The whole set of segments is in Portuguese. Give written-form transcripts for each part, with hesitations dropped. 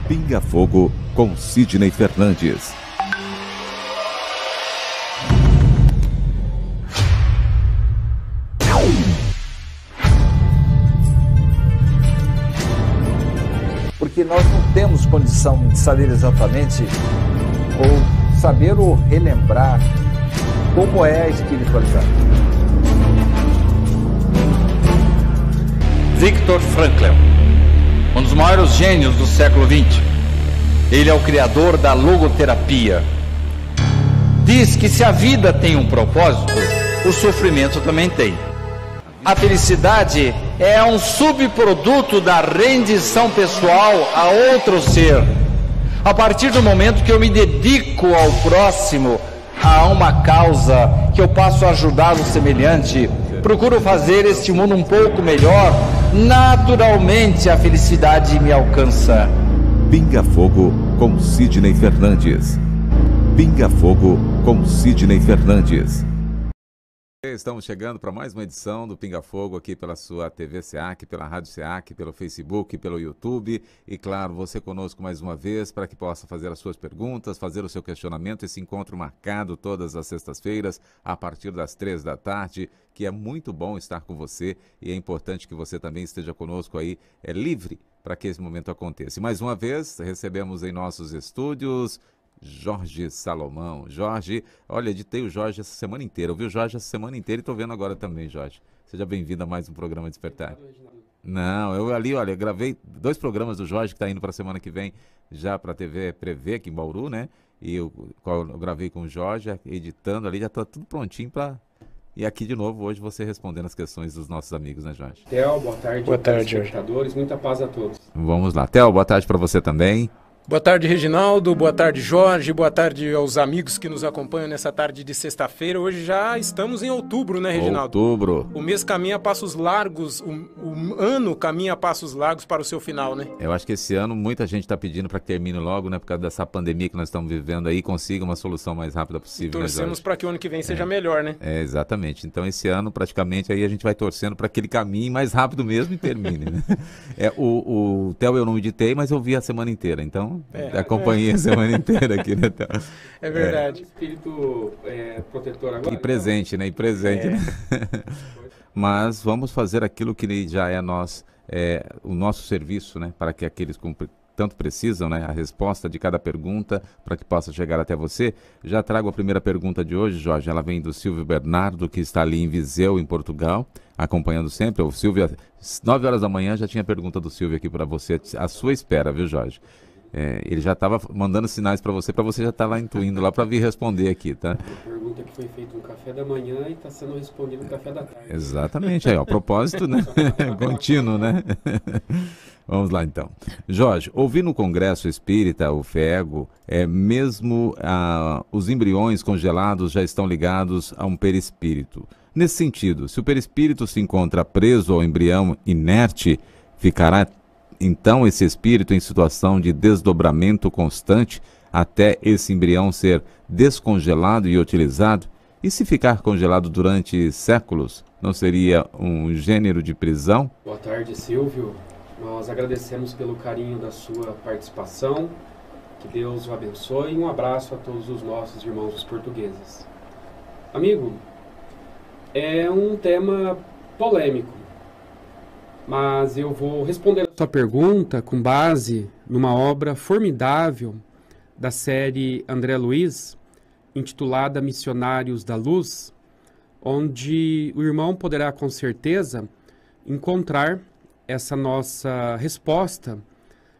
Pinga Fogo com Sidney Fernandes. Porque nós não temos condição de saber exatamente ou saber ou relembrar como é a espiritualidade. Viktor Frankl, um dos maiores gênios do século XX. Ele é o criador da logoterapia. Diz que se a vida tem um propósito, o sofrimento também tem. A felicidade é um subproduto da rendição pessoal a outro ser. A partir do momento que eu me dedico ao próximo, a uma causa, que eu passo a ajudar o semelhante, procuro fazer este mundo um pouco melhor, naturalmente a felicidade me alcança. Pinga Fogo com Sidney Fernandes. Pinga Fogo com Sidney Fernandes. Estamos chegando para mais uma edição do Pinga Fogo aqui pela sua TV SEAC, pela Rádio SEAC, pelo Facebook, pelo YouTube. E claro, você conosco mais uma vez para que possa fazer as suas perguntas, fazer o seu questionamento. Esse encontro marcado todas as sextas-feiras a partir das 3 da tarde, que é muito bom estar com você e é importante que você também esteja conosco aí, livre para que esse momento aconteça. E mais uma vez, recebemos em nossos estúdios Jorge Salomão. Jorge, olha, editei o Jorge essa semana inteira. Eu vi o Jorge essa semana inteira e estou vendo agora também, Jorge. Seja bem-vindo a mais um programa Despertar. Não, eu ali, olha, gravei 2 programas do Jorge que está indo para a semana que vem já para a TV Prevê aqui em Bauru, né? E eu gravei com o Jorge, editando ali, já está tudo prontinho para... E aqui de novo hoje você respondendo as questões dos nossos amigos, né, Jorge? Theo, boa tarde. Boa tarde, espectadores. Muita paz a todos. Vamos lá. Theo, boa tarde para você também. Boa tarde, Reginaldo. Boa tarde, Jorge. Boa tarde aos amigos que nos acompanham nessa tarde de sexta-feira. Hoje já estamos em outubro, né, Reginaldo? Outubro. O mês caminha a passos largos, o ano caminha a passos largos para o seu final, né? Eu acho que esse ano muita gente está pedindo para que termine logo, né? Por causa dessa pandemia que nós estamos vivendo aí, consiga uma solução mais rápida possível. Torcemos para que o ano que vem seja melhor, né? Exatamente. Então esse ano praticamente aí a gente vai torcendo para que ele caminhe mais rápido mesmo e termine, né? O Theo eu não editei, mas eu vi a semana inteira, então acompanhei a semana inteira aqui, né, Theo? É verdade. Espírito protetor agora. E presente, né? E presente, né? Mas vamos fazer aquilo que já é o nosso serviço, né? Para que aqueles que tanto precisam, né? A resposta de cada pergunta para que possa chegar até você. Já trago a primeira pergunta de hoje, Jorge. Ela vem do Silvio Bernardo, que está ali em Viseu, em Portugal, acompanhando sempre. O Silvio, às 9 horas da manhã, já tinha pergunta do Silvio aqui para você, à sua espera, viu, Jorge? Ele já estava mandando sinais para você já estar lá intuindo lá para vir responder aqui, tá? Uma pergunta que foi feita no café da manhã e está sendo respondida no café da tarde. Exatamente, aí, ó, propósito, né? Contínuo, né? Vamos lá, então. Jorge, ouvi no Congresso Espírita, o FEGO, mesmo os embriões congelados já estão ligados a um perispírito. Nesse sentido, se o perispírito se encontra preso ao embrião inerte, ficará então esse espírito em situação de desdobramento constante até esse embrião ser descongelado e utilizado? E se ficar congelado durante séculos, não seria um gênero de prisão? Boa tarde, Silvio. Nós agradecemos pelo carinho da sua participação. Que Deus o abençoe e um abraço a todos os nossos irmãos os portugueses. Amigo, é um tema polêmico. Mas eu vou responder a sua pergunta com base numa obra formidável da série André Luiz, intitulada Missionários da Luz, onde o irmão poderá com certeza encontrar essa nossa resposta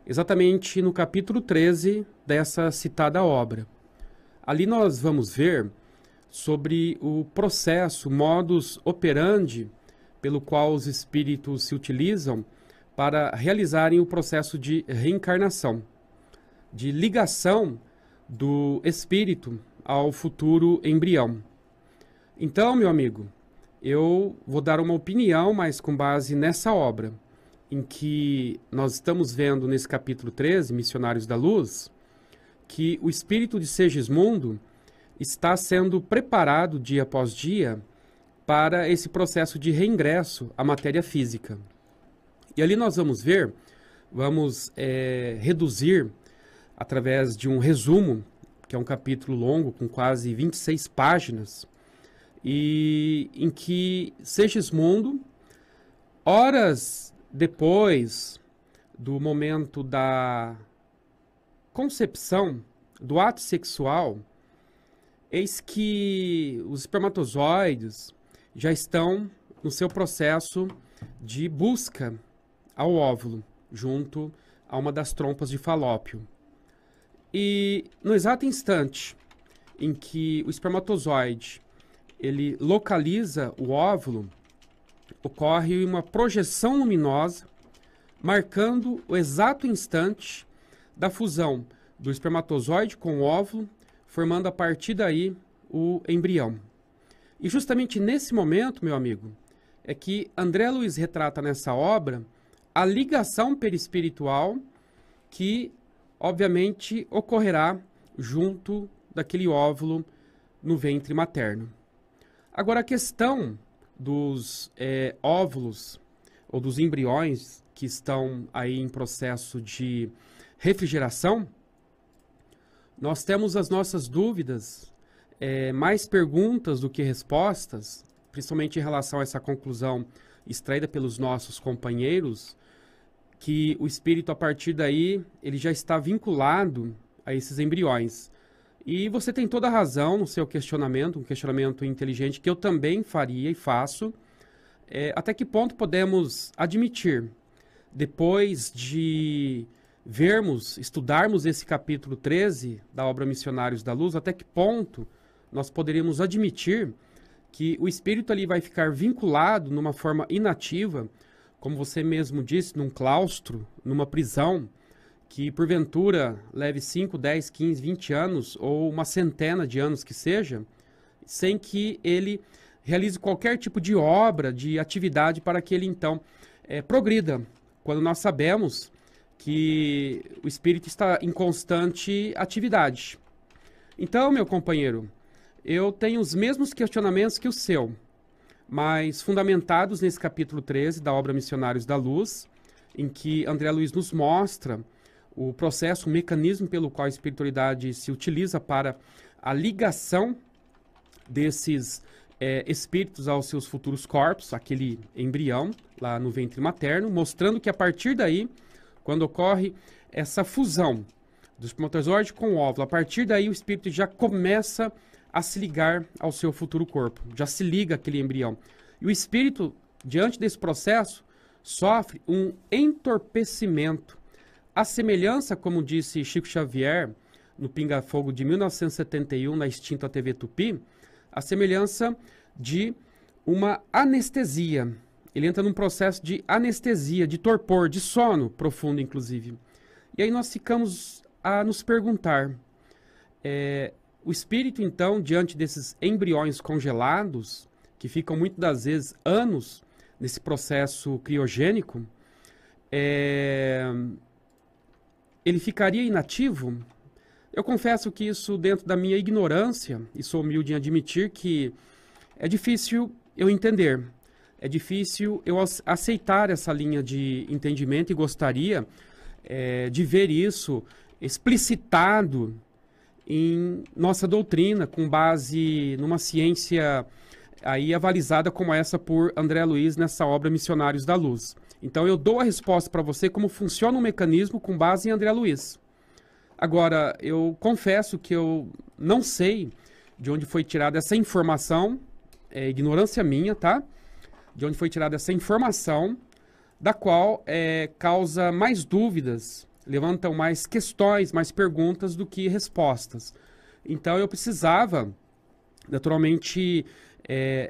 exatamente no capítulo 13 dessa citada obra. Ali nós vamos ver sobre o processo, modus operandi, pelo qual os espíritos se utilizam para realizarem o processo de reencarnação, de ligação do espírito ao futuro embrião. Então, meu amigo, eu vou dar uma opinião, mas com base nessa obra, em que nós estamos vendo nesse capítulo 13, Missionários da Luz, que o espírito de Segismundo está sendo preparado dia após dia para esse processo de reingresso à matéria física. E ali nós vamos ver vamos reduzir através de um resumo, que é um capítulo longo, com quase 26 páginas, e em que Segismundo, horas depois do momento da concepção do ato sexual, eis que os espermatozoides já estão no seu processo de busca ao óvulo, junto a uma das trompas de Falópio. E no exato instante em que o espermatozoide ele localiza o óvulo, ocorre uma projeção luminosa, marcando o exato instante da fusão do espermatozoide com o óvulo, formando a partir daí o embrião. E justamente nesse momento, meu amigo, é que André Luiz retrata nessa obra a ligação perispiritual que, obviamente, ocorrerá junto daquele óvulo no ventre materno. Agora, a questão dos óvulos ou dos embriões que estão aí em processo de refrigeração, nós temos as nossas dúvidas, mais perguntas do que respostas, principalmente em relação a essa conclusão extraída pelos nossos companheiros, que o espírito, a partir daí, ele já está vinculado a esses embriões. E você tem toda a razão no seu questionamento, um questionamento inteligente que eu também faria e faço. Até que ponto podemos admitir, depois de estudarmos esse capítulo 13 da obra Missionários da Luz, até que ponto nós poderíamos admitir que o espírito ali vai ficar vinculado numa forma inativa, como você mesmo disse, num claustro, numa prisão, que porventura leve 5, 10, 15, 20 anos ou uma centena de anos que seja, sem que ele realize qualquer tipo de obra, de atividade para que ele então progrida, quando nós sabemos que o espírito está em constante atividade. Então, meu companheiro, eu tenho os mesmos questionamentos que o seu, mas fundamentados nesse capítulo 13 da obra Missionários da Luz, em que André Luiz nos mostra o processo, o mecanismo pelo qual a espiritualidade se utiliza para a ligação desses espíritos aos seus futuros corpos, aquele embrião lá no ventre materno, mostrando que a partir daí, quando ocorre essa fusão do espermatozoide com o óvulo, a partir daí o espírito já começa a se ligar ao seu futuro corpo, já se liga àquele embrião. E o espírito, diante desse processo, sofre um entorpecimento. A semelhança, como disse Chico Xavier, no Pinga Fogo de 1971, na extinta TV Tupi, a semelhança de uma anestesia. Ele entra num processo de anestesia, de torpor, de sono profundo, inclusive. E aí nós ficamos a nos perguntar, o espírito, então, diante desses embriões congelados, que ficam muitas das vezes anos nesse processo criogênico, ele ficaria inativo? Eu confesso que isso, dentro da minha ignorância, e sou humilde em admitir que é difícil eu entender, é difícil eu aceitar essa linha de entendimento e gostaria de ver isso explicitado em nossa doutrina, com base numa ciência aí avalizada como essa por André Luiz nessa obra Missionários da Luz. Então eu dou a resposta para você como funciona o mecanismo com base em André Luiz. Agora, eu confesso que eu não sei de onde foi tirada essa informação, ignorância minha, tá? De onde foi tirada essa informação, da qual causa mais dúvidas, levantam mais questões, mais perguntas do que respostas. Então eu precisava, naturalmente,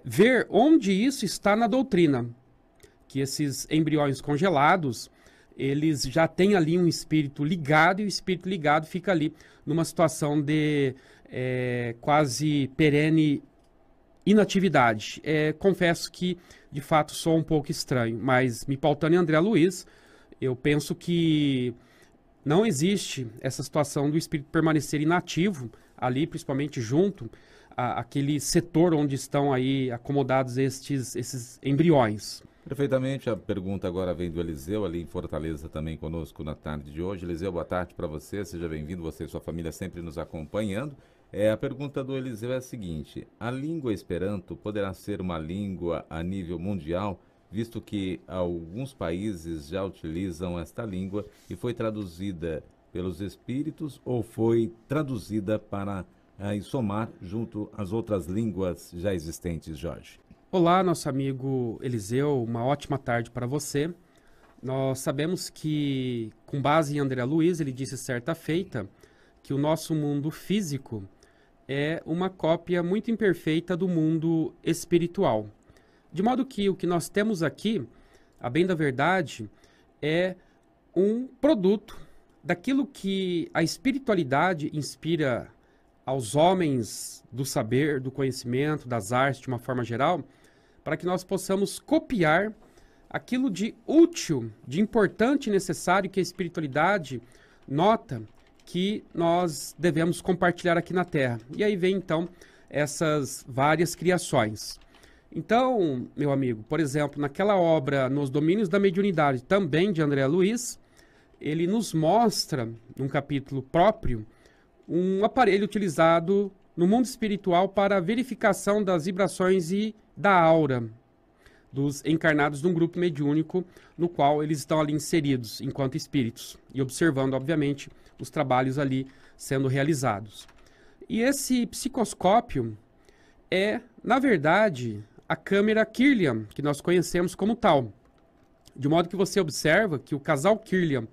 ver onde isso está na doutrina, que esses embriões congelados, eles já têm ali um espírito ligado, e o espírito ligado fica ali numa situação de quase perene inatividade. Confesso que, de fato, sou um pouco estranho, mas me pautando em André Luiz, eu penso que não existe essa situação do espírito permanecer inativo ali, principalmente junto àquele setor onde estão aí acomodados esses embriões. Perfeitamente, a pergunta agora vem do Eliseu, ali em Fortaleza, também conosco na tarde de hoje. Eliseu, boa tarde para você, seja bem-vindo, você e sua família sempre nos acompanhando. A pergunta do Eliseu é a seguinte: a língua Esperanto poderá ser uma língua a nível mundial, visto que alguns países já utilizam esta língua e foi traduzida pelos espíritos ou foi traduzida para somar junto às outras línguas já existentes, Jorge? Olá, nosso amigo Eliseu, uma ótima tarde para você. Nós sabemos que, com base em André Luiz, ele disse certa feita que o nosso mundo físico é uma cópia muito imperfeita do mundo espiritual. De modo que o que nós temos aqui, a bem da verdade, é um produto daquilo que a espiritualidade inspira aos homens do saber, do conhecimento, das artes de uma forma geral, para que nós possamos copiar aquilo de útil, de importante e necessário que a espiritualidade nota que nós devemos compartilhar aqui na Terra. E aí vem, então, essas várias criações. Então, meu amigo, por exemplo, naquela obra Nos Domínios da Mediunidade, também de André Luiz, ele nos mostra, num capítulo próprio, um aparelho utilizado no mundo espiritual para a verificação das vibrações e da aura dos encarnados de um grupo mediúnico no qual eles estão ali inseridos enquanto espíritos e observando, obviamente, os trabalhos ali sendo realizados. E esse psicoscópio é, na verdade, a câmera Kirlian, que nós conhecemos como tal. De modo que você observa que o casal Kirlian,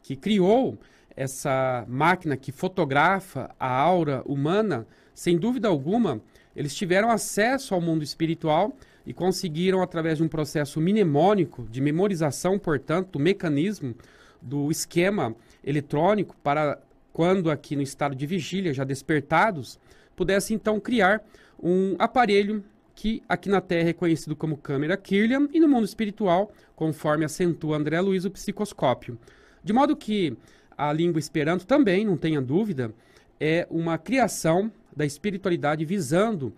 que criou essa máquina que fotografa a aura humana, sem dúvida alguma, eles tiveram acesso ao mundo espiritual e conseguiram, através de um processo mnemônico, de memorização, portanto, do mecanismo, do esquema eletrônico, para quando aqui no estado de vigília, já despertados, pudessem então criar um aparelho que aqui na Terra é conhecido como câmera Kirlian e no mundo espiritual, conforme acentua André Luiz, o psicoscópio. De modo que a língua Esperanto também, não tenha dúvida, é uma criação da espiritualidade visando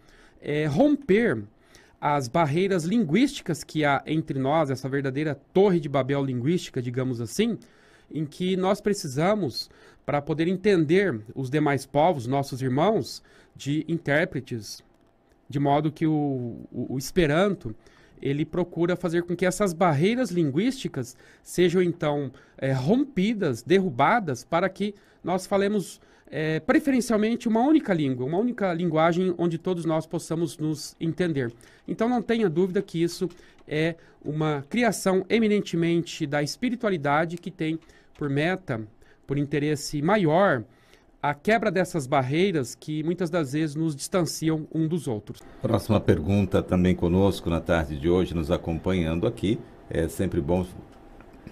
romper as barreiras linguísticas que há entre nós, essa verdadeira torre de Babel linguística, digamos assim, em que nós precisamos, para poder entender os demais povos, nossos irmãos, de intérpretes, de modo que o Esperanto, ele procura fazer com que essas barreiras linguísticas sejam, então, rompidas, derrubadas, para que nós falemos preferencialmente uma única língua, uma única linguagem onde todos nós possamos nos entender. Então não tenha dúvida que isso é uma criação eminentemente da espiritualidade que tem por meta, por interesse maior, a quebra dessas barreiras que muitas das vezes nos distanciam um dos outros. Próxima pergunta também conosco na tarde de hoje, nos acompanhando aqui. É sempre bom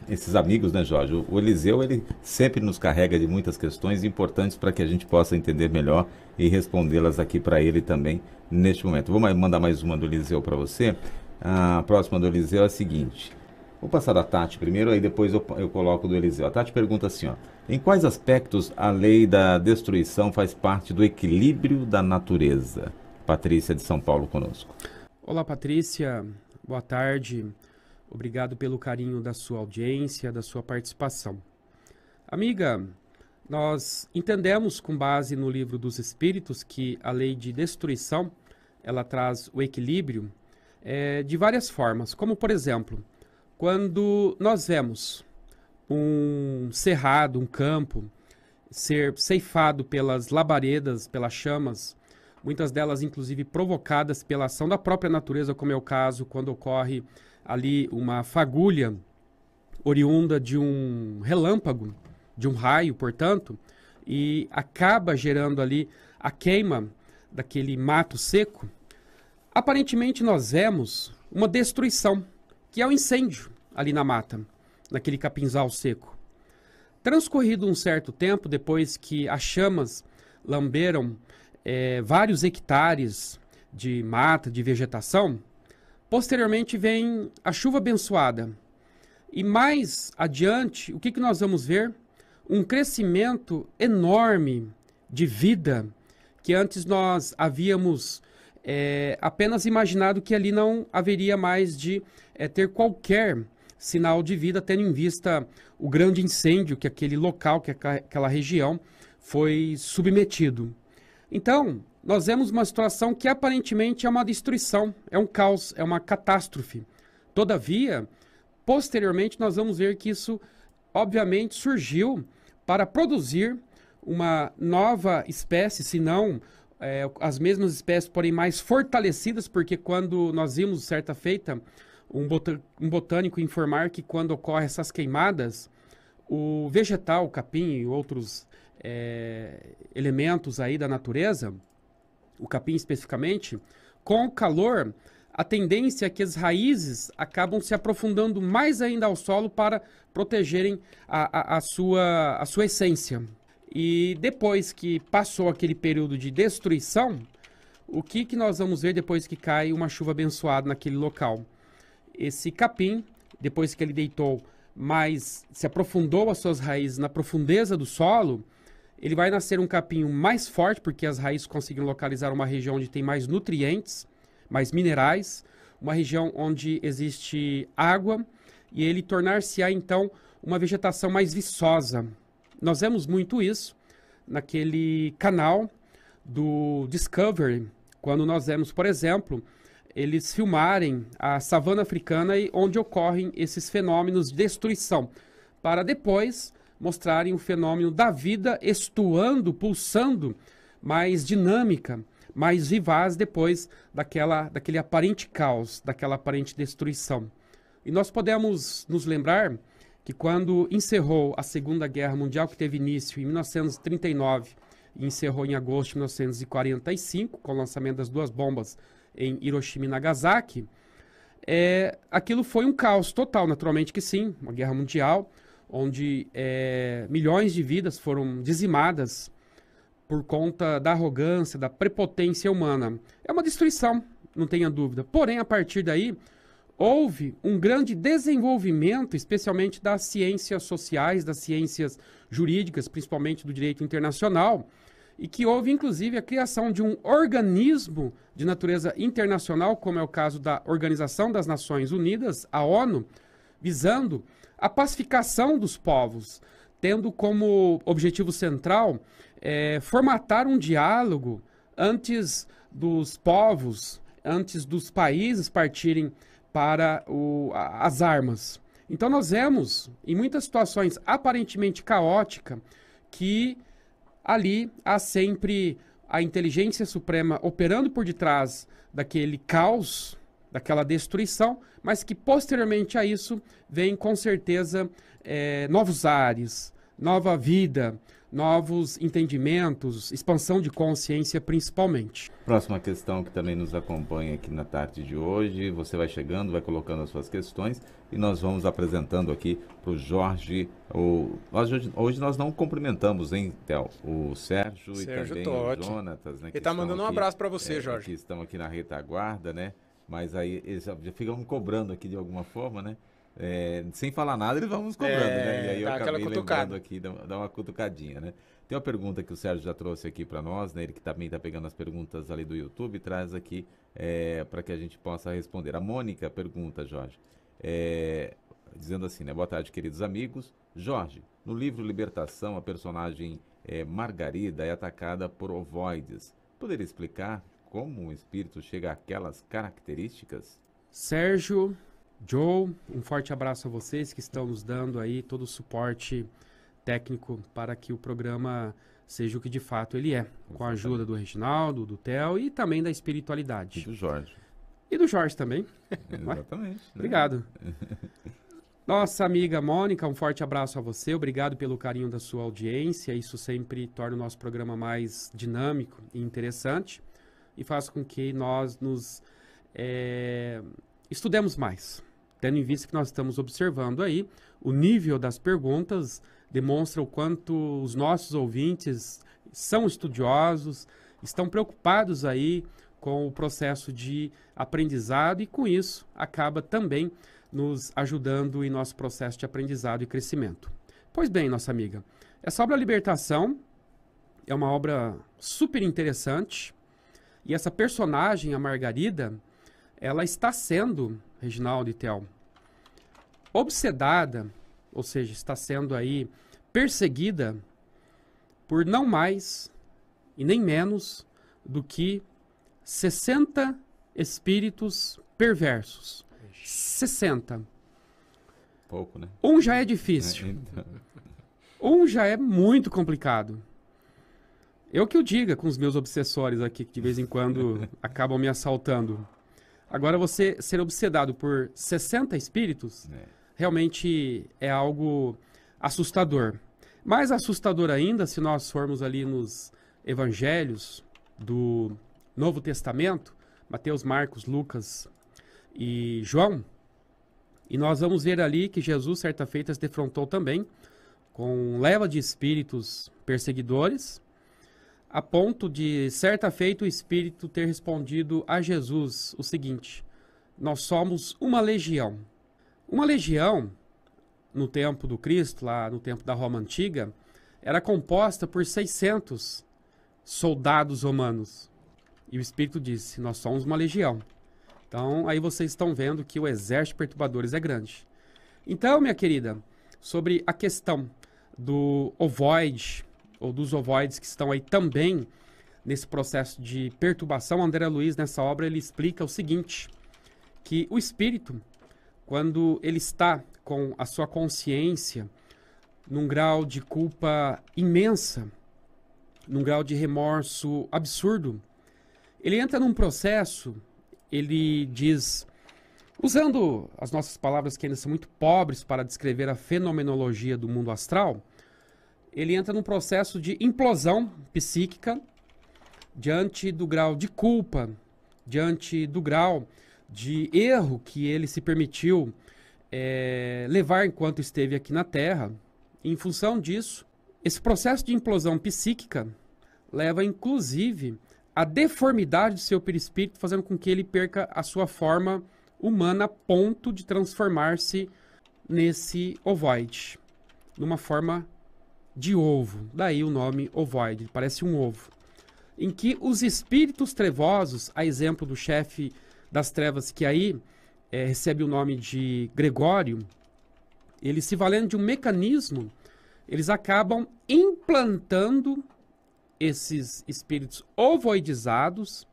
esses amigos, né, Jorge? O Eliseu, ele sempre nos carrega de muitas questões importantes para que a gente possa entender melhor e respondê-las aqui para ele também neste momento. Vou mandar mais uma do Eliseu para você. A próxima do Eliseu é a seguinte. Vou passar da Tati primeiro, aí depois eu coloco do Eliseu. A Tati pergunta assim, ó: em quais aspectos a lei da destruição faz parte do equilíbrio da natureza? Patrícia de São Paulo conosco. Olá, Patrícia. Boa tarde. Obrigado pelo carinho da sua audiência, da sua participação. Amiga, nós entendemos com base no Livro dos Espíritos que a lei de destruição, ela traz o equilíbrio de várias formas, como por exemplo, quando nós vemos um cerrado, um campo, ser ceifado pelas labaredas, pelas chamas, muitas delas inclusive provocadas pela ação da própria natureza, como é o caso quando ocorre ali uma fagulha oriunda de um relâmpago, de um raio, portanto, e acaba gerando ali a queima daquele mato seco. Aparentemente nós vemos uma destruição, que é o incêndio ali na mata, naquele capinzal seco. Transcorrido um certo tempo, depois que as chamas lamberam vários hectares de mata, de vegetação, posteriormente vem a chuva abençoada. E mais adiante, o que nós vamos ver? Um crescimento enorme de vida que antes nós havíamos apenas imaginado que ali não haveria mais de ter qualquer sinal de vida, tendo em vista o grande incêndio que aquele local, que aquela região foi submetido. Então, nós vemos uma situação que aparentemente é uma destruição, é um caos, é uma catástrofe. Todavia, posteriormente, nós vamos ver que isso, obviamente, surgiu para produzir uma nova espécie, se não as mesmas espécies, porém mais fortalecidas, porque quando nós vimos, certa feita, um botânico informar que quando ocorrem essas queimadas, o vegetal, o capim e outros elementos aí da natureza, o capim especificamente, com o calor, a tendência é que as raízes acabam se aprofundando mais ainda ao solo para protegerem a sua essência. E depois que passou aquele período de destruição, o que nós vamos ver depois que cai uma chuva abençoada naquele local? Esse capim, depois que ele deitou, mas se aprofundou as suas raízes na profundeza do solo, ele vai nascer um capim mais forte, porque as raízes conseguem localizar uma região onde tem mais nutrientes, mais minerais, uma região onde existe água, e ele tornar-se-á então uma vegetação mais viçosa. Nós vemos muito isso naquele canal do Discovery, quando nós vemos, por exemplo, eles filmarem a savana africana onde ocorrem esses fenômenos de destruição, para depois mostrarem o fenômeno da vida estuando, pulsando, mais dinâmica, mais vivaz depois daquele aparente caos, daquela aparente destruição. E nós podemos nos lembrar que quando encerrou a Segunda Guerra Mundial, que teve início em 1939 e encerrou em agosto de 1945, com o lançamento das 2 bombas em Hiroshima e Nagasaki, aquilo foi um caos total, naturalmente que sim, uma guerra mundial, onde milhões de vidas foram dizimadas por conta da arrogância, da prepotência humana. É uma destruição, não tenha dúvida. Porém, a partir daí, houve um grande desenvolvimento, especialmente das ciências sociais, das ciências jurídicas, principalmente do direito internacional, e que houve, inclusive, a criação de um organismo de natureza internacional, como é o caso da Organização das Nações Unidas, a ONU, visando a pacificação dos povos, tendo como objetivo central formatar um diálogo antes dos povos, antes dos países partirem para as armas. Então nós vemos, em muitas situações aparentemente caóticas, que ali há sempre a inteligência suprema operando por detrás daquele caos, daquela destruição, mas que posteriormente a isso vem com certeza novos ares, nova vida, novos entendimentos, expansão de consciência principalmente. Próxima questão que também nos acompanha aqui na tarde de hoje, você vai chegando, vai colocando as suas questões e nós vamos apresentando aqui para o Jorge. Hoje nós não cumprimentamos, hein, Theo? O Sérgio e também Totti. o Jonatas, né? Ele está mandando um abraço para você, Jorge. Que estão aqui na retaguarda, né? Mas aí eles já ficam me cobrando aqui de alguma forma, né? Sem falar nada, eles vão nos cobrando, né? E aí eu acabei lembrando aqui, dá uma cutucadinha, né? Tem uma pergunta que o Sérgio já trouxe aqui para nós, né? Ele que também está pegando as perguntas ali do YouTube, traz aqui para que a gente possa responder. A Mônica pergunta, Jorge, dizendo assim, né? Boa tarde, queridos amigos. Jorge, no livro Libertação, a personagem Margarida é atacada por ovoides. Poderia explicar como um espírito chega àquelas características? Sérgio, Joe, um forte abraço a vocês que estão nos dando aí todo o suporte técnico para que o programa seja o que de fato ele é, com a ajuda do Reginaldo, do Theo e também da espiritualidade. E do Jorge. E do Jorge também. Exatamente. Né? Obrigado. Nossa amiga Mônica, um forte abraço a você, obrigado pelo carinho da sua audiência, isso sempre torna o nosso programa mais dinâmico e interessante e faz com que nós nos estudemos mais. Tendo em vista que nós estamos observando aí, o nível das perguntas demonstra o quanto os nossos ouvintes são estudiosos, estão preocupados aí com o processo de aprendizado e com isso acaba também nos ajudando em nosso processo de aprendizado e crescimento. Pois bem, nossa amiga, essa obra Libertação é uma obra super interessante E essa personagem, a Margarida, ela está sendo, Reginaldo e Theo, obsedada, ou seja, está sendo aí perseguida por não mais e nem menos do que 60 espíritos perversos. 60. Pouco, né? Um já é difícil. Então. Um já é muito complicado. Eu que o diga com os meus obsessores aqui, que de vez em quando acabam me assaltando. Agora, você ser obsedado por 60 espíritos, realmente é algo assustador. Mais assustador ainda, se nós formos ali nos evangelhos do Novo Testamento, Mateus, Marcos, Lucas e João, e nós vamos ver ali que Jesus, certa feita, se defrontou também com leva de espíritos perseguidores, a ponto de, certa feita, o espírito ter respondido a Jesus o seguinte: nós somos uma legião. Uma legião, no tempo do Cristo, lá no tempo da Roma Antiga, era composta por 600 soldados romanos. E o espírito disse: nós somos uma legião. Então, aí vocês estão vendo que o exército de perturbadores é grande. Então, minha querida, sobre a questão do ovoide, ou dos ovoides que estão aí também nesse processo de perturbação, André Luiz, nessa obra, ele explica o seguinte, que o espírito, quando ele está com a sua consciência num grau de culpa imensa, num grau de remorso absurdo, ele entra num processo, ele diz, usando as nossas palavras que ainda são muito pobres para descrever a fenomenologia do mundo astral, ele entra num processo de implosão psíquica diante do grau de culpa, diante do grau de erro que ele se permitiu levar enquanto esteve aqui na Terra. Em função disso, esse processo de implosão psíquica leva, inclusive, à deformidade do seu perispírito, fazendo com que ele perca a sua forma humana a ponto de transformar-se nesse ovoide, numa forma de ovo, daí o nome ovoide, parece um ovo, em que os espíritos trevosos, a exemplo do chefe das trevas, que aí recebe o nome de Gregório, eles se valendo de um mecanismo, eles acabam implantando esses espíritos ovoidizados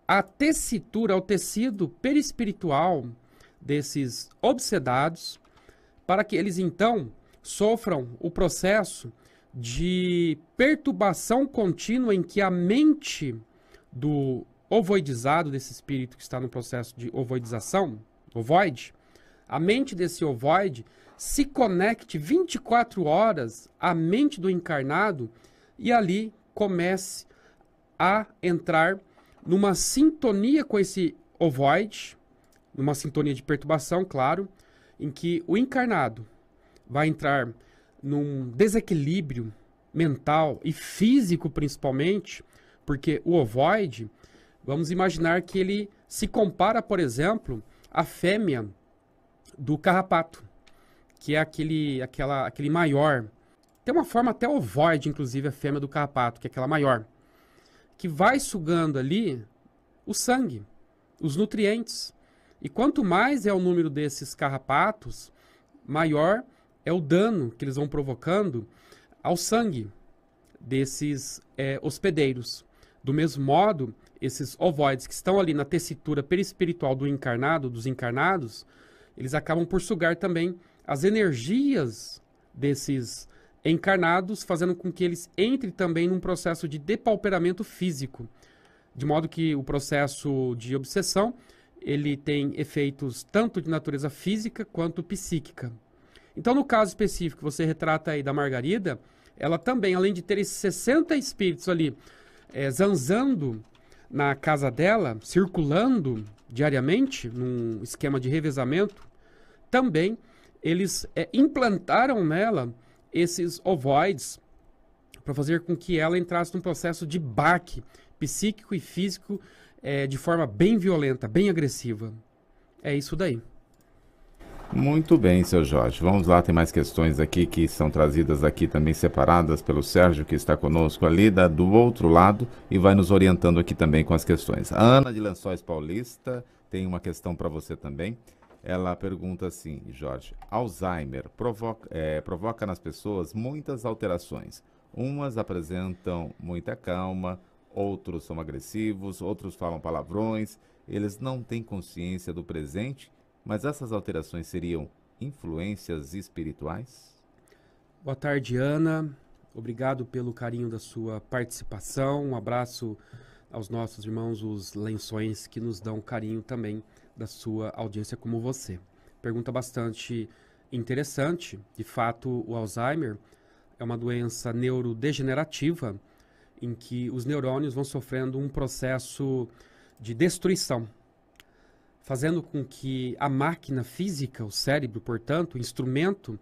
à tessitura, ao tecido perispiritual desses obsedados, para que eles então sofram o processo de perturbação contínua em que a mente do ovoidizado, desse espírito que está no processo de ovoidização, ovoide, a mente desse ovoide se conecte 24 horas à mente do encarnado e ali comece a entrar numa sintonia com esse ovoide, numa sintonia de perturbação, claro, em que o encarnado vai entrar num desequilíbrio mental e físico principalmente, porque o ovoide, vamos imaginar que ele se compara, por exemplo, à fêmea do carrapato, que é aquele maior. Tem uma forma até ovoide, inclusive, a fêmea do carrapato, que é aquela maior, que vai sugando ali o sangue, os nutrientes. E quanto mais é o número desses carrapatos, maior é o dano que eles vão provocando ao sangue desses hospedeiros. Do mesmo modo, esses ovoides que estão ali na tessitura perispiritual do encarnado, dos encarnados, eles acabam por sugar também as energias desses encarnados, fazendo com que eles entrem também num processo de depauperamento físico. De modo que o processo de obsessão, ele tem efeitos tanto de natureza física quanto psíquica. Então, no caso específico que você retrata aí da Margarida, ela também, além de ter esses 60 espíritos ali zanzando na casa dela, circulando diariamente, num esquema de revezamento, também eles implantaram nela esses ovoides para fazer com que ela entrasse num processo de baque psíquico e físico de forma bem violenta, bem agressiva. É isso daí. Muito bem, seu Jorge. Vamos lá, tem mais questões aqui que são trazidas aqui também separadas pelo Sérgio, que está conosco ali do outro lado e vai nos orientando aqui também com as questões. A Ana de Lençóis Paulista tem uma questão para você também. Ela pergunta assim, Jorge, Alzheimer provoca nas pessoas muitas alterações. Umas apresentam muita calma, outros são agressivos, outros falam palavrões, eles não têm consciência do presente. Mas essas alterações seriam influências espirituais? Boa tarde, Ana. Obrigado pelo carinho da sua participação. Um abraço aos nossos irmãos, os Lençóis, que nos dão carinho também da sua audiência como você. Pergunta bastante interessante. De fato, o Alzheimer é uma doença neurodegenerativa em que os neurônios vão sofrendo um processo de destruição, fazendo com que a máquina física, o cérebro, portanto, o instrumento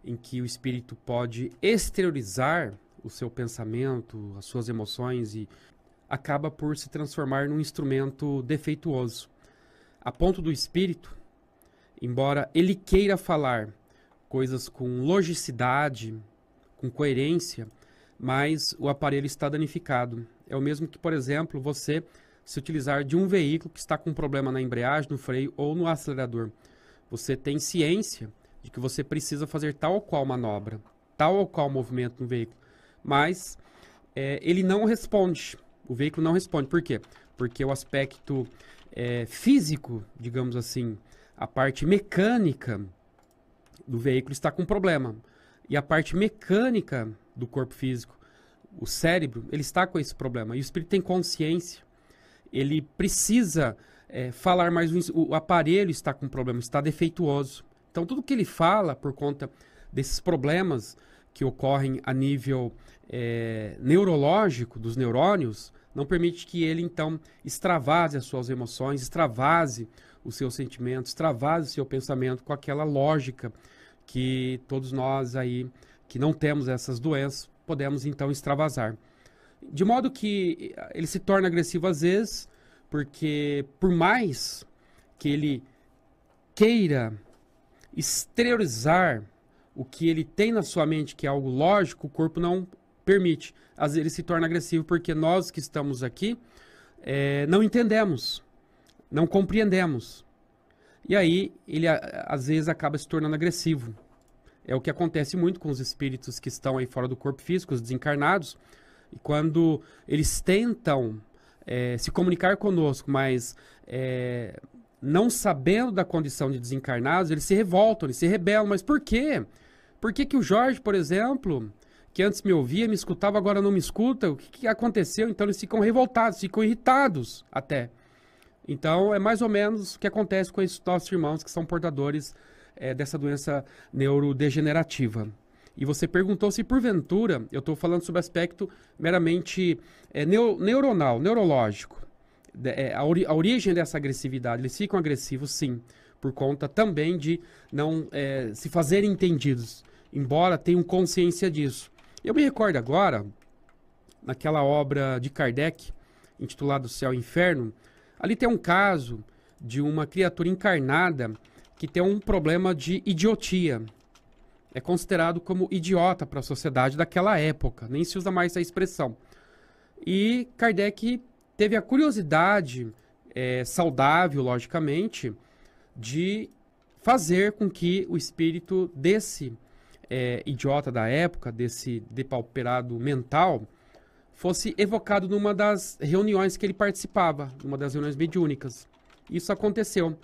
em que o espírito pode exteriorizar o seu pensamento, as suas emoções, e acaba por se transformar num instrumento defeituoso. A ponto do espírito, embora ele queira falar coisas com logicidade, com coerência, mas o aparelho está danificado. É o mesmo que, por exemplo, você se utilizar de um veículo que está com um problema na embreagem, no freio ou no acelerador. Você tem ciência de que você precisa fazer tal ou qual manobra, tal ou qual movimento no veículo, mas ele não responde, o veículo não responde. Por quê? Porque o aspecto físico, digamos assim, a parte mecânica do veículo está com problema, e a parte mecânica do corpo físico, o cérebro, ele está com esse problema, e o espírito tem consciência. Ele precisa falar, mas o aparelho está com problema, está defeituoso. Então, tudo que ele fala, por conta desses problemas que ocorrem a nível neurológico dos neurônios, não permite que ele, então, extravase as suas emoções, extravase os seus sentimentos, extravase o seu pensamento com aquela lógica que todos nós aí, que não temos essas doenças, podemos, então, extravasar. De modo que ele se torna agressivo às vezes, porque por mais que ele queira exteriorizar o que ele tem na sua mente, que é algo lógico, o corpo não permite. Às vezes ele se torna agressivo porque nós que estamos aqui não entendemos, não compreendemos. E aí ele às vezes acaba se tornando agressivo. É o que acontece muito com os espíritos que estão aí fora do corpo físico, os desencarnados. E quando eles tentam se comunicar conosco, mas não sabendo da condição de desencarnados, eles se revoltam, eles se rebelam. Mas por quê? Por que que o Jorge, por exemplo, que antes me ouvia, me escutava, agora não me escuta? O que aconteceu? Então eles ficam revoltados, ficam irritados até. Então é mais ou menos o que acontece com esses nossos irmãos que são portadores dessa doença neurodegenerativa. E você perguntou se, porventura, eu estou falando sobre aspecto meramente neuronal, neurológico. A origem dessa agressividade, eles ficam agressivos, sim, por conta também de não se fazerem entendidos, embora tenham consciência disso. Eu me recordo agora, naquela obra de Kardec, intitulada O Céu e o Inferno, ali tem um caso de uma criatura encarnada que tem um problema de idiotia. É considerado como idiota para a sociedade daquela época, nem se usa mais essa expressão. E Kardec teve a curiosidade, saudável, logicamente, de fazer com que o espírito desse idiota da época, desse depauperado mental, fosse evocado numa das reuniões que ele participava, numa das reuniões mediúnicas. Isso aconteceu.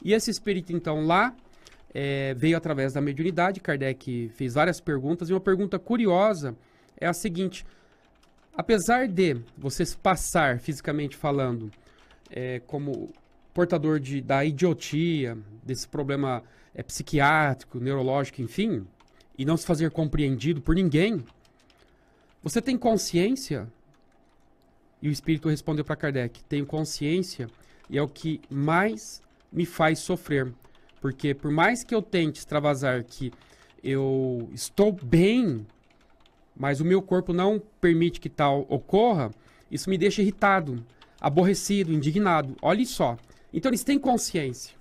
E esse espírito, então, lá, veio através da mediunidade. Kardec fez várias perguntas, e uma pergunta curiosa é a seguinte: apesar de você passar, fisicamente falando, como portador da idiotia, desse problema psiquiátrico, neurológico, enfim, e não se fazer compreendido por ninguém, você tem consciência? E o espírito respondeu para Kardec: tenho consciência, e é o que mais me faz sofrer. Porque por mais que eu tente extravasar que eu estou bem, mas o meu corpo não permite que tal ocorra, isso me deixa irritado, aborrecido, indignado. Olhe só. Então eles têm consciência.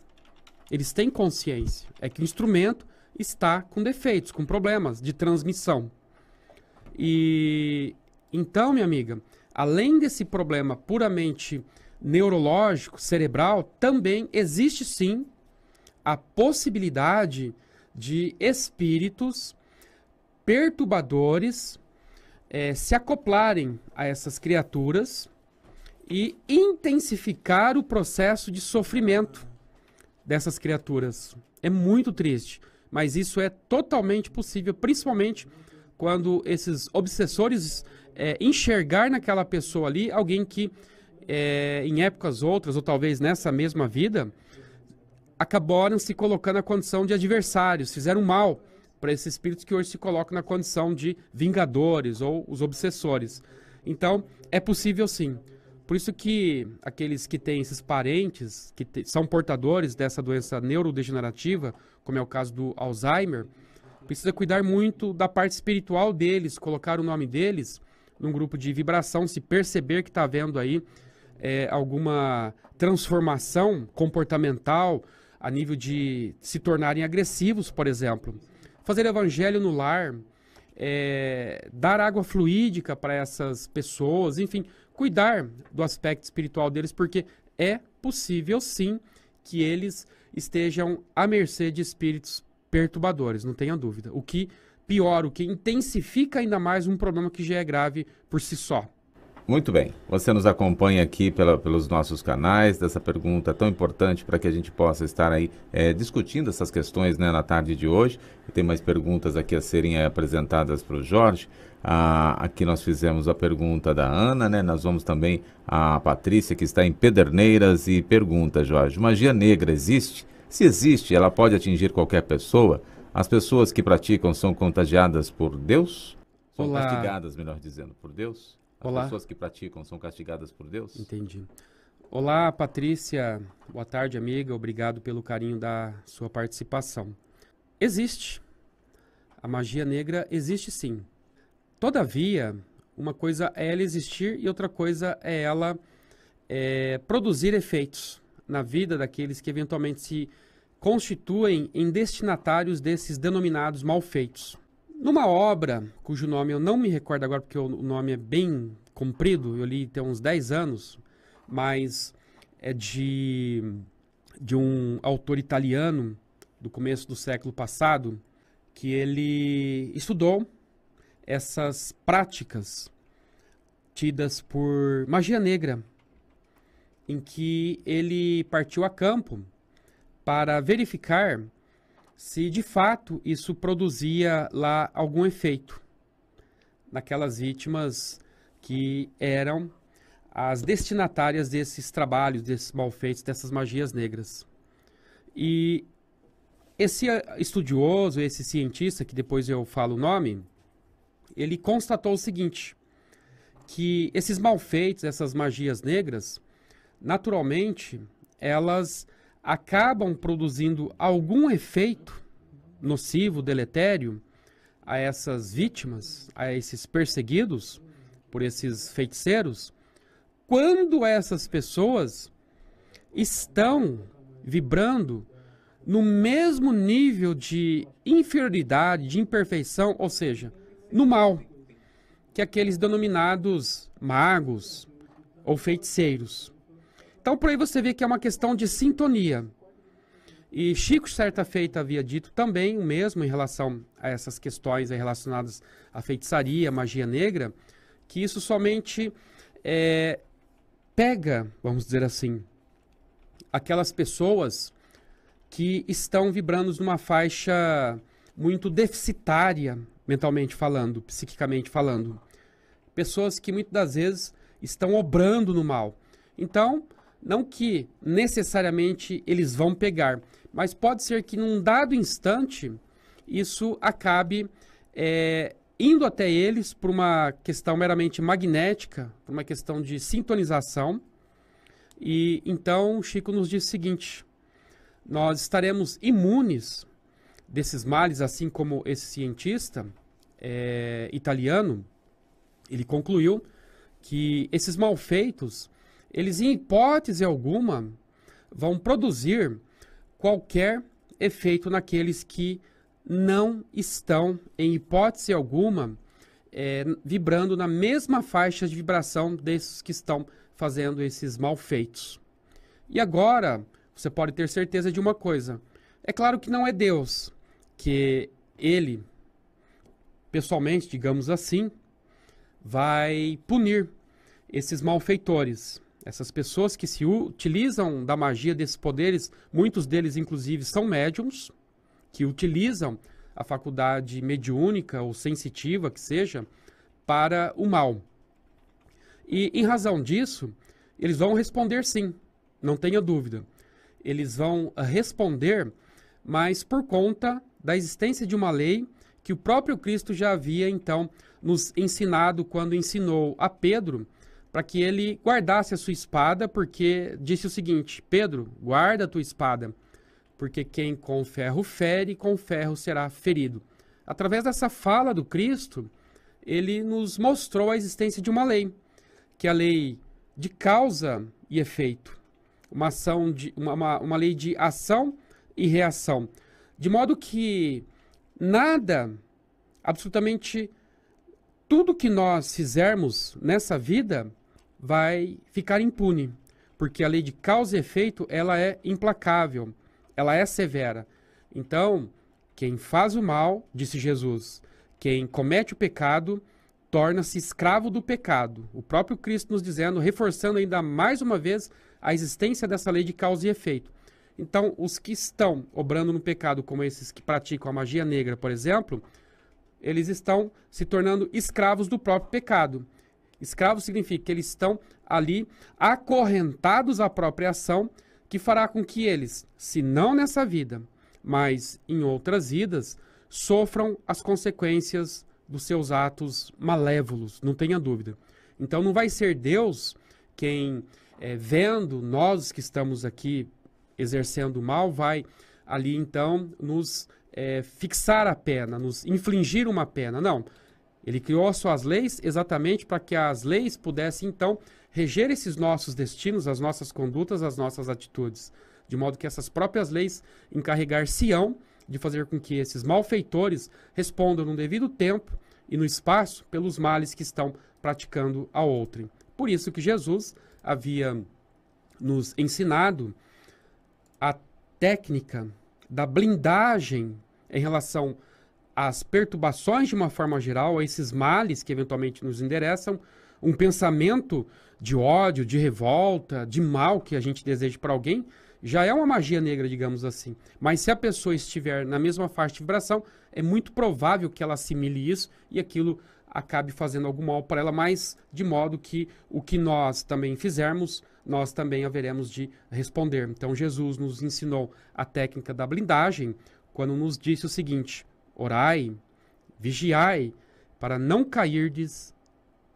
Eles têm consciência. É que o instrumento está com defeitos, com problemas de transmissão. E então, minha amiga, além desse problema puramente neurológico, cerebral, também existe sim a possibilidade de espíritos perturbadores se acoplarem a essas criaturas e intensificar o processo de sofrimento dessas criaturas. É muito triste, mas isso é totalmente possível, principalmente quando esses obsessores enxergar naquela pessoa ali alguém que, em épocas outras, ou talvez nessa mesma vida, acabaram se colocando na condição de adversários, fizeram mal para esses espíritos que hoje se colocam na condição de vingadores ou os obsessores. Então, é possível sim. Por isso que aqueles que têm esses parentes, que são portadores dessa doença neurodegenerativa, como é o caso do Alzheimer, precisa cuidar muito da parte espiritual deles, colocar o nome deles num grupo de vibração, se perceber que está havendo aí alguma transformação comportamental a nível de se tornarem agressivos, por exemplo. Fazer evangelho no lar, dar água fluídica para essas pessoas, enfim, cuidar do aspecto espiritual deles, porque é possível sim que eles estejam à mercê de espíritos perturbadores, não tenha dúvida. O que piora, o que intensifica ainda mais um problema que já é grave por si só. Muito bem. Você nos acompanha aqui pelos nossos canais, dessa pergunta tão importante para que a gente possa estar aí discutindo essas questões, né, na tarde de hoje. E tem mais perguntas aqui a serem apresentadas para o Jorge. Aqui nós fizemos a pergunta da Ana, né? Nós vamos também a Patrícia, que está em Pederneiras, e pergunta, Jorge, magia negra existe? Se existe, ela pode atingir qualquer pessoa? As pessoas que praticam são contagiadas por Deus? São castigadas, melhor dizendo, por Deus? As pessoas que praticam são castigadas por Deus? Entendi. Olá, Patrícia. Boa tarde, amiga. Obrigado pelo carinho da sua participação. Existe. A magia negra existe sim. Todavia, uma coisa é ela existir e outra coisa é ela produzir efeitos na vida daqueles que eventualmente se constituem em destinatários desses denominados malfeitos. Numa obra, cujo nome eu não me recordo agora porque o nome é bem comprido, eu li tem uns 10 anos, mas é de um autor italiano do começo do século passado, que ele estudou essas práticas tidas por magia negra, em que ele partiu a campo para verificar se de fato isso produzia lá algum efeito naquelas vítimas que eram as destinatárias desses trabalhos, desses malfeitos, dessas magias negras. E esse estudioso, esse cientista, que depois eu falo o nome, ele constatou o seguinte, que esses malfeitos, essas magias negras, naturalmente, elas acabam produzindo algum efeito nocivo, deletério, a essas vítimas, a esses perseguidos por esses feiticeiros, quando essas pessoas estão vibrando no mesmo nível de inferioridade, de imperfeição, ou seja, no mal, que aqueles denominados magos ou feiticeiros. Então, por aí você vê que é uma questão de sintonia. E Chico, certa feita, havia dito também o mesmo em relação a essas questões relacionadas à feitiçaria, magia negra, que isso somente pega, vamos dizer assim, aquelas pessoas que estão vibrando numa faixa muito deficitária, mentalmente falando, psiquicamente falando. Pessoas que muitas das vezes estão obrando no mal. Então, não que necessariamente eles vão pegar, mas pode ser que num dado instante isso acabe indo até eles por uma questão meramente magnética, por uma questão de sintonização. E então Chico nos diz o seguinte, nós estaremos imunes desses males, assim como esse cientista italiano, ele concluiu que esses malfeitos, eles em hipótese alguma vão produzir qualquer efeito naqueles que não estão, em hipótese alguma, vibrando na mesma faixa de vibração desses que estão fazendo esses malfeitos. E agora, você pode ter certeza de uma coisa. É claro que não é Deus, que ele, pessoalmente, digamos assim, vai punir esses malfeitores. Essas pessoas que se utilizam da magia desses poderes, muitos deles, inclusive, são médiums, que utilizam a faculdade mediúnica ou sensitiva, que seja, para o mal. E, em razão disso, eles vão responder sim, não tenha dúvida. Eles vão responder, mas por conta da existência de uma lei que o próprio Cristo já havia, então, nos ensinado quando ensinou a Pedro para que ele guardasse a sua espada, porque disse o seguinte: Pedro, guarda a tua espada, porque quem com ferro fere, com ferro será ferido. Através dessa fala do Cristo, ele nos mostrou a existência de uma lei, que é a lei de causa e efeito, uma lei de ação e reação, de modo que nada, absolutamente tudo que nós fizermos nessa vida vai ficar impune, porque a lei de causa e efeito, ela é implacável, ela é severa. Então, quem faz o mal, disse Jesus, quem comete o pecado, torna-se escravo do pecado. O próprio Cristo nos dizendo, reforçando ainda mais uma vez a existência dessa lei de causa e efeito. Então, os que estão obrando no pecado, como esses que praticam a magia negra, por exemplo, eles estão se tornando escravos do próprio pecado. Escravos significa que eles estão ali acorrentados à própria ação, que fará com que eles, se não nessa vida, mas em outras vidas, sofram as consequências dos seus atos malévolos, não tenha dúvida. Então não vai ser Deus quem, vendo nós que estamos aqui exercendo o mal, vai ali então nos fixar a pena, nos infligir uma pena. Não. Ele criou as suas leis exatamente para que as leis pudessem, então, reger esses nossos destinos, as nossas condutas, as nossas atitudes. De modo que essas próprias leis encarregar-se-ão de fazer com que esses malfeitores respondam no devido tempo e no espaço pelos males que estão praticando a outrem. Por isso que Jesus havia nos ensinado a técnica da blindagem em relação às perturbações de uma forma geral, a esses males que eventualmente nos endereçam, um pensamento de ódio, de revolta, de mal que a gente deseja para alguém, já é uma magia negra, digamos assim. Mas se a pessoa estiver na mesma faixa de vibração, é muito provável que ela assimile isso e aquilo acabe fazendo algum mal para ela, mas de modo que o que nós também fizermos, nós também haveremos de responder. Então Jesus nos ensinou a técnica da blindagem quando nos disse o seguinte: orai, vigiai, para não cairdes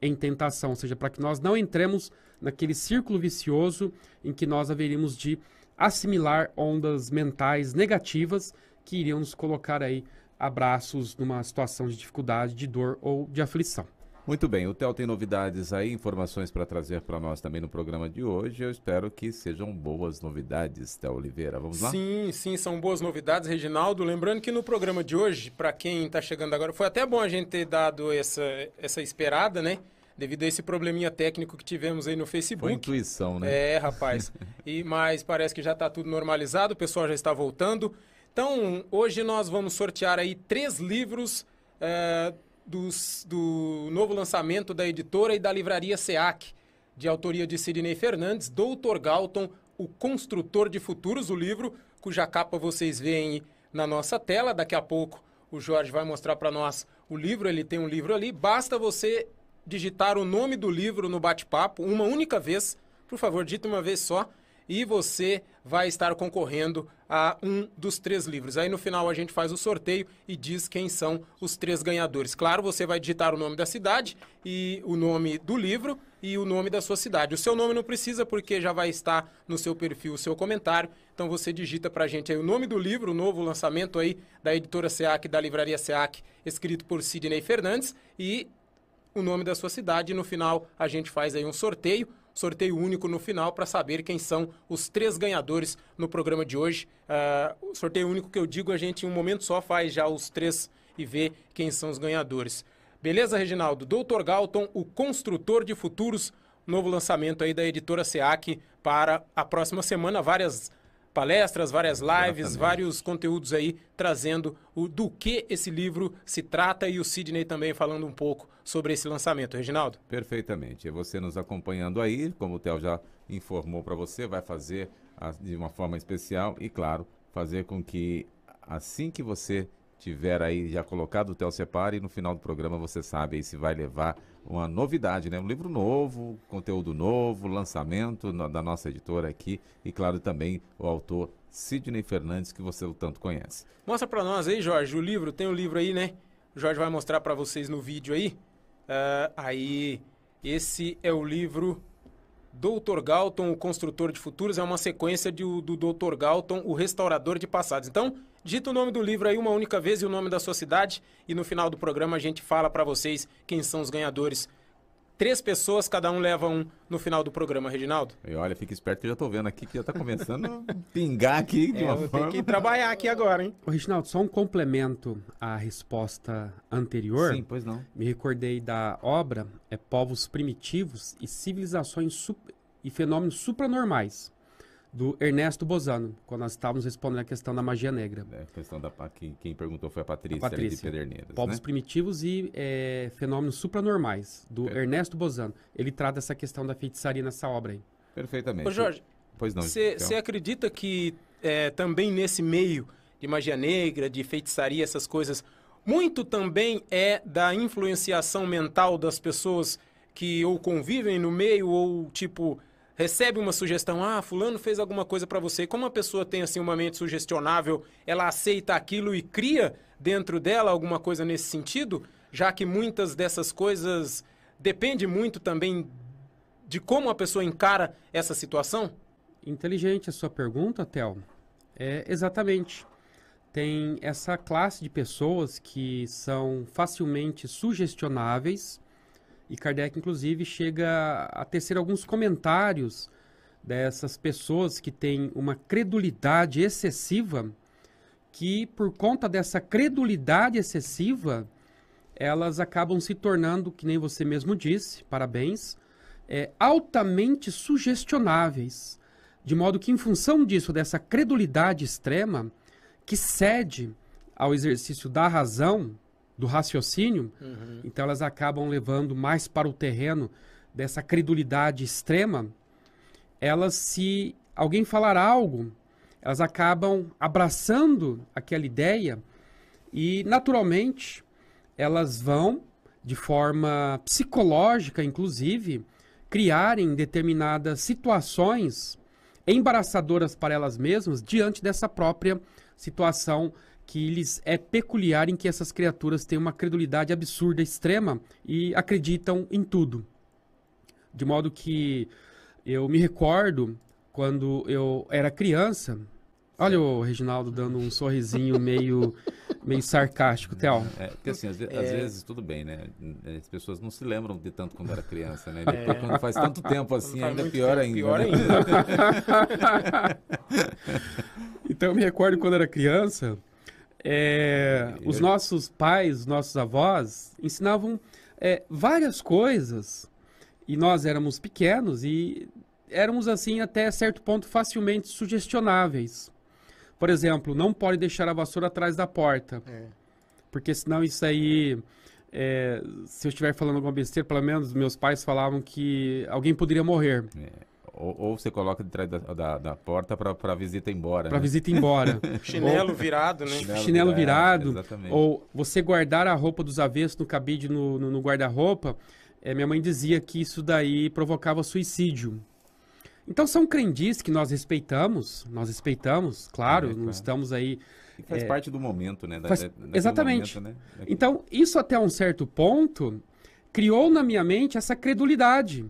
em tentação, ou seja, para que nós não entremos naquele círculo vicioso em que nós haveríamos de assimilar ondas mentais negativas que iriam nos colocar aí a braços numa situação de dificuldade, de dor ou de aflição. Muito bem, o Theo tem novidades aí, informações para trazer para nós também no programa de hoje. Eu espero que sejam boas novidades, Theo Oliveira. Vamos lá? Sim, são boas novidades, Reginaldo. Lembrando que no programa de hoje, para quem está chegando agora, foi até bom a gente ter dado essa esperada, né? Devido a esse probleminha técnico que tivemos aí no Facebook. Foi intuição, né? É, rapaz. Mas parece que já está tudo normalizado, o pessoal já está voltando. Então, hoje nós vamos sortear aí 3 livros do novo lançamento da editora e da livraria SEAC, de autoria de Sidney Fernandes, Dr. Galton, o Construtor de Futuros, o livro, cuja capa vocês veem na nossa tela. Daqui a pouco o Jorge vai mostrar para nós o livro, ele tem um livro ali. Basta você digitar o nome do livro no bate-papo uma única vez, por favor, digita uma vez só, e você vai estar concorrendo a um dos 3 livros. Aí no final a gente faz o sorteio e diz quem são os 3 ganhadores. Claro, você vai digitar o nome da cidade e o nome do livro e o nome da sua cidade. O seu nome não precisa, porque já vai estar no seu perfil o seu comentário. Então você digita pra gente aí o nome do livro, o novo lançamento aí da editora SEAC, da livraria SEAC, escrito por Sidney Fernandes, e o nome da sua cidade. E no final a gente faz aí um sorteio. sorteio único no final para saber quem são os 3 ganhadores no programa de hoje. O sorteio único que eu digo, a gente em um momento só faz já os 3 e vê quem são os ganhadores. Beleza, Reginaldo? Dr. Galton, o construtor de futuros, novo lançamento aí da editora SEAC para a próxima semana, várias palestras, várias lives, vários conteúdos aí trazendo do que esse livro se trata e o Sidney também falando um pouco sobre esse lançamento, Reginaldo. Perfeitamente. E você nos acompanhando aí, como o Theo já informou para você, vai fazer de uma forma especial e, claro, fazer com que assim que você tiver aí já colocado o Theo Separe, no final do programa você sabe aí se vai levar uma novidade, né? Um livro novo, conteúdo novo, lançamento da nossa editora aqui e, claro, também o autor Sidney Fernandes, que você tanto conhece. Mostra para nós aí, Jorge, o livro. Tem o livro aí, né? O Jorge vai mostrar para vocês no vídeo aí. Aí, esse é o livro Dr. Galton, o construtor de futuros. É uma sequência do Dr. Galton, o restaurador de passados. Então, digita o nome do livro aí uma única vez e o nome da sua cidade. E no final do programa a gente fala para vocês quem são os ganhadores. 3 pessoas, cada um leva um no final do programa, Reginaldo. E olha, fica esperto que eu já tô vendo aqui que já tá começando a pingar aqui de uma forma. Tem que trabalhar aqui agora, hein? Ô, Reginaldo, só um complemento à resposta anterior. Sim, pois não. Me recordei da obra Povos Primitivos e Civilizações e Fenômenos Supranormais, do Ernesto Bozano, quando nós estávamos respondendo a questão da magia negra. A questão quem perguntou foi a Patrícia de Pederneiras. Povos Primitivos e Fenômenos Supranormais, do Ernesto Bozano. Ele trata essa questão da feitiçaria nessa obra aí. Perfeitamente. Ô, Jorge, pois não. Você acredita que também nesse meio de magia negra, de feitiçaria, essas coisas, muito também é da influenciação mental das pessoas que ou convivem no meio ou, tipo, recebe uma sugestão, fulano fez alguma coisa para você. Como a pessoa tem assim uma mente sugestionável, ela aceita aquilo e cria dentro dela alguma coisa nesse sentido, já que muitas dessas coisas depende muito também de como a pessoa encara essa situação? Inteligente a sua pergunta, Theo. Exatamente. Tem essa classe de pessoas que são facilmente sugestionáveis. E Kardec, inclusive, chega a tecer alguns comentários dessas pessoas que têm uma credulidade excessiva, que por conta dessa credulidade excessiva, elas acabam se tornando, que nem você mesmo disse, parabéns, altamente sugestionáveis. De modo que, em função disso, dessa credulidade extrema, que cede ao exercício da razão, do raciocínio, então elas acabam levando mais para o terreno dessa credulidade extrema. Elas, se alguém falar algo, elas acabam abraçando aquela ideia e, naturalmente, elas vão, de forma psicológica, inclusive, criarem determinadas situações embaraçadoras para elas mesmas diante dessa própria situação que lhes é peculiar, em que essas criaturas têm uma credulidade absurda, extrema, e acreditam em tudo. De modo que eu me recordo, quando eu era criança, olha o Reginaldo dando um sorrisinho meio sarcástico, Theo. Porque assim, às vezes tudo bem, né? As pessoas não se lembram de tanto quando era criança, né? Depois, quando faz tanto tempo assim, ainda pior ainda. Pior ainda. Então eu me recordo quando era criança... os nossos pais, os nossos avós ensinavam várias coisas e nós éramos pequenos e éramos assim até certo ponto facilmente sugestionáveis. Por exemplo, não pode deixar a vassoura atrás da porta, porque senão isso aí, se eu estiver falando alguma besteira, pelo menos meus pais falavam que alguém poderia morrer. Ou você coloca detrás da porta para a visita ir embora. Para a visita ir embora. Chinelo virado, né? Chinelo virado. Exatamente. Ou você guardar a roupa dos avessos no cabide no guarda-roupa. Minha mãe dizia que isso daí provocava suicídio. Então são crendices que nós respeitamos, claro, não estamos aí... E faz parte do momento, né? Exatamente. Momento, né? Então isso até um certo ponto criou na minha mente essa credulidade.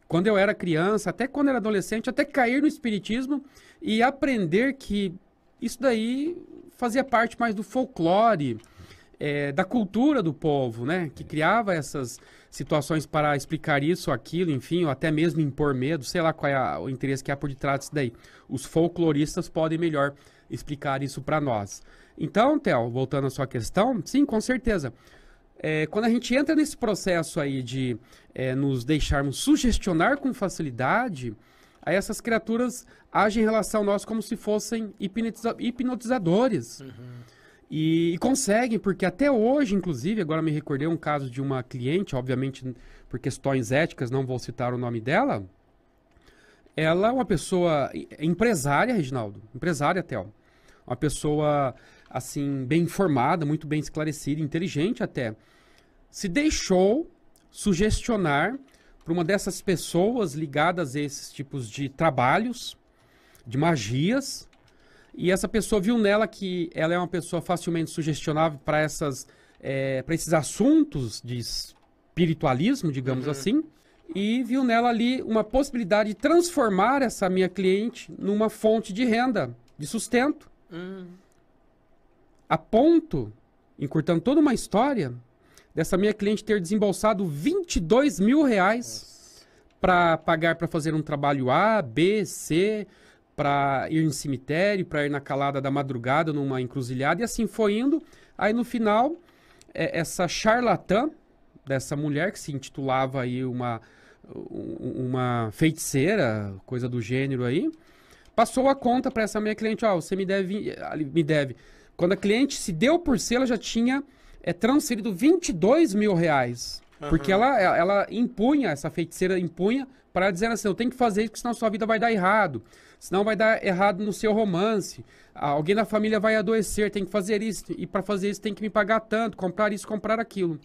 Quando eu era criança, até quando eu era adolescente, até cair no espiritismo e aprender que isso daí fazia parte mais do folclore, da cultura do povo, né? Que criava essas situações para explicar isso, aquilo, enfim, ou até mesmo impor medo, sei lá qual é o interesse que há por detrás disso daí. Os folcloristas podem melhor explicar isso para nós. Então, Theo, voltando à sua questão, sim, com certeza. Quando a gente entra nesse processo aí de nos deixarmos sugestionar com facilidade, aí essas criaturas agem em relação a nós como se fossem hipnotizadores. E conseguem, porque até hoje, inclusive, agora me recordei um caso de uma cliente, obviamente por questões éticas, não vou citar o nome dela. Ela é uma pessoa empresária, Reginaldo, empresária, Theo. Uma pessoa, assim, bem informada, muito bem esclarecida, inteligente até. Se deixou sugestionar por uma dessas pessoas ligadas a esses tipos de trabalhos, de magias. E essa pessoa viu nela que ela é uma pessoa facilmente sugestionável para esses assuntos de espiritualismo, digamos assim. E viu nela ali uma possibilidade de transformar essa minha cliente numa fonte de renda, de sustento. A ponto, encurtando toda uma história, dessa minha cliente ter desembolsado R$22 mil para pagar para fazer um trabalho A, B, C, para ir em cemitério, para ir na calada da madrugada, numa encruzilhada, e assim foi indo. Aí no final, essa charlatã dessa mulher, que se intitulava aí uma feiticeira, coisa do gênero aí, passou a conta para essa minha cliente, você me deve. Quando a cliente se deu por si, ela já tinha transferido R$22 mil. Porque ela impunha, essa feiticeira impunha, para dizer assim, eu tenho que fazer isso, senão sua vida vai dar errado. Senão vai dar errado no seu romance. Alguém da família vai adoecer, tem que fazer isso. E para fazer isso tem que me pagar tanto, comprar isso, comprar aquilo.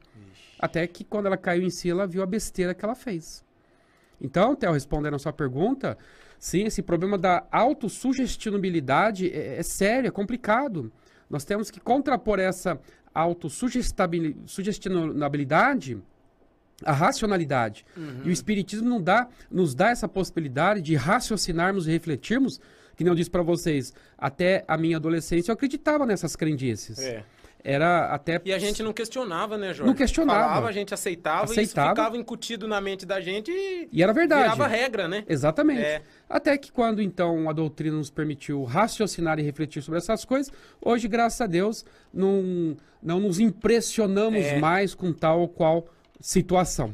Até que quando ela caiu em si, ela viu a besteira que ela fez. Então, Theo, respondendo a sua pergunta, sim, esse problema da autossugestibilidade é sério, é complicado. Nós temos que contrapor essa autossugestionabilidade à racionalidade. E o Espiritismo nos dá essa possibilidade de raciocinarmos e refletirmos, que nem eu disse para vocês, até a minha adolescência eu acreditava nessas crendices. Era até... E a gente não questionava, né, Jorge? Não questionava. Falava, a gente aceitava e isso ficava incutido na mente da gente e era verdade. Virava regra, né? Exatamente. Até que quando, então, a doutrina nos permitiu raciocinar e refletir sobre essas coisas, hoje, graças a Deus, não nos impressionamos mais com tal ou qual situação.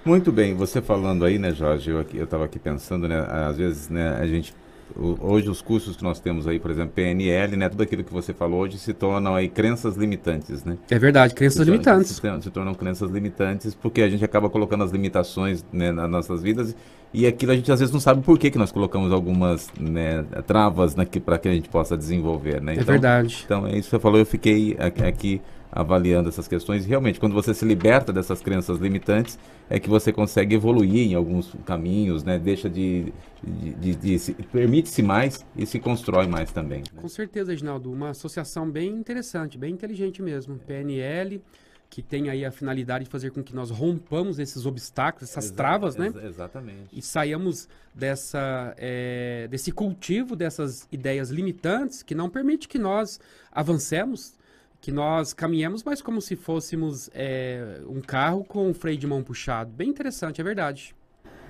Muito bem, você falando aí, né, Jorge, eu estava aqui pensando, né, às vezes, né, a gente... Hoje os cursos que nós temos aí, por exemplo, PNL, né, tudo aquilo que você falou hoje se tornam aí crenças limitantes, né? É verdade, crenças limitantes. Se tornam crenças limitantes porque a gente acaba colocando as limitações, né, nas nossas vidas e aquilo a gente às vezes não sabe por que nós colocamos algumas, né, travas para que a gente possa desenvolver, né? É verdade. Então, é isso que você falou, eu fiquei aqui avaliando essas questões. Realmente, quando você se liberta dessas crenças limitantes, é que você consegue evoluir em alguns caminhos, né? Deixa permite-se mais e se constrói mais também. Né? Com certeza, Reginaldo. Uma associação bem interessante, bem inteligente mesmo. PNL, que tem aí a finalidade de fazer com que nós rompamos esses obstáculos, essas travas, né? Exatamente. E saiamos desse cultivo dessas ideias limitantes que não permite que nós avancemos, que nós caminhemos, mas como se fôssemos um carro com o freio de mão puxado. Bem interessante, é verdade.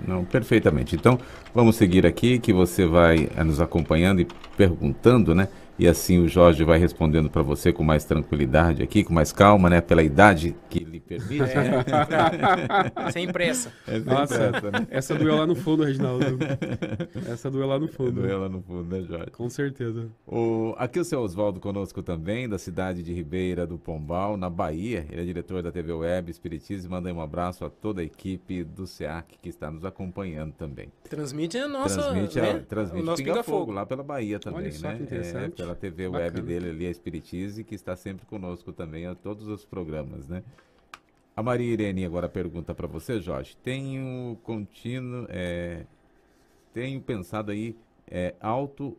Não, perfeitamente. Então, vamos seguir aqui, que você vai nos acompanhando e perguntando, né? E assim o Jorge vai respondendo para você com mais tranquilidade aqui, com mais calma, né? Pela idade que lhe permite. Sem pressa. Nossa, pressa, né? Essa doeu lá no fundo, Reginaldo. Essa doeu lá no fundo. Doeu lá no fundo, né, Jorge? Com certeza. Aqui o seu Oswaldo conosco também, da cidade de Ribeira do Pombal, na Bahia. Ele é diretor da TV Web Espiritismo. Manda um abraço a toda a equipe do SEAC que está nos acompanhando também. Transmite a nossa... Transmite o nosso Pinga Fogo lá pela Bahia também, olha só, né? Que interessante. Pela TV Web dele ali, a Espiritismo, que está sempre conosco também a todos os programas, né? A Maria Irene agora pergunta para você, Jorge. Tenho pensado aí alto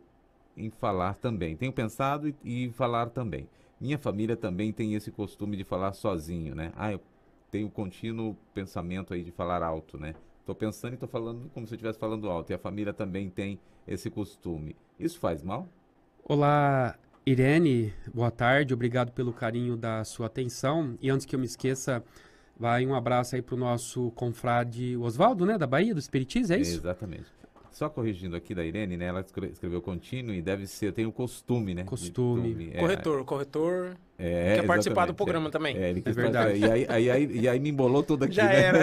em falar também. Tenho pensado e falar também. Minha família também tem esse costume de falar sozinho, né? Eu tenho contínuo pensamento aí de falar alto, né? Estou pensando e estou falando como se eu estivesse falando alto. E a família também tem esse costume. Isso faz mal? Olá, Irene, boa tarde, obrigado pelo carinho da sua atenção. E antes que eu me esqueça, vai um abraço aí para o nosso confrade Oswaldo, né, da Bahia, do Espiritismo, é isso? Exatamente. Só corrigindo aqui da Irene, né? Ela escreveu contínuo e deve ser, tem o costume, né? Costume. Corretor. Quer Quer participar do programa também. Ele quis verdade. E aí me embolou tudo aqui, Já né? era.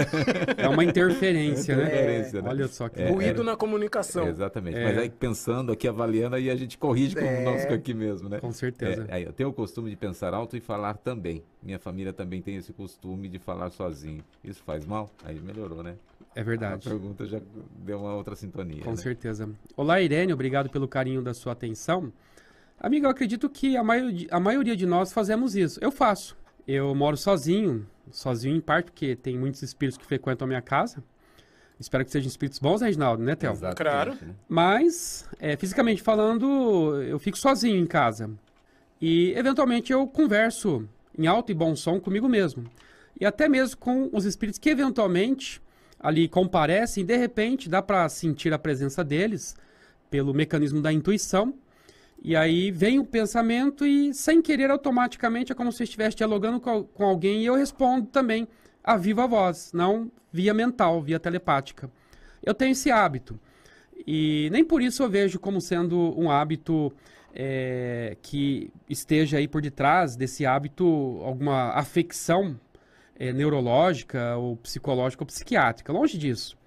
É uma interferência, né? Interferência, né? Olha só que... Ruído na comunicação. Exatamente. Mas aí pensando aqui, avaliando, aí a gente corrige conosco aqui mesmo, né? Com certeza. Aí eu tenho o costume de pensar alto e falar também. Minha família também tem esse costume de falar sozinho. Isso faz mal? Aí melhorou, né? É verdade. A pergunta já deu uma outra sintonia. Com né? certeza. Olá, Irene, obrigado pelo carinho da sua atenção. Amiga, eu acredito que a maioria de nós fazemos isso. Eu faço. Eu moro sozinho em parte porque tem muitos espíritos que frequentam a minha casa. Espero que sejam espíritos bons, Reginaldo, né, Theo? Exatamente, Claro. né? Mas, fisicamente falando, eu fico sozinho em casa. E, eventualmente, eu converso em alto e bom som comigo mesmo. E até mesmo com os espíritos que, eventualmente, ali comparecem, e de repente dá para sentir a presença deles pelo mecanismo da intuição. E aí vem o pensamento e, sem querer, automaticamente é como se eu estivesse dialogando com alguém e eu respondo também a viva voz, não via mental, via telepática. Eu tenho esse hábito. E nem por isso eu vejo como sendo um hábito que esteja aí por detrás desse hábito alguma afecção neurológica ou psicológica ou psiquiátrica, longe disso.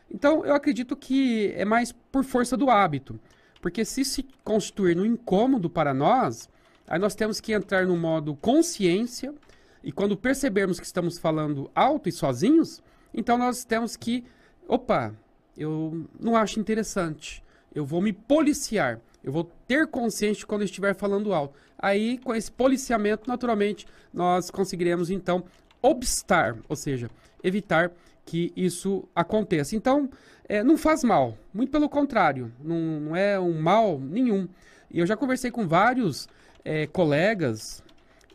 Então, eu acredito que é mais por força do hábito, porque se constituir no incômodo para nós, aí nós temos que entrar no modo consciência, e quando percebermos que estamos falando alto e sozinhos, então nós temos que, eu não acho interessante, eu vou me policiar, eu vou ter consciência quando eu estiver falando alto. Aí, com esse policiamento, naturalmente, nós conseguiremos, então, obstar, ou seja, evitar que isso aconteça. Então, não faz mal, muito pelo contrário, não é um mal nenhum. E eu já conversei com vários colegas,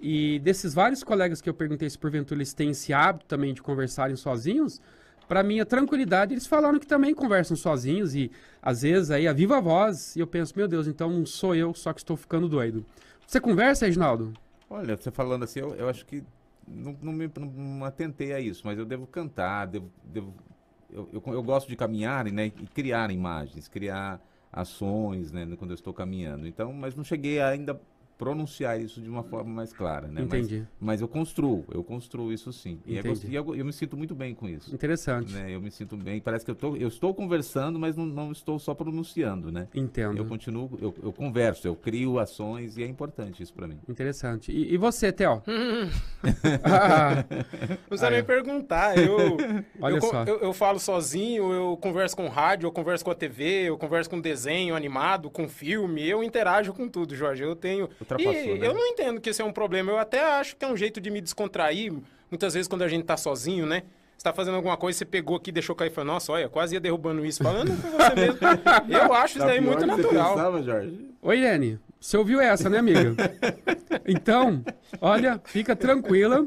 e desses vários colegas que eu perguntei se porventura eles têm esse hábito também de conversarem sozinhos, para minha tranquilidade, eles falaram que também conversam sozinhos e, às vezes, aí a viva voz, e eu penso, meu Deus, então não sou eu, só que estou ficando doido. Você conversa, Reginaldo? Olha, você falando assim, eu acho que não atentei a isso, mas eu devo cantar, eu gosto de caminhar, né, e criar imagens, criar ações, né, quando eu estou caminhando. Então, mas não cheguei a ainda pronunciar isso de uma forma mais clara, né? Entendi. Mas eu construo isso sim. E eu me sinto muito bem com isso. Interessante. Né? Eu me sinto bem, parece que eu estou conversando, mas não estou só pronunciando, né? Entendo. Eu continuo, eu converso, eu crio ações e é importante isso para mim. Interessante. E você, Theo? Não precisa nem perguntar. Olha só. Eu falo sozinho, eu converso com rádio, eu converso com a TV, eu converso com desenho animado, com filme, eu interajo com tudo, Jorge. Eu tenho... Ultrapassou, né? Eu não entendo que esse é um problema. Eu até acho que é um jeito de me descontrair. Muitas vezes, quando a gente tá sozinho, né? Você tá fazendo alguma coisa, você pegou aqui, deixou cair e falou, nossa, olha, quase ia derrubando isso. Falando com você mesmo. Eu acho isso daí muito natural. Você pensava, Jorge? Oi, Irene. Você ouviu essa, né, amiga? Então, olha, fica tranquila.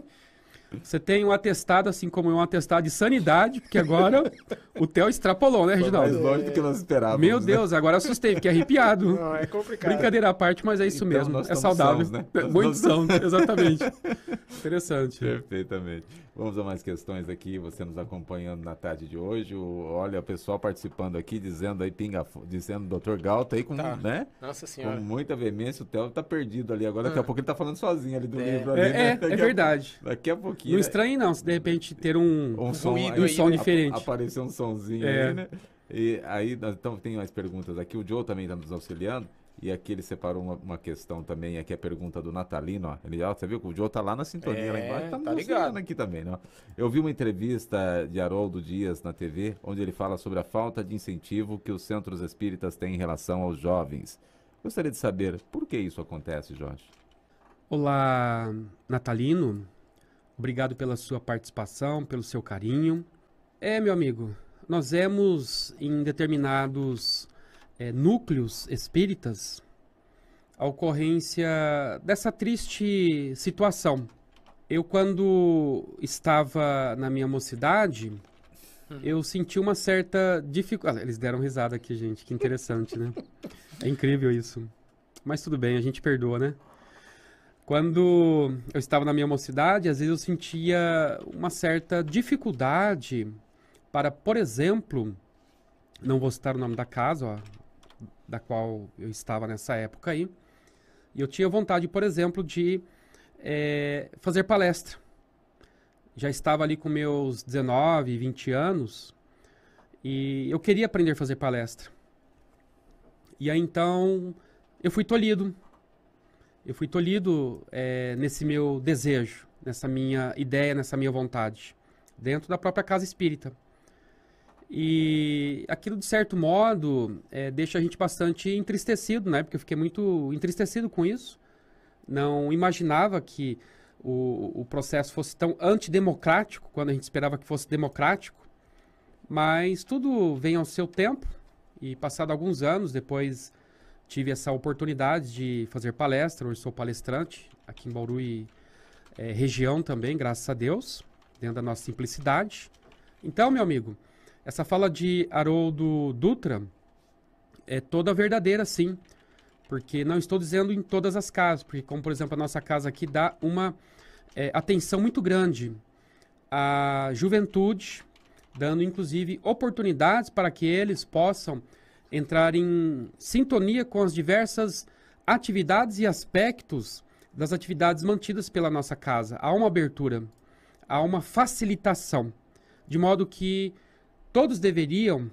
Você tem um atestado, assim como um atestado de sanidade, porque agora o Theo extrapolou, né, Reginaldo? Mais longe do que nós esperávamos. Meu Deus, agora assustei, fiquei arrepiado. Não, é complicado. Brincadeira à parte, mas é isso Então, mesmo. nós É estamos saudável. sãos, né? Muito são, exatamente. Interessante. Perfeitamente. Vamos a mais questões aqui, você nos acompanhando na tarde de hoje. Olha, o pessoal participando aqui, dizendo aí, dizendo Dr. Galto aí, né? Nossa Senhora. Com muita veemência, o Theo tá perdido ali. Agora, daqui a pouco ele tá falando sozinho ali do livro. Ali, É verdade. verdade. Daqui a pouquinho. Não estranhe não, se de repente ter um som, som diferente. Aparecer um sonzinho aí, né? E aí, então, tem mais perguntas aqui. O Joe também está nos auxiliando. E aqui ele separou uma questão também. Aqui é a pergunta do Natalino. Ó. Você viu que o Joe tá lá na sintonia, lá embaixo. Tá nos auxiliando aqui também, né? Eu vi uma entrevista de Haroldo Dias na TV, onde ele fala sobre a falta de incentivo que os centros espíritas têm em relação aos jovens. Gostaria de saber por que isso acontece, Jorge. Olá, Natalino. Obrigado pela sua participação, pelo seu carinho. Meu amigo, nós vemos em determinados núcleos espíritas a ocorrência dessa triste situação. Eu, quando estava na minha mocidade, eu senti uma certa dificuldade. Eles deram risada aqui, gente, que interessante, né? É incrível isso. Mas tudo bem, a gente perdoa, né? Quando eu estava na minha mocidade, às vezes eu sentia uma certa dificuldade para, por exemplo, não vou citar o nome da casa, ó, da qual eu estava nessa época aí, e eu tinha vontade, por exemplo, de fazer palestra. Já estava ali com meus 19, 20 anos, e eu queria aprender a fazer palestra. E aí, então, eu fui tolhido. Eu fui tolhido nesse meu desejo, nessa minha ideia, nessa minha vontade, dentro da própria casa espírita. E aquilo, de certo modo, deixa a gente bastante entristecido, né? Porque eu fiquei muito entristecido com isso. Não imaginava que o processo fosse tão antidemocrático, quando a gente esperava que fosse democrático. Mas tudo vem ao seu tempo. E passado alguns anos, depois tive essa oportunidade de fazer palestra. Hoje sou palestrante aqui em Bauru e região também, graças a Deus, dentro da nossa simplicidade. Então, meu amigo, essa fala de Haroldo Dutra é toda verdadeira, sim. Porque não estou dizendo em todas as casas, porque como, por exemplo, a nossa casa aqui dá uma atenção muito grande à juventude, dando, inclusive, oportunidades para que eles possam entrar em sintonia com as diversas atividades e aspectos das atividades mantidas pela nossa casa. Há uma abertura, há uma facilitação, de modo que todos deveriam,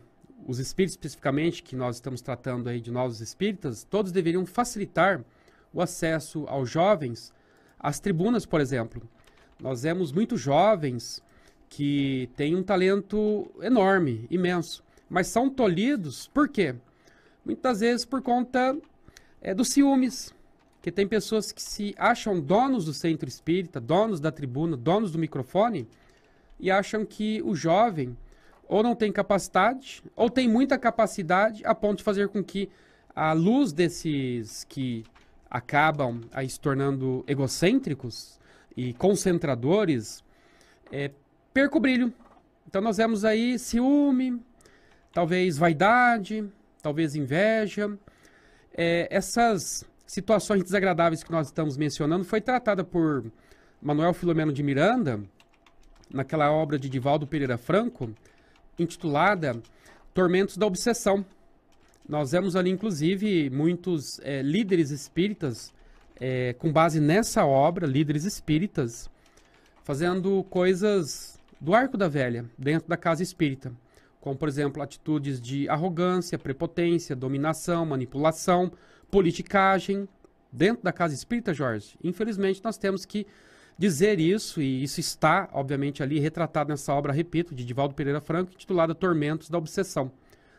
os espíritos especificamente, que nós estamos tratando aí de novos espíritas, todos deveriam facilitar o acesso aos jovens às tribunas, por exemplo. Nós vemos muitos jovens que têm um talento enorme, imenso, mas são tolhidos, por quê? Muitas vezes por conta dos ciúmes, que tem pessoas que se acham donos do centro espírita, donos da tribuna, donos do microfone, e acham que o jovem ou não tem capacidade, ou tem muita capacidade a ponto de fazer com que a luz desses que acabam aí se tornando egocêntricos e concentradores perca o brilho. Então nós vemos aí ciúme, talvez vaidade, talvez inveja. Essas situações desagradáveis que nós estamos mencionando foi tratada por Manuel Filomeno de Miranda, naquela obra de Divaldo Pereira Franco, intitulada Tormentos da Obsessão. Nós vemos ali, inclusive, muitos líderes espíritas, com base nessa obra, líderes espíritas, fazendo coisas do arco da velha, dentro da casa espírita. Como, por exemplo, atitudes de arrogância, prepotência, dominação, manipulação, politicagem, dentro da casa espírita, Jorge. Infelizmente, nós temos que dizer isso, e isso está, obviamente, ali retratado nessa obra, repito, de Divaldo Pereira Franco, intitulada Tormentos da Obsessão,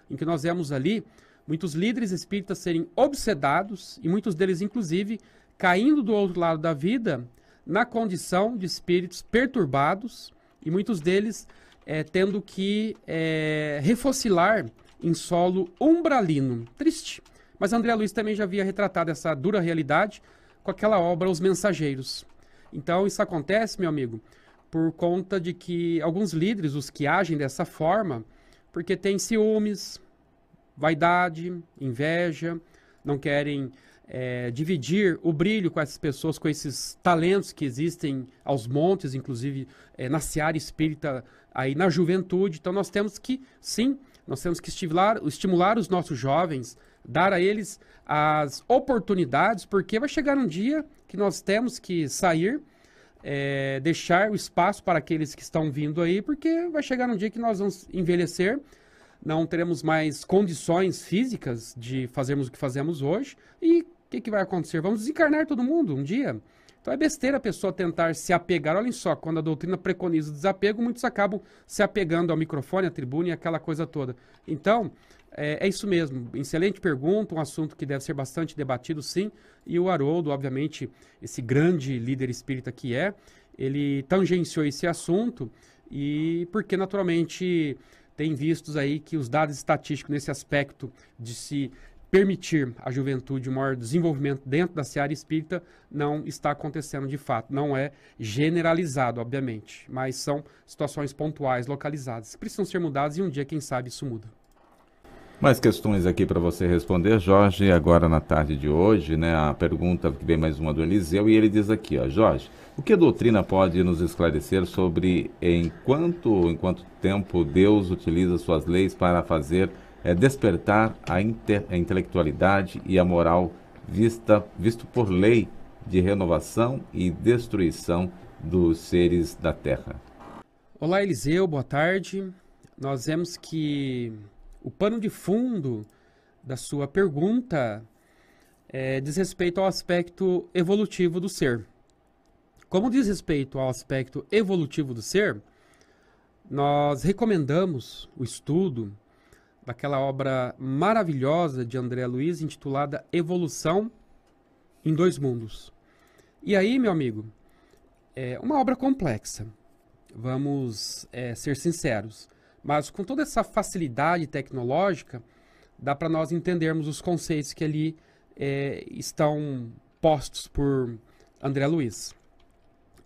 em que nós vemos ali muitos líderes espíritas serem obsedados, e muitos deles, inclusive, caindo do outro lado da vida, na condição de espíritos perturbados, e muitos deles tendo que refocilar em solo umbralino. Triste. Mas André Luiz também já havia retratado essa dura realidade com aquela obra Os Mensageiros. Então isso acontece, meu amigo, por conta de que alguns líderes, os que agem dessa forma, porque têm ciúmes, vaidade, inveja, não querem dividir o brilho com essas pessoas, com esses talentos que existem aos montes, inclusive na seara espírita, aí na juventude. Então nós temos que, sim, nós temos que estimular os nossos jovens, dar a eles as oportunidades, porque vai chegar um dia que nós temos que sair, deixar o espaço para aqueles que estão vindo aí, porque vai chegar um dia que nós vamos envelhecer, não teremos mais condições físicas de fazermos o que fazemos hoje, e o que vai acontecer? Vamos desencarnar todo mundo um dia. Então é besteira a pessoa tentar se apegar. Olhem só, quando a doutrina preconiza o desapego, muitos acabam se apegando ao microfone, à tribuna e aquela coisa toda. Então, é isso mesmo. Excelente pergunta, um assunto que deve ser bastante debatido, sim. E o Haroldo, obviamente, esse grande líder espírita que ele tangenciou esse assunto, e porque, naturalmente, tem vistos aí que os dados estatísticos nesse aspecto de se permitir à juventude um maior desenvolvimento dentro da seara espírita não está acontecendo de fato. Não é generalizado, obviamente, mas são situações pontuais, localizadas, que precisam ser mudadas, e um dia, quem sabe, isso muda. Mais questões aqui para você responder, Jorge, agora na tarde de hoje, né? A pergunta que vem mais uma do Eliseu, e ele diz aqui, ó, Jorge, o que a doutrina pode nos esclarecer sobre em quanto tempo Deus utiliza suas leis para fazer despertar a intelectualidade e a moral visto por lei de renovação e destruição dos seres da Terra? Olá, Eliseu, boa tarde. Nós vemos que o pano de fundo da sua pergunta diz respeito ao aspecto evolutivo do ser. Como diz respeito ao aspecto evolutivo do ser, nós recomendamos o estudo daquela obra maravilhosa de André Luiz, intitulada Evolução em Dois Mundos. E aí, meu amigo, é uma obra complexa, vamos ser sinceros. Mas com toda essa facilidade tecnológica, dá para nós entendermos os conceitos que ali estão postos por André Luiz.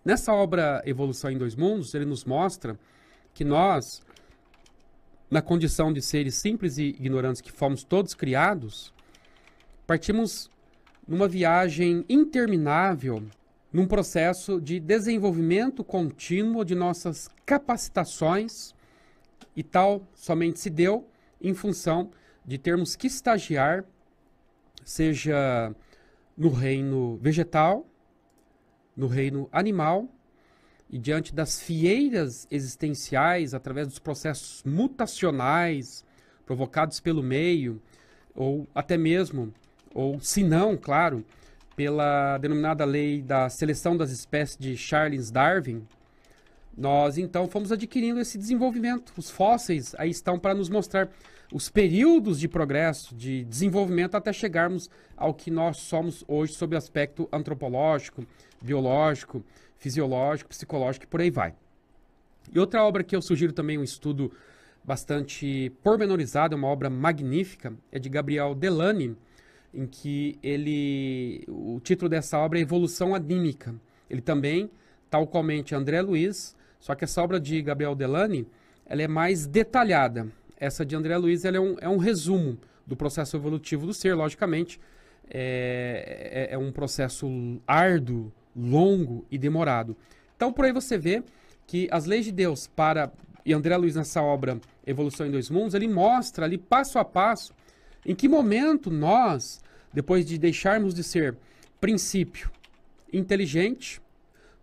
Nessa obra Evolução em Dois Mundos, ele nos mostra que nós, na condição de seres simples e ignorantes que fomos todos criados, partimos numa viagem interminável, num processo de desenvolvimento contínuo de nossas capacitações. E tal somente se deu em função de termos que estagiar, seja no reino vegetal, no reino animal, e diante das fieiras existenciais, através dos processos mutacionais provocados pelo meio, ou até mesmo, ou se não, claro, pela denominada lei da seleção das espécies de Charles Darwin, nós então fomos adquirindo esse desenvolvimento. Os fósseis aí estão para nos mostrar os períodos de progresso, de desenvolvimento, até chegarmos ao que nós somos hoje sob o aspecto antropológico, biológico, fisiológico, psicológico e por aí vai. E outra obra que eu sugiro também um estudo bastante pormenorizado, é uma obra magnífica, é de Gabriel Delany, em que o título dessa obra é Evolução Anímica. Ele também, tal qualmente André Luiz, só que essa obra de Gabriel Delany, ela é mais detalhada. Essa de André Luiz, ela é um resumo do processo evolutivo do ser, logicamente. É um processo árduo, longo e demorado. Então, por aí você vê que as leis de Deus e André Luiz nessa obra Evolução em Dois Mundos, ele mostra ali passo a passo em que momento nós, depois de deixarmos de ser princípio inteligente,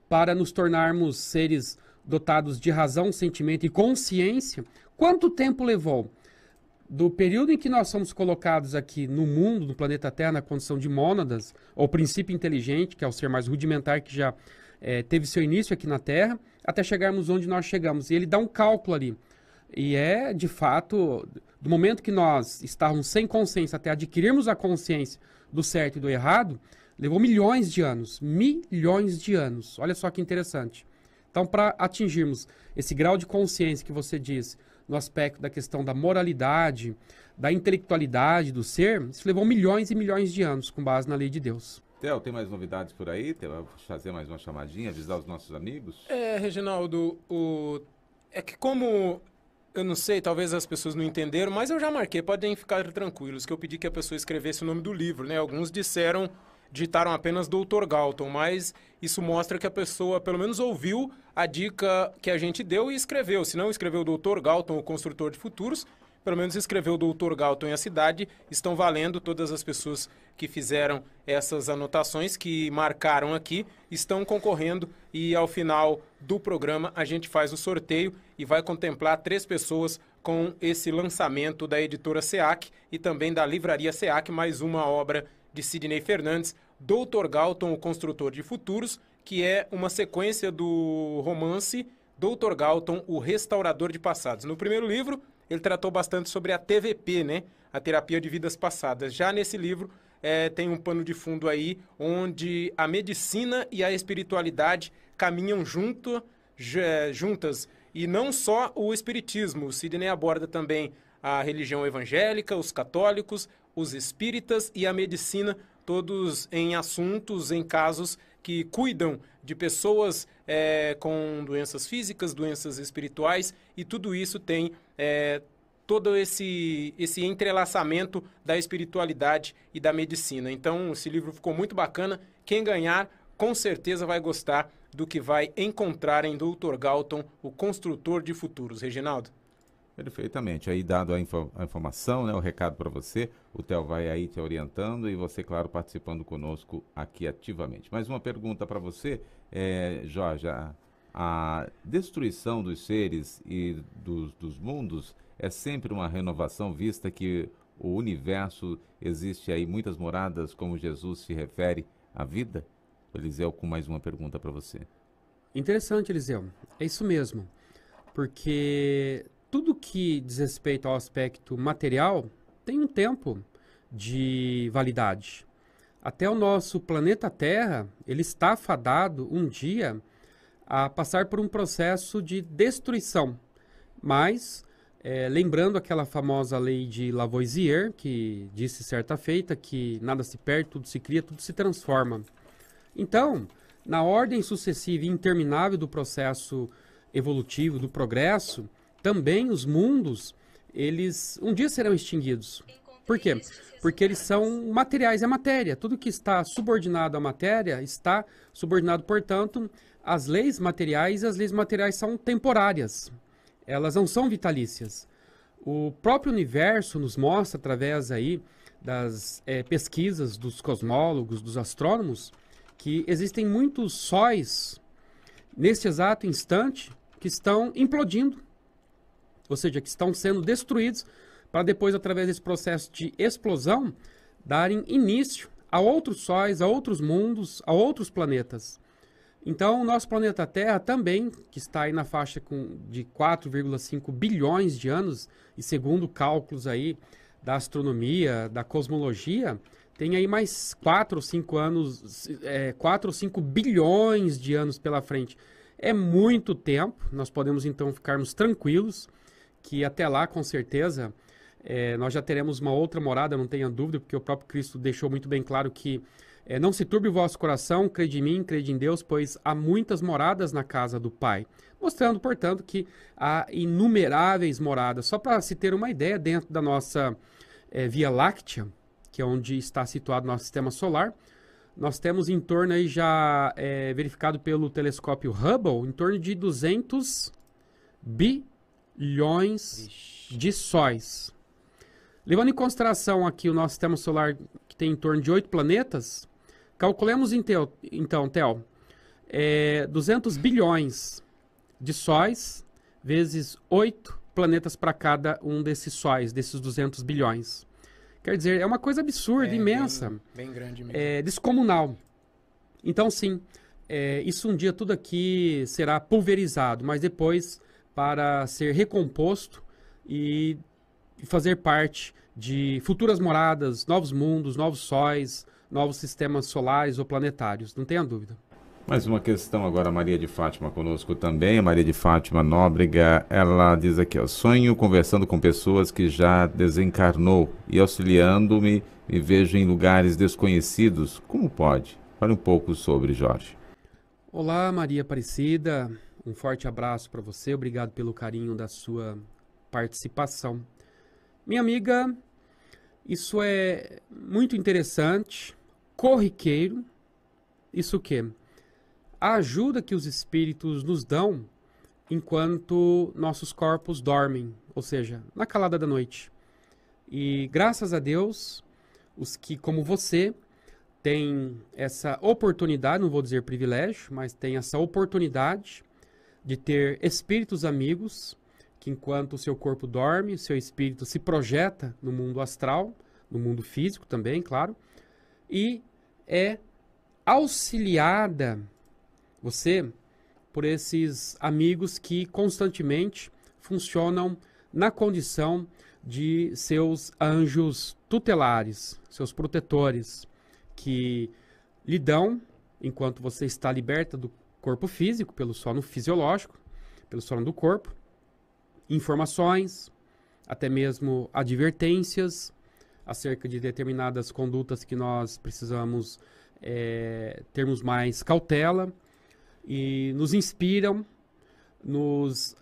para nos tornarmos seres dotados de razão, sentimento e consciência, quanto tempo levou do período em que nós somos colocados aqui no mundo, no planeta Terra, na condição de mônadas, ou princípio inteligente, que é o ser mais rudimentar que já teve seu início aqui na Terra, até chegarmos onde nós chegamos. E ele dá um cálculo ali. E de fato, do momento que nós estávamos sem consciência até adquirirmos a consciência do certo e do errado, levou milhões de anos. Milhões de anos. Olha só que interessante. Então, para atingirmos esse grau de consciência que você diz, no aspecto da questão da moralidade, da intelectualidade do ser, isso levou milhões e milhões de anos, com base na lei de Deus. Theo, tem mais novidades por aí? Theo, vou fazer mais uma chamadinha, avisar os nossos amigos? Reginaldo, é que como... Eu não sei, talvez as pessoas não entenderam, mas eu já marquei, podem ficar tranquilos, que eu pedi que a pessoa escrevesse o nome do livro, né? Alguns digitaram apenas Dr. Galton, mas isso mostra que a pessoa pelo menos ouviu a dica que a gente deu e escreveu. Se não escreveu Dr. Galton, o construtor de futuros, pelo menos escreveu Dr. Galton e a cidade, estão valendo. Todas as pessoas que fizeram essas anotações, que marcaram aqui, estão concorrendo e ao final do programa a gente faz o sorteio e vai contemplar 3 pessoas com esse lançamento da editora SEAC e também da livraria SEAC, mais uma obra de Sidney Fernandes, Dr. Galton, o construtor de futuros, que é uma sequência do romance Dr. Galton, o restaurador de passados. No primeiro livro, ele tratou bastante sobre a TVP, né? A terapia de vidas passadas. Já nesse livro, tem um pano de fundo aí, onde a medicina e a espiritualidade caminham juntas. E não só o espiritismo. O Sidney aborda também a religião evangélica, os católicos, os espíritas e a medicina, todos em assuntos, em casos que cuidam de pessoas com doenças físicas, doenças espirituais, e tudo isso tem todo esse entrelaçamento da espiritualidade e da medicina. Então, esse livro ficou muito bacana. Quem ganhar, com certeza vai gostar do que vai encontrar em Dr. Galton, o construtor de futuros. Reginaldo? Perfeitamente. Aí, dado a informação, né, o recado para você, o Theo vai aí te orientando e você, claro, participando conosco aqui ativamente. Mais uma pergunta para você, Jorge. A destruição dos seres e dos mundos é sempre uma renovação, vista que o universo existe aí muitas moradas, como Jesus se refere à vida? Eliseu, com mais uma pergunta para você. Interessante, Eliseu. É isso mesmo. Porque tudo que diz respeito ao aspecto material tem um tempo de validade. Até o nosso planeta Terra, ele está fadado um dia a passar por um processo de destruição. Mas, lembrando aquela famosa lei de Lavoisier, que disse certa feita que nada se perde, tudo se cria, tudo se transforma. Então, na ordem sucessiva e interminável do processo evolutivo, do progresso, também os mundos, eles um dia serão extinguidos. Por quê? Porque eles são materiais, é matéria. Tudo que está subordinado à matéria está subordinado, portanto, às leis materiais, e as leis materiais são temporárias. Elas não são vitalícias. O próprio universo nos mostra, através aí das pesquisas dos cosmólogos, dos astrônomos, que existem muitos sóis, neste exato instante, que estão implodindo, ou seja, que estão sendo destruídos, para depois, através desse processo de explosão, darem início a outros sóis, a outros mundos, a outros planetas. Então, o nosso planeta Terra também, que está aí na faixa de 4,5 bilhões de anos, e segundo cálculos aí da astronomia, da cosmologia, tem aí mais 4 ou 5 bilhões de anos pela frente. É muito tempo, nós podemos então ficarmos tranquilos, que até lá, com certeza, nós já teremos uma outra morada, não tenha dúvida, porque o próprio Cristo deixou muito bem claro que não se turbe o vosso coração, crede em mim, crede em Deus, pois há muitas moradas na casa do Pai. Mostrando, portanto, que há inumeráveis moradas. Só para se ter uma ideia, dentro da nossa Via Láctea, que é onde está situado o nosso sistema solar, nós temos em torno aí já verificado pelo telescópio Hubble, em torno de 200 bilhões de sóis. Levando em consideração aqui o nosso sistema solar, que tem em torno de 8 planetas, calculemos então, Theo, 200 bilhões de sóis vezes 8 planetas para cada um desses sóis, desses 200 bilhões. Quer dizer, é uma coisa absurda, imensa. Bem grande mesmo. Descomunal. Então, sim, isso um dia tudo aqui será pulverizado, mas depois para ser recomposto e fazer parte de futuras moradas, novos mundos, novos sóis, novos sistemas solares ou planetários, não tenha dúvida. Mais uma questão agora, Maria de Fátima conosco também. A Maria de Fátima Nóbrega, ela diz aqui, sonho conversando com pessoas que já desencarnou e auxiliando-me, me vejo em lugares desconhecidos. Como pode? Fale um pouco sobre, Jorge. Olá, Maria Aparecida. Um forte abraço para você. Obrigado pelo carinho da sua participação. Minha amiga, isso é muito interessante, corriqueiro. Isso o quê? A ajuda que os espíritos nos dão enquanto nossos corpos dormem, ou seja, na calada da noite. E graças a Deus, os que, como você, têm essa oportunidade, não vou dizer privilégio, mas têm essa oportunidade de ter espíritos amigos, que enquanto o seu corpo dorme, o seu espírito se projeta no mundo astral, no mundo físico também, claro, e é auxiliada você por esses amigos que constantemente funcionam na condição de seus anjos tutelares, seus protetores, que lhe dão, enquanto você está liberta do corpo físico, pelo sono fisiológico, pelo sono do corpo, informações, até mesmo advertências acerca de determinadas condutas que nós precisamos termos mais cautela, e nos inspiram, nos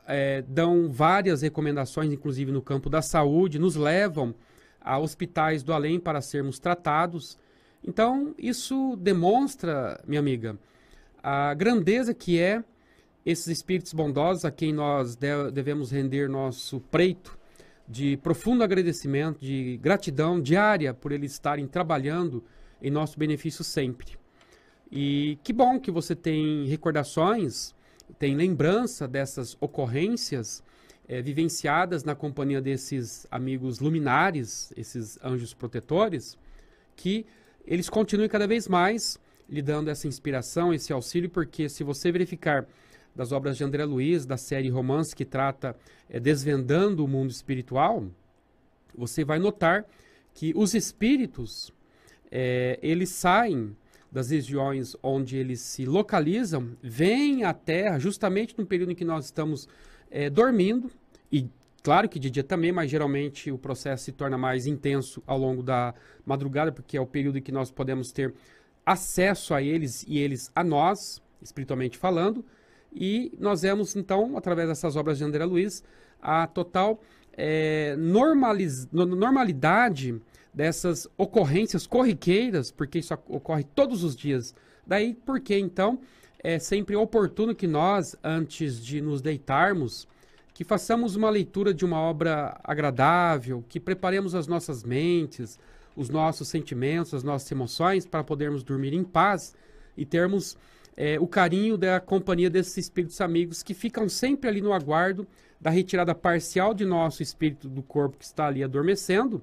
dão várias recomendações, inclusive no campo da saúde, nos levam a hospitais do além para sermos tratados. Então, isso demonstra, minha amiga, a grandeza que é esses espíritos bondosos a quem nós devemos render nosso preito de profundo agradecimento, de gratidão diária por eles estarem trabalhando em nosso benefício sempre. E que bom que você tem recordações, tem lembrança dessas ocorrências vivenciadas na companhia desses amigos luminares, esses anjos protetores, que eles continuem cada vez mais lhe dando essa inspiração, esse auxílio, porque se você verificar das obras de André Luiz, da série Romance que trata Desvendando o Mundo Espiritual, você vai notar que os espíritos, eles saem das regiões onde eles se localizam, vêm à Terra justamente no período em que nós estamos dormindo, e claro que de dia também, mas geralmente o processo se torna mais intenso ao longo da madrugada, porque é o período em que nós podemos ter acesso a eles e eles a nós, espiritualmente falando, e nós vemos então, através dessas obras de André Luiz, a total normalidade dessas ocorrências corriqueiras, porque isso ocorre todos os dias. Daí porque então é sempre oportuno que nós, antes de nos deitarmos, que façamos uma leitura de uma obra agradável, que preparemos as nossas mentes, os nossos sentimentos, as nossas emoções, para podermos dormir em paz e termos o carinho da companhia desses espíritos amigos que ficam sempre ali no aguardo da retirada parcial de nosso espírito do corpo que está ali adormecendo,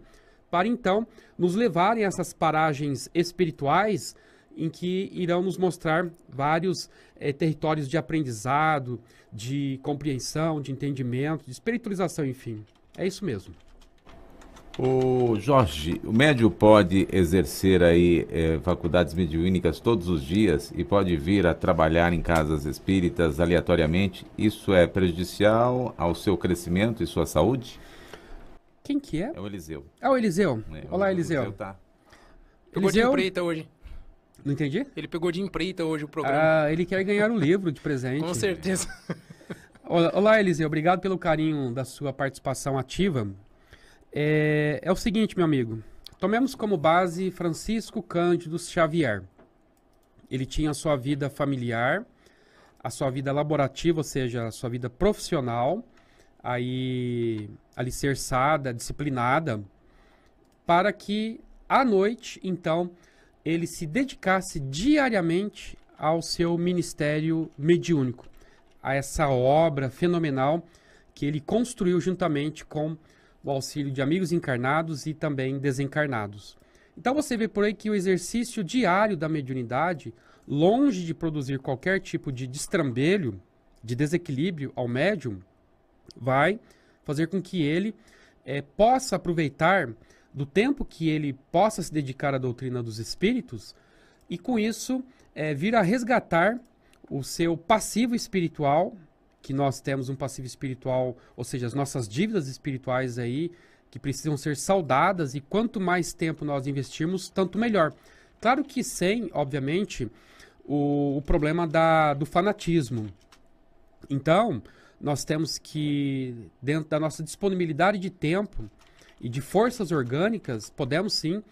para então nos levarem a essas paragens espirituais em que irão nos mostrar vários territórios de aprendizado, de compreensão, de entendimento, de espiritualização, enfim. É isso mesmo. O Jorge, o médium pode exercer aí faculdades mediúnicas todos os dias e pode vir a trabalhar em casas espíritas aleatoriamente? Isso é prejudicial ao seu crescimento e sua saúde? Quem que é? É o Eliseu. É o Eliseu. Olá, Eliseu. Eliseu tá. Pegou de empreita hoje. Não entendi? Ele pegou de empreita hoje o programa. Ele quer ganhar um livro de presente. Com certeza. Olá, Eliseu. Obrigado pelo carinho da sua participação ativa. É o seguinte, meu amigo. Tomemos como base Francisco Cândido Xavier. Ele tinha a sua vida familiar, a sua vida laborativa, ou seja, a sua vida profissional, aí alicerçada, disciplinada, para que à noite, então, ele se dedicasse diariamente ao seu ministério mediúnico, a essa obra fenomenal que ele construiu juntamente com o auxílio de amigos encarnados e também desencarnados. Então você vê por aí que o exercício diário da mediunidade, longe de produzir qualquer tipo de destrambelho, de desequilíbrio ao médium, vai fazer com que ele possa aproveitar do tempo que ele possa se dedicar à doutrina dos espíritos e com isso vir a resgatar o seu passivo espiritual, que nós temos um passivo espiritual, ou seja, as nossas dívidas espirituais aí, que precisam ser saudadas, e quanto mais tempo nós investirmos, tanto melhor. Claro que sem, obviamente, o problema do fanatismo. Então, nós temos que, dentro da nossa disponibilidade de tempo e de forças orgânicas, podemos sim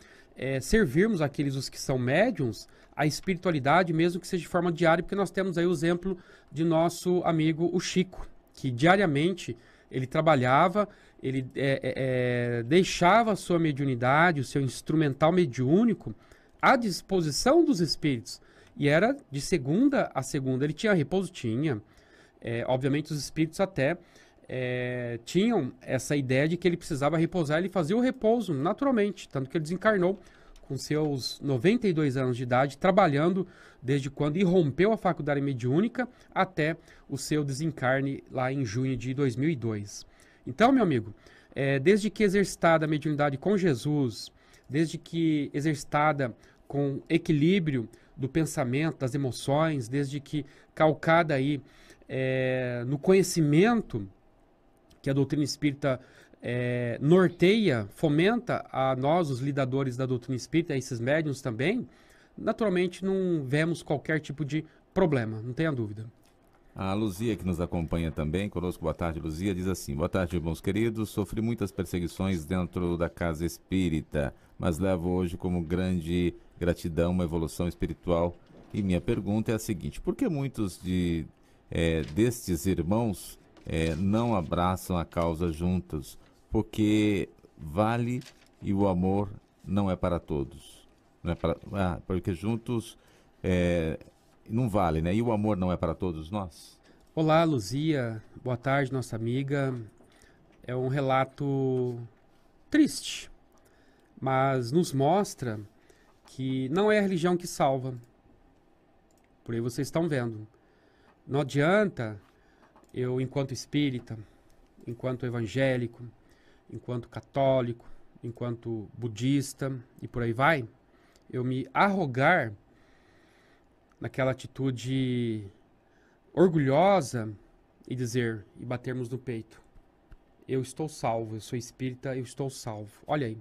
servirmos aqueles os que são médiums a espiritualidade, mesmo que seja de forma diária, porque nós temos aí o exemplo de nosso amigo o Chico, que diariamente ele trabalhava, ele deixava a sua mediunidade, o seu instrumental mediúnico à disposição dos espíritos, e era de segunda a segunda. Ele tinha repouso? Tinha. Obviamente os espíritos até tinham essa ideia de que ele precisava repousar, ele fazia o repouso naturalmente, tanto que ele desencarnou com seus 92 anos de idade, trabalhando desde quando irrompeu a faculdade mediúnica até o seu desencarne lá em junho de 2002. Então, meu amigo, desde que exercitada a mediunidade com Jesus, desde que exercitada com equilíbrio do pensamento, das emoções, desde que calcada aí no conhecimento que a doutrina espírita norteia, fomenta a nós, os lidadores da doutrina espírita, a esses médiuns também, naturalmente não vemos qualquer tipo de problema, não tenha dúvida. A Luzia, que nos acompanha também, conosco, boa tarde, Luzia, diz assim: boa tarde, irmãos queridos, sofri muitas perseguições dentro da casa espírita, mas levo hoje como grande gratidão uma evolução espiritual. E minha pergunta é a seguinte: por que muitos destes irmãos não abraçam a causa juntos? Porque vale e o amor não é para todos. Não é porque juntos não vale, né? E o amor não é para todos nós? Olá, Luzia. Boa tarde, nossa amiga. É um relato triste, mas nos mostra que não é a religião que salva. Por aí vocês estão vendo. Não adianta eu, enquanto espírita, enquanto evangélico, enquanto católico, enquanto budista e por aí vai, eu me arrogar naquela atitude orgulhosa e dizer, e batermos no peito: eu estou salvo, eu sou espírita, eu estou salvo. Olha aí,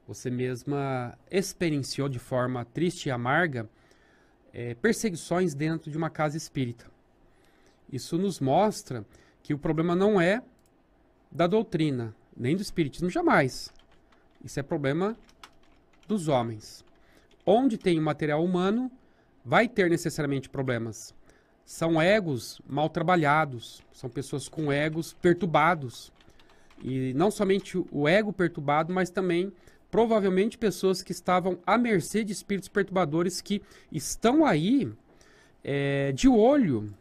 você mesma experienciou de forma triste e amarga perseguições dentro de uma casa espírita. Isso nos mostra que o problema não é da doutrina, nem do espiritismo, jamais. Isso é problema dos homens. Onde tem material humano, vai ter necessariamente problemas. São egos mal trabalhados, são pessoas com egos perturbados. E não somente o ego perturbado, mas também, provavelmente, pessoas que estavam à mercê de espíritos perturbadores que estão aí de olho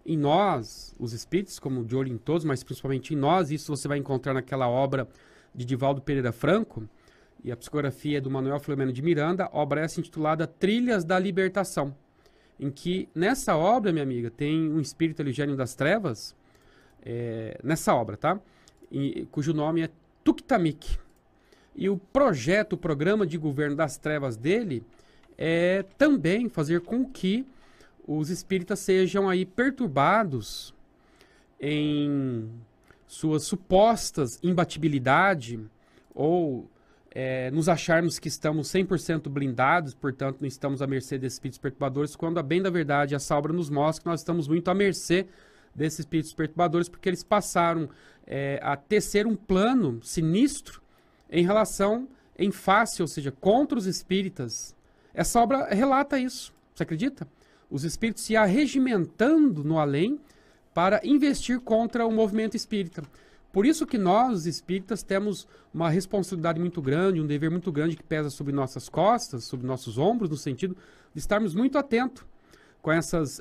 em nós, os espíritos, como de olho em todos, mas principalmente em nós. Isso você vai encontrar naquela obra de Divaldo Pereira Franco, e a psicografia do Manuel Filomeno de Miranda, a obra essa intitulada Trilhas da Libertação, em que nessa obra, minha amiga, tem um espírito ali, gênio das trevas, nessa obra, tá? Cujo nome é Tuktamik. E o projeto, o programa de governo das trevas dele é também fazer com que os espíritas sejam aí perturbados em suas supostas imbatibilidade ou nos acharmos que estamos 100% blindados, portanto não estamos à mercê desses espíritos perturbadores, quando a bem da verdade essa obra nos mostra que nós estamos muito à mercê desses espíritos perturbadores, porque eles passaram a tecer um plano sinistro em relação, em face, ou seja, contra os espíritas. Essa obra relata isso, você acredita? Os espíritos se arregimentando no além para investir contra o movimento espírita. Por isso que nós, os espíritas, temos uma responsabilidade muito grande, um dever muito grande que pesa sobre nossas costas, sobre nossos ombros, no sentido de estarmos muito atentos com essas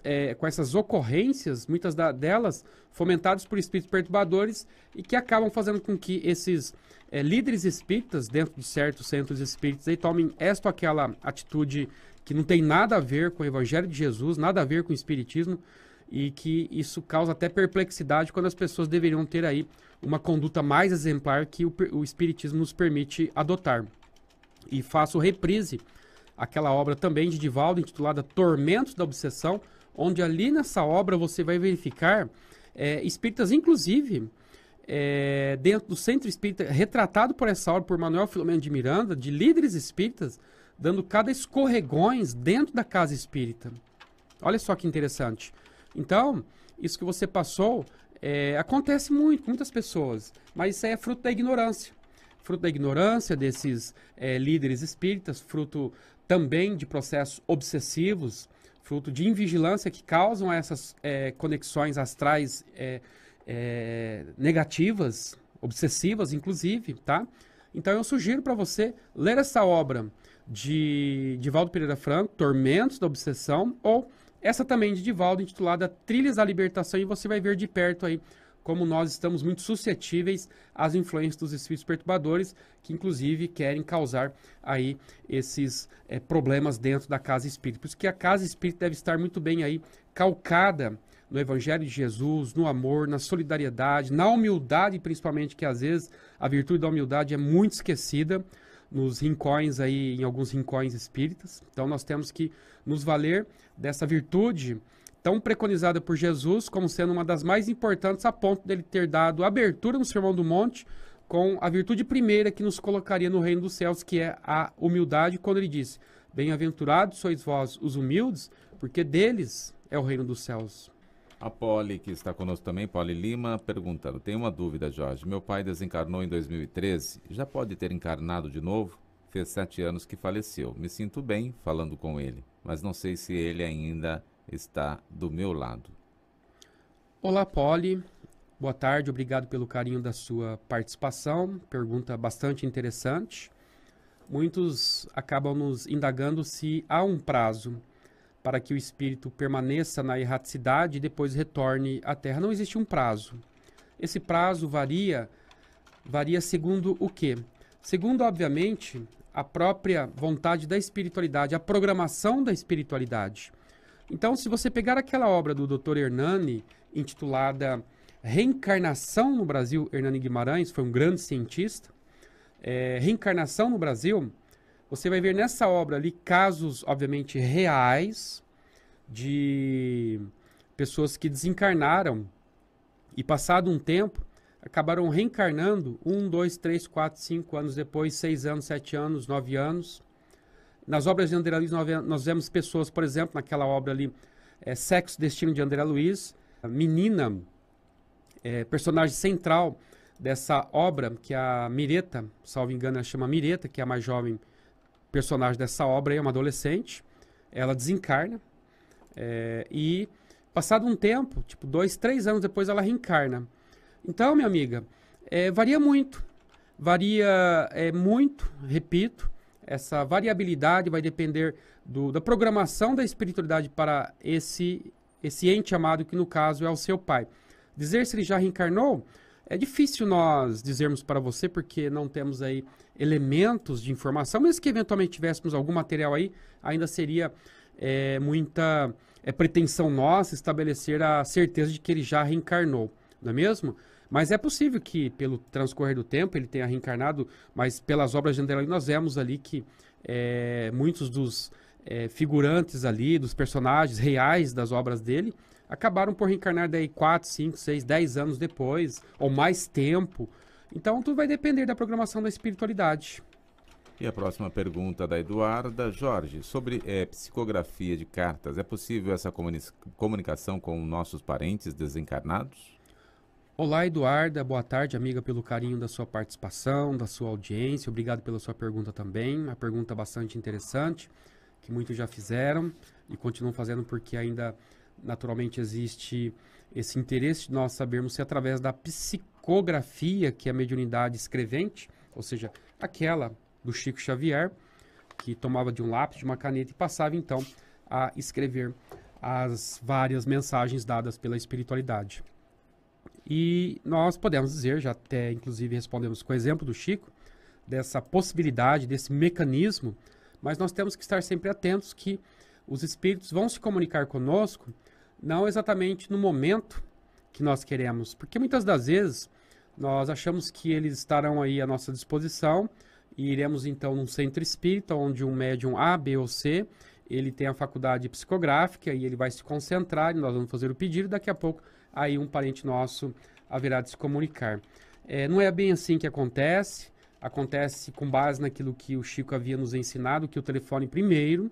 ocorrências, muitas delas fomentadas por espíritos perturbadores e que acabam fazendo com que esses líderes espíritas, dentro de certos centros espíritas, aí, tomem esta ou aquela atitude que não tem nada a ver com o Evangelho de Jesus, nada a ver com o espiritismo, e que isso causa até perplexidade quando as pessoas deveriam ter aí uma conduta mais exemplar que o espiritismo nos permite adotar. E faço reprise aquela obra também de Divaldo, intitulada Tormentos da Obsessão, onde ali nessa obra você vai verificar espíritas, inclusive, dentro do centro espírita, retratado por essa obra, por Manuel Filomeno de Miranda, de líderes espíritas, dando cada escorregões dentro da casa espírita. Olha só que interessante. Então, isso que você passou acontece muito com muitas pessoas, mas isso é fruto da ignorância. Fruto da ignorância desses líderes espíritas, fruto também de processos obsessivos, fruto de invigilância que causam essas conexões astrais negativas, obsessivas inclusive, tá? Então eu sugiro para você ler essa obra de Divaldo Pereira Franco, Tormentos da Obsessão, ou essa também de Divaldo, intitulada Trilhas da Libertação, e você vai ver de perto aí como nós estamos muito suscetíveis às influências dos espíritos perturbadores, que inclusive querem causar aí esses problemas dentro da casa espírita. Por isso que a casa espírita deve estar muito bem aí calcada no Evangelho de Jesus, no amor, na solidariedade, na humildade principalmente, que às vezes a virtude da humildade é muito esquecida nos rincões aí, em alguns rincões espíritas. Então nós temos que nos valer dessa virtude tão preconizada por Jesus como sendo uma das mais importantes, a ponto dele ter dado abertura no Sermão do Monte com a virtude primeira que nos colocaria no reino dos céus, que é a humildade, quando ele disse: bem-aventurados sois vós os humildes, porque deles é o reino dos céus. A Poli, que está conosco também, Poli Lima, perguntando, tem uma dúvida, Jorge. Meu pai desencarnou em 2013, já pode ter encarnado de novo? Fez 7 anos que faleceu. Me sinto bem falando com ele, mas não sei se ele ainda está do meu lado. Olá, Poli. Boa tarde, obrigado pelo carinho da sua participação. Pergunta bastante interessante. Muitos acabam nos indagando se há um prazo para que o espírito permaneça na erraticidade e depois retorne à Terra. Não existe um prazo. Esse prazo varia segundo o quê? Segundo, obviamente, a própria vontade da espiritualidade, a programação da espiritualidade. Então, se você pegar aquela obra do Dr. Hernani, intitulada Reencarnação no Brasil, Hernani Guimarães foi um grande cientista, Reencarnação no Brasil, você vai ver nessa obra ali casos, obviamente, reais de pessoas que desencarnaram e, passado um tempo, acabaram reencarnando 1, 2, 3, 4, 5 anos depois, 6 anos, 7 anos, 9 anos. Nas obras de André Luiz, nós vemos pessoas, por exemplo, naquela obra ali, Sexo, Destino de André Luiz, a menina, personagem central dessa obra, que é a Mireta, salvo engano, ela chama Mireta, que é a mais jovem personagem dessa obra, é uma adolescente, ela desencarna e, passado um tempo, tipo 2, 3 anos depois, ela reencarna. Então, minha amiga, varia muito, repito, essa variabilidade vai depender da programação da espiritualidade para esse ente amado, que no caso é o seu pai. Dizer se ele já reencarnou, é difícil nós dizermos para você, porque não temos aí elementos de informação, mas que eventualmente tivéssemos algum material aí, ainda seria muita pretensão nossa estabelecer a certeza de que ele já reencarnou, não é mesmo? Mas é possível que, pelo transcorrer do tempo, ele tenha reencarnado, mas pelas obras de André Luiz nós vemos ali que muitos dos figurantes ali, dos personagens reais das obras dele, acabaram por reencarnar daí 4, 5, 6, 10 anos depois, ou mais tempo. Então tudo vai depender da programação da espiritualidade. E a próxima pergunta da Eduarda. Jorge, sobre psicografia de cartas, é possível essa comunicação com nossos parentes desencarnados? Olá, Eduarda, boa tarde, amiga, pelo carinho da sua participação, da sua audiência. Obrigado pela sua pergunta também, uma pergunta bastante interessante, que muitos já fizeram e continuam fazendo, porque ainda naturalmente existe esse interesse de nós sabermos se através da psicografia, que é a mediunidade escrevente, ou seja, aquela do Chico Xavier, que tomava de um lápis, de uma caneta e passava então a escrever as várias mensagens dadas pela espiritualidade. E nós podemos dizer, já até inclusive respondemos com o exemplo do Chico, dessa possibilidade, desse mecanismo, mas nós temos que estar sempre atentos que os espíritos vão se comunicar conosco não exatamente no momento que nós queremos, porque muitas das vezes nós achamos que eles estarão aí à nossa disposição e iremos então num centro espírita onde um médium A, B ou C, ele tem a faculdade psicográfica e ele vai se concentrar e nós vamos fazer o pedido e daqui a pouco aí um parente nosso haverá de se comunicar. Não é bem assim que acontece com base naquilo que o Chico havia nos ensinado, que o telefone primeiro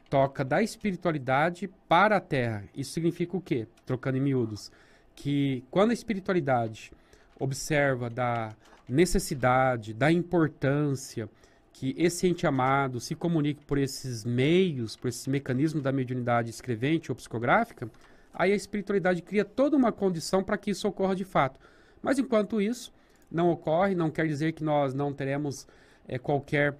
toca da espiritualidade para a Terra. Isso significa o quê? Trocando em miúdos. Que quando a espiritualidade observa da necessidade, da importância que esse ente amado se comunique por esses meios, por esse mecanismo da mediunidade escrevente ou psicográfica, aí a espiritualidade cria toda uma condição para que isso ocorra de fato. Mas enquanto isso não ocorre, não quer dizer que nós não teremos qualquer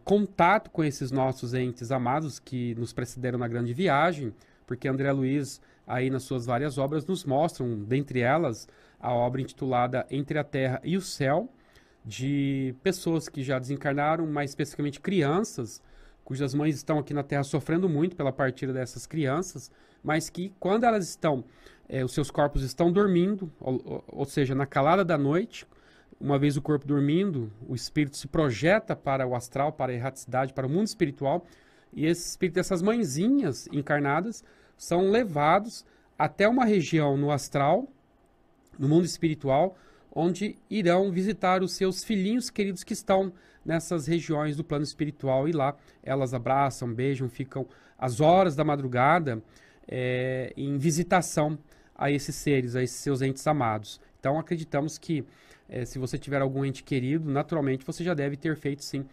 contato com esses nossos entes amados que nos precederam na grande viagem, porque André Luiz, aí nas suas várias obras, nos mostram, dentre elas, a obra intitulada Entre a Terra e o Céu, de pessoas que já desencarnaram, mais especificamente crianças, cujas mães estão aqui na Terra sofrendo muito pela partida dessas crianças, mas que quando elas estão, os seus corpos estão dormindo, ou seja, na calada da noite, uma vez o corpo dormindo, o espírito se projeta para o astral, para a erraticidade, para o mundo espiritual, e esse espírito dessas mãezinhas encarnadas são levados até uma região no astral, no mundo espiritual, onde irão visitar os seus filhinhos queridos que estão nessas regiões do plano espiritual, e lá elas abraçam, beijam, ficam às horas da madrugada em visitação a esses seres, a esses seus entes amados. Então, acreditamos que se você tiver algum ente querido, naturalmente você já deve ter feito, sim,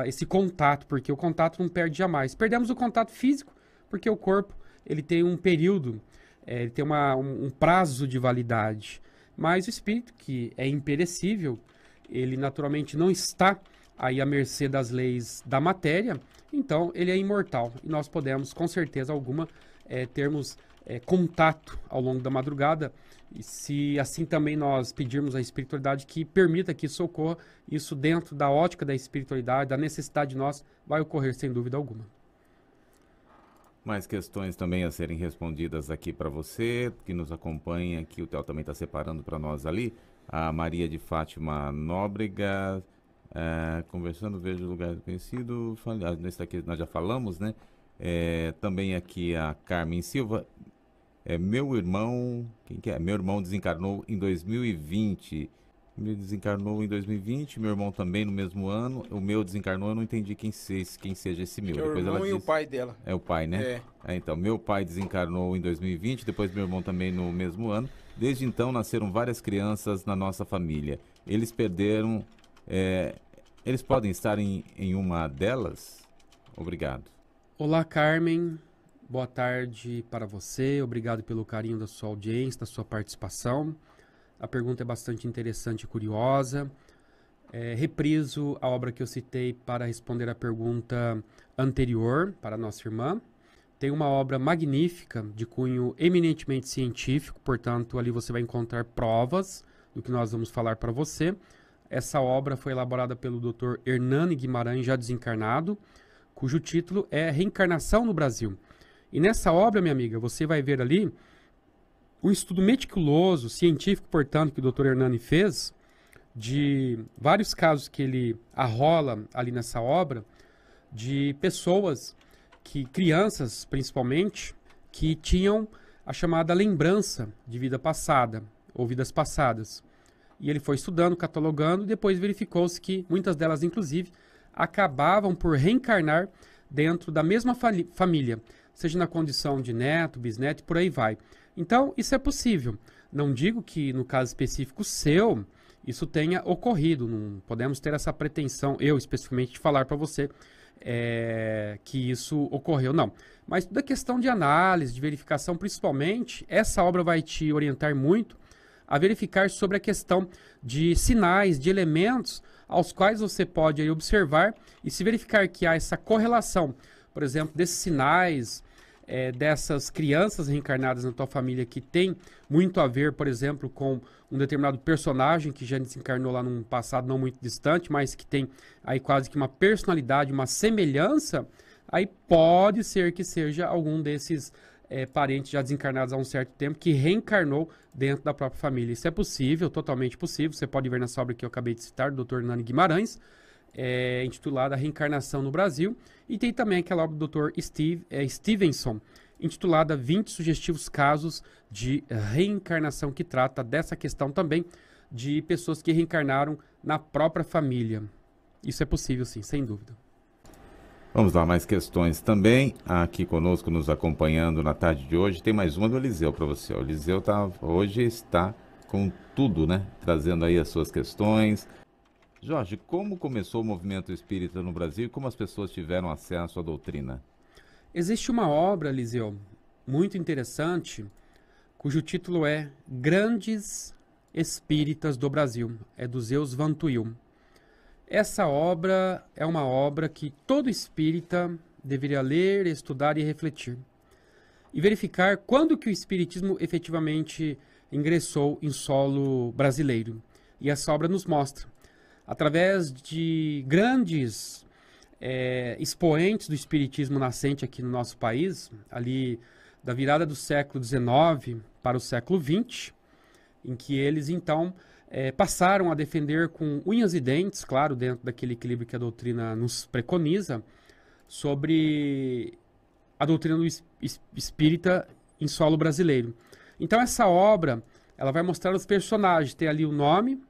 esse contato, porque o contato não perde jamais. Perdemos o contato físico, porque o corpo ele tem um período, ele tem um prazo de validade. Mas o espírito, que é imperecível, ele naturalmente não está aí à mercê das leis da matéria, então ele é imortal. E nós podemos, com certeza alguma, termos contato ao longo da madrugada, e se assim também nós pedirmos à espiritualidade que permita que isso ocorra, isso dentro da ótica da espiritualidade, da necessidade de nós, vai ocorrer sem dúvida alguma. Mais questões também a serem respondidas aqui para você, que nos acompanha, que o Theo também está separando para nós ali. A Maria de Fátima Nóbrega, conversando, vejo lugar conhecido, nesse aqui nós já falamos, né? Também aqui a Carmen Silva, meu irmão, quem que é? Meu irmão desencarnou em 2020, meu irmão também no mesmo ano, o meu desencarnou, eu não entendi quem seja esse meu. O irmão e o pai dela. É o pai, né? Então, meu pai desencarnou em 2020, depois meu irmão também no mesmo ano. Desde então, nasceram várias crianças na nossa família. Eles perderam... eles podem estar em uma delas? Obrigado. Olá, Carmen. Boa tarde para você. Obrigado pelo carinho da sua audiência, da sua participação. A pergunta é bastante interessante e curiosa. Repriso a obra que eu citei para responder a pergunta anterior para a nossa irmã. Tem uma obra magnífica, de cunho eminentemente científico, portanto, ali você vai encontrar provas do que nós vamos falar para você. Essa obra foi elaborada pelo Dr. Hernani Guimarães, já desencarnado, cujo título é Reencarnação no Brasil. E nessa obra, minha amiga, você vai ver ali um estudo meticuloso, científico, portanto, que o Dr. Hernani fez, de vários casos que ele arrola ali nessa obra, de pessoas, crianças principalmente, que tinham a chamada lembrança de vida passada, ou vidas passadas. E ele foi estudando, catalogando, e depois verificou-se que muitas delas, inclusive, acabavam por reencarnar dentro da mesma família, seja na condição de neto, bisneto e por aí vai. Então, isso é possível. Não digo que no caso específico seu, isso tenha ocorrido. Não podemos ter essa pretensão, eu especificamente, de falar para você que isso ocorreu, não. Mas toda questão de análise, de verificação, principalmente, essa obra vai te orientar muito a verificar sobre a questão de sinais, de elementos aos quais você pode aí observar, e se verificar que há essa correlação, por exemplo, desses sinais, dessas crianças reencarnadas na tua família que tem muito a ver, por exemplo, com um determinado personagem que já desencarnou lá num passado não muito distante, mas que tem aí quase que uma personalidade, uma semelhança, aí pode ser que seja algum desses parentes já desencarnados há um certo tempo que reencarnou dentro da própria família. Isso é possível, totalmente possível. Você pode ver nessa obra que eu acabei de citar, do Dr. Hernani Guimarães, intitulada Reencarnação no Brasil, e tem também aquela obra do Dr. Stevenson, intitulada 20 sugestivos casos de reencarnação, que trata dessa questão também de pessoas que reencarnaram na própria família. Isso é possível, sim, sem dúvida. Vamos lá, mais questões também. Aqui conosco, nos acompanhando na tarde de hoje, tem mais uma do Eliseu para você. O Eliseu hoje está com tudo, né? Trazendo aí as suas questões. Jorge, como começou o movimento espírita no Brasil e como as pessoas tiveram acesso à doutrina? Existe uma obra, Eliseu, muito interessante, cujo título é Grandes Espíritas do Brasil. É do Zeus Van Tuyl. Essa obra é uma obra que todo espírita deveria ler, estudar e refletir. E verificar quando que o espiritismo efetivamente ingressou em solo brasileiro. E essa obra nos mostra, através de grandes expoentes do espiritismo nascente aqui no nosso país, ali da virada do século XIX para o século XX, em que eles então passaram a defender com unhas e dentes, claro, dentro daquele equilíbrio que a doutrina nos preconiza, sobre a doutrina do espírita em solo brasileiro. Então essa obra, ela vai mostrar os personagens, tem ali o nome,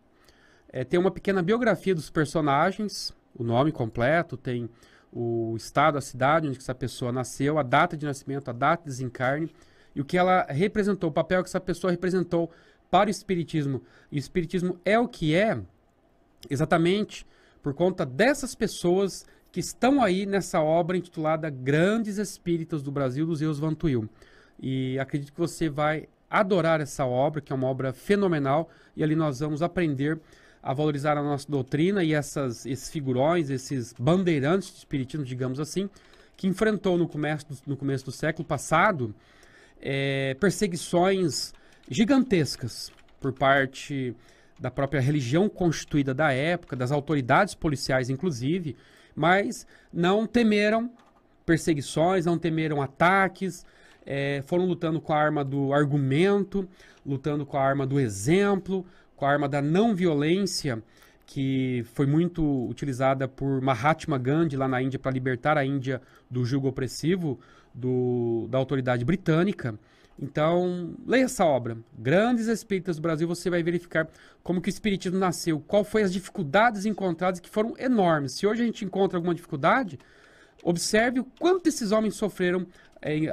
tem uma pequena biografia dos personagens, o nome completo, tem o estado, a cidade onde essa pessoa nasceu, a data de nascimento, a data de desencarne, e o que ela representou, o papel que essa pessoa representou para o Espiritismo. E o Espiritismo é o que é exatamente por conta dessas pessoas que estão aí nessa obra intitulada Grandes Espíritas do Brasil, do Zeus Vantuil. E acredito que você vai adorar essa obra, que é uma obra fenomenal, e ali nós vamos aprender a valorizar a nossa doutrina e esses figurões, esses bandeirantes do Espiritismo, digamos assim, que enfrentou no começo do século passado perseguições gigantescas por parte da própria religião constituída da época, das autoridades policiais inclusive, mas não temeram perseguições, não temeram ataques, foram lutando com a arma do argumento, lutando com a arma do exemplo, com a arma da não violência, que foi muito utilizada por Mahatma Gandhi lá na Índia para libertar a Índia do jugo opressivo da autoridade britânica. Então, leia essa obra, Grandes Espíritas do Brasil, você vai verificar como que o Espiritismo nasceu, qual foi as dificuldades encontradas, que foram enormes. Se hoje a gente encontra alguma dificuldade, observe o quanto esses homens sofreram,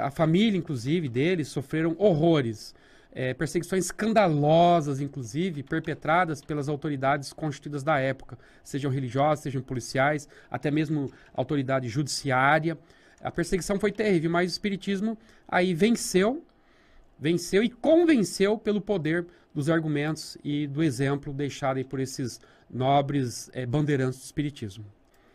a família, inclusive, deles, sofreram horrores. Perseguições escandalosas, inclusive, perpetradas pelas autoridades constituídas da época, sejam religiosas, sejam policiais, até mesmo autoridade judiciária. A perseguição foi terrível, mas o Espiritismo aí venceu e convenceu pelo poder dos argumentos e do exemplo deixado aí por esses nobres bandeirantes do Espiritismo.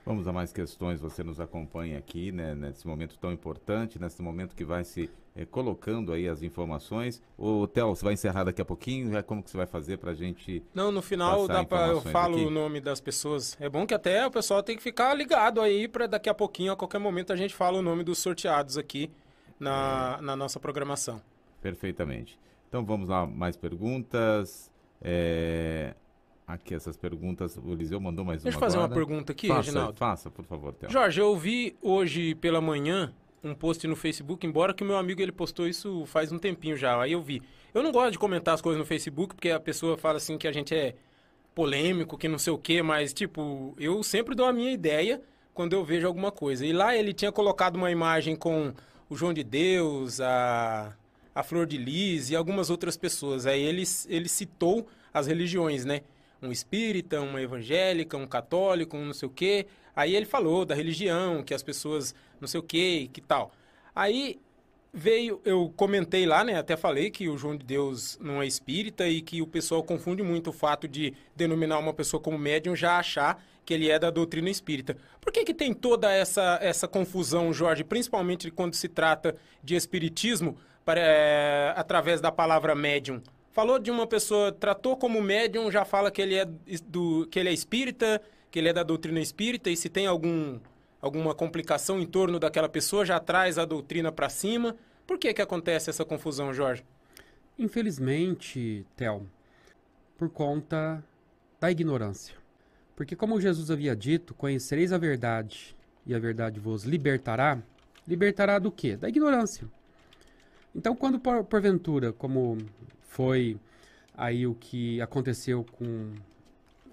Vamos a mais questões, você nos acompanha aqui, né, nesse momento tão importante, nesse momento que vai se colocando aí as informações. O Theo, você vai encerrar daqui a pouquinho, como que você vai fazer para a gente... Não, no final eu falo aqui o nome das pessoas. É bom que até o pessoal tem que ficar ligado aí para daqui a pouquinho, a qualquer momento a gente fala o nome dos sorteados aqui na nossa programação. Perfeitamente. Então vamos lá, mais perguntas. Aqui essas perguntas, o Eliseu mandou mais uma. Deixa eu fazer uma pergunta aqui, Reginaldo. Faça, por favor, Theo. Jorge, eu vi hoje pela manhã um post no Facebook, embora que o meu amigo ele postou isso faz um tempinho já, aí eu vi. Eu não gosto de comentar as coisas no Facebook, porque a pessoa fala assim que a gente é polêmico, que não sei o quê, mas tipo, eu sempre dou a minha ideia quando eu vejo alguma coisa. E lá ele tinha colocado uma imagem com o João de Deus, a Flor de Lis e algumas outras pessoas. Aí ele citou as religiões, né? Um espírita, uma evangélica, um católico, um não sei o quê. Aí ele falou da religião, que as pessoas não sei o quê, que tal. Aí veio, eu comentei lá, né? Até falei que o João de Deus não é espírita e que o pessoal confunde muito o fato de denominar uma pessoa como médium já achar que ele é da doutrina espírita. Por que tem toda essa confusão, Jorge, principalmente quando se trata de espiritismo, através da palavra médium? Falou de uma pessoa, tratou como médium, já fala que ele é espírita, que ele é da doutrina espírita, e se tem alguma complicação em torno daquela pessoa, já traz a doutrina para cima. Por que acontece essa confusão, Jorge? Infelizmente, Theo, por conta da ignorância. Porque como Jesus havia dito, conhecereis a verdade, e a verdade vos libertará. Libertará do quê? Da ignorância. Então, quando porventura, como foi aí o que aconteceu com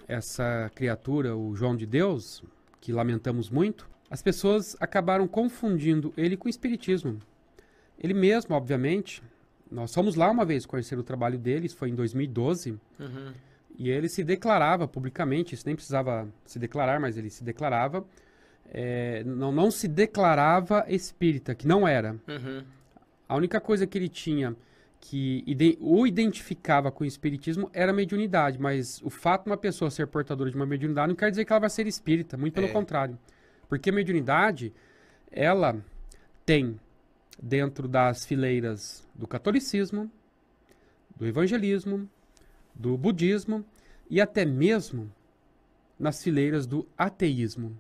essa criatura, o João de Deus, que lamentamos muito, as pessoas acabaram confundindo ele com o espiritismo. Ele mesmo, obviamente, nós fomos lá uma vez conhecer o trabalho dele, isso foi em 2012, e ele se declarava publicamente, isso nem precisava se declarar, mas ele se declarava, não se declarava espírita, que não era. A única coisa que ele tinha que o identificava com o espiritismo era a mediunidade, mas o fato de uma pessoa ser portadora de uma mediunidade não quer dizer que ela vai ser espírita, muito pelo contrário. Porque a mediunidade, ela tem dentro das fileiras do catolicismo, do evangelismo, do budismo e até mesmo nas fileiras do ateísmo.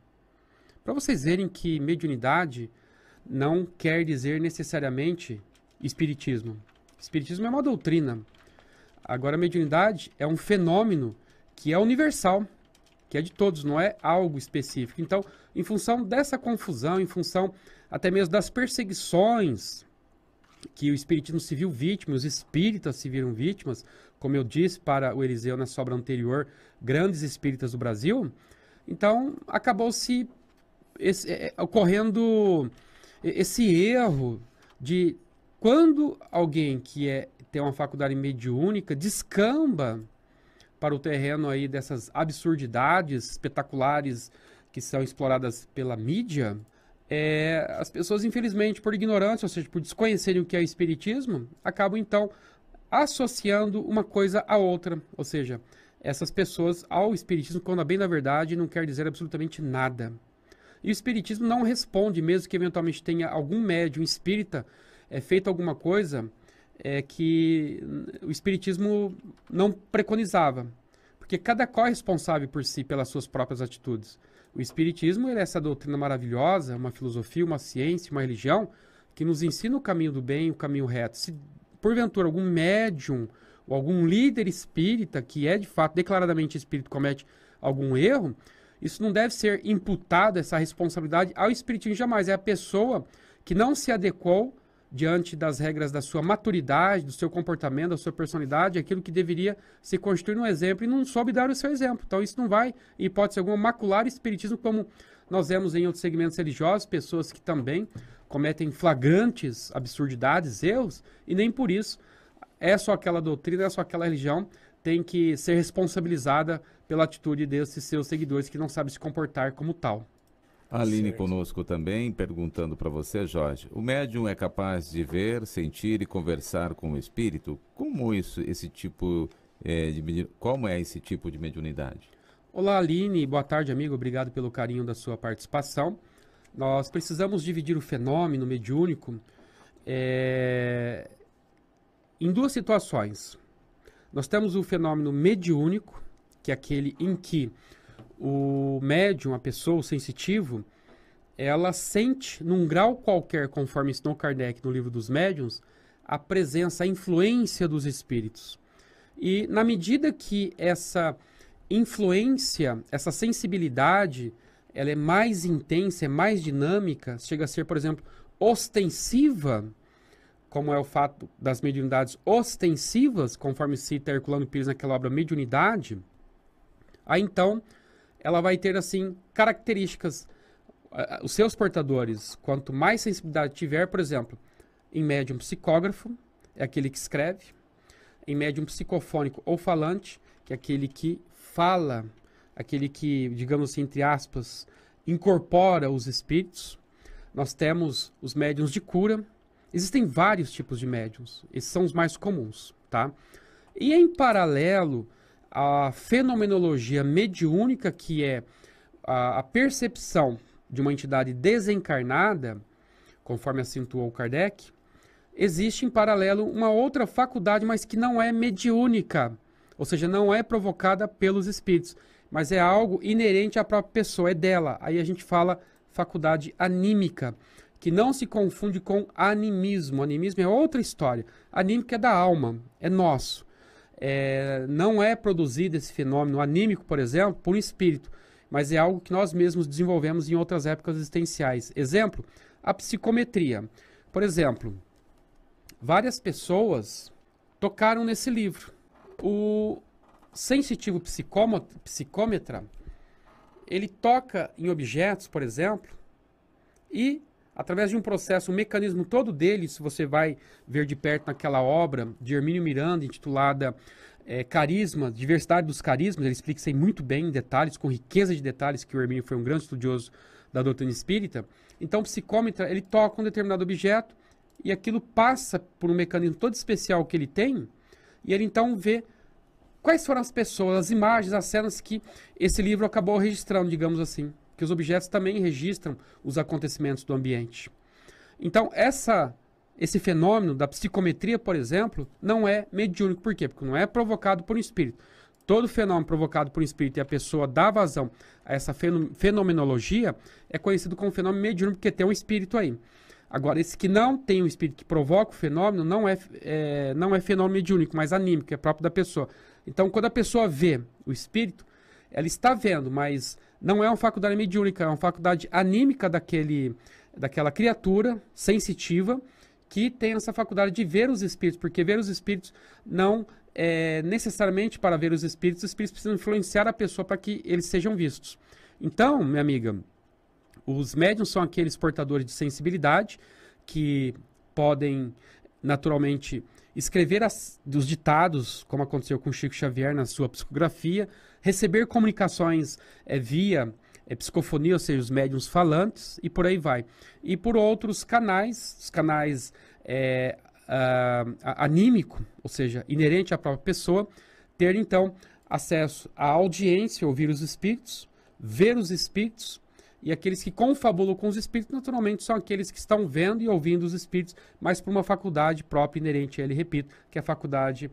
Para vocês verem que mediunidade não quer dizer necessariamente espiritismo. Espiritismo é uma doutrina. Agora, a mediunidade é um fenômeno que é universal, que é de todos, não é algo específico. Então, em função dessa confusão, em função até mesmo das perseguições que o espiritismo se viu vítima, os espíritas se viram vítimas, como eu disse para o Eliseu na obra anterior, Grandes Espíritas do Brasil, então acabou se ocorrendo esse erro de quando alguém que tem uma faculdade mediúnica descamba para o terreno aí dessas absurdidades espetaculares que são exploradas pela mídia, as pessoas, infelizmente, por ignorância, ou seja, por desconhecerem o que é o espiritismo, acabam, então, associando uma coisa à outra. Ou seja, essas pessoas ao espiritismo, quando bem na verdade não quer dizer absolutamente nada. E o espiritismo não responde, mesmo que eventualmente tenha algum médium espírita feito alguma coisa que o espiritismo não preconizava. Porque cada qual é responsável por si, pelas suas próprias atitudes. O espiritismo é essa doutrina maravilhosa, uma filosofia, uma ciência, uma religião, que nos ensina o caminho do bem, o caminho reto. Se porventura algum médium ou algum líder espírita, que é de fato declaradamente espírito, comete algum erro, isso não deve ser imputado, essa responsabilidade, ao espiritismo jamais. É a pessoa que não se adequou diante das regras da sua maturidade, do seu comportamento, da sua personalidade, aquilo que deveria se constituir um exemplo e não soube dar o seu exemplo. Então isso não vai, em hipótese alguma, macular o espiritismo, como nós vemos em outros segmentos religiosos, pessoas que também cometem flagrantes absurdidades, erros, e nem por isso é só aquela doutrina, é só aquela religião, tem que ser responsabilizada pela atitude desses seus seguidores que não sabem se comportar como tal. A Aline conosco também, perguntando para você, Jorge, o médium é capaz de ver, sentir e conversar com o espírito? Como é esse tipo de mediunidade? Olá, Aline, boa tarde, amigo, obrigado pelo carinho da sua participação. Nós precisamos dividir o fenômeno mediúnico em duas situações. Nós temos o fenômeno mediúnico, que é aquele em que o médium, a pessoa, o sensitivo, ela sente num grau qualquer, conforme ensinou Kardec no livro dos médiuns, a presença, a influência dos espíritos. E na medida que essa influência, essa sensibilidade, ela é mais intensa, é mais dinâmica, chega a ser, por exemplo, ostensiva, como é o fato das mediunidades ostensivas, conforme cita Herculano Pires naquela obra Mediunidade, aí então ela vai ter, assim, características. Os seus portadores, quanto mais sensibilidade tiver, por exemplo, em médium psicógrafo, é aquele que escreve, em médium psicofônico ou falante, que é aquele que fala, aquele que, digamos assim, entre aspas, incorpora os espíritos. Nós temos os médiums de cura. Existem vários tipos de médiums, esses são os mais comuns, tá? E em paralelo, a fenomenologia mediúnica, que é a percepção de uma entidade desencarnada, conforme acentuou Kardec, existe em paralelo uma outra faculdade, mas que não é mediúnica, ou seja, não é provocada pelos espíritos, mas é algo inerente à própria pessoa, é dela. Aí a gente fala faculdade anímica, que não se confunde com animismo. Animismo é outra história. Anímico é da alma, é nosso. Não é produzido esse fenômeno anímico, por exemplo, por um espírito, mas é algo que nós mesmos desenvolvemos em outras épocas existenciais. Exemplo, a psicometria. Por exemplo, várias pessoas tocaram nesse livro. O sensitivo psicômetra, ele toca em objetos, por exemplo, e através de um processo, um mecanismo todo dele, se você vai ver de perto naquela obra de Hermínio Miranda, intitulada Carisma, Diversidade dos Carismas, ele explica isso aí muito bem em detalhes, com riqueza de detalhes, que o Hermínio foi um grande estudioso da doutrina espírita. Então o psicômetra, ele toca um determinado objeto e aquilo passa por um mecanismo todo especial que ele tem, e ele então vê quais foram as pessoas, as imagens, as cenas que esse livro acabou registrando, digamos assim. Que os objetos também registram os acontecimentos do ambiente. Então, esse fenômeno da psicometria, por exemplo, não é mediúnico. Por quê? Porque não é provocado por um espírito. Todo fenômeno provocado por um espírito e a pessoa dá vazão a essa fenomenologia é conhecido como fenômeno mediúnico, porque tem um espírito aí. Agora, esse que não tem um espírito que provoca o fenômeno não é fenômeno mediúnico, mas anímico, é próprio da pessoa. Então, quando a pessoa vê o espírito, ela está vendo, mas não é uma faculdade mediúnica, é uma faculdade anímica daquela criatura sensitiva que tem essa faculdade de ver os espíritos, porque ver os espíritos não é necessariamente para ver os espíritos precisam influenciar a pessoa para que eles sejam vistos. Então, minha amiga, Os médiums são aqueles portadores de sensibilidade que podem, naturalmente, escrever dos ditados, como aconteceu com Chico Xavier na sua psicografia, receber comunicações via psicofonia, ou seja, os médiums falantes, e por aí vai. E por outros canais, os canais anímico, ou seja, inerente à própria pessoa, ter então acesso à audiência, ouvir os espíritos, ver os espíritos, e aqueles que confabulam com os espíritos, naturalmente, são aqueles que estão vendo e ouvindo os espíritos, mas por uma faculdade própria, inerente a ele, repito, que é a faculdade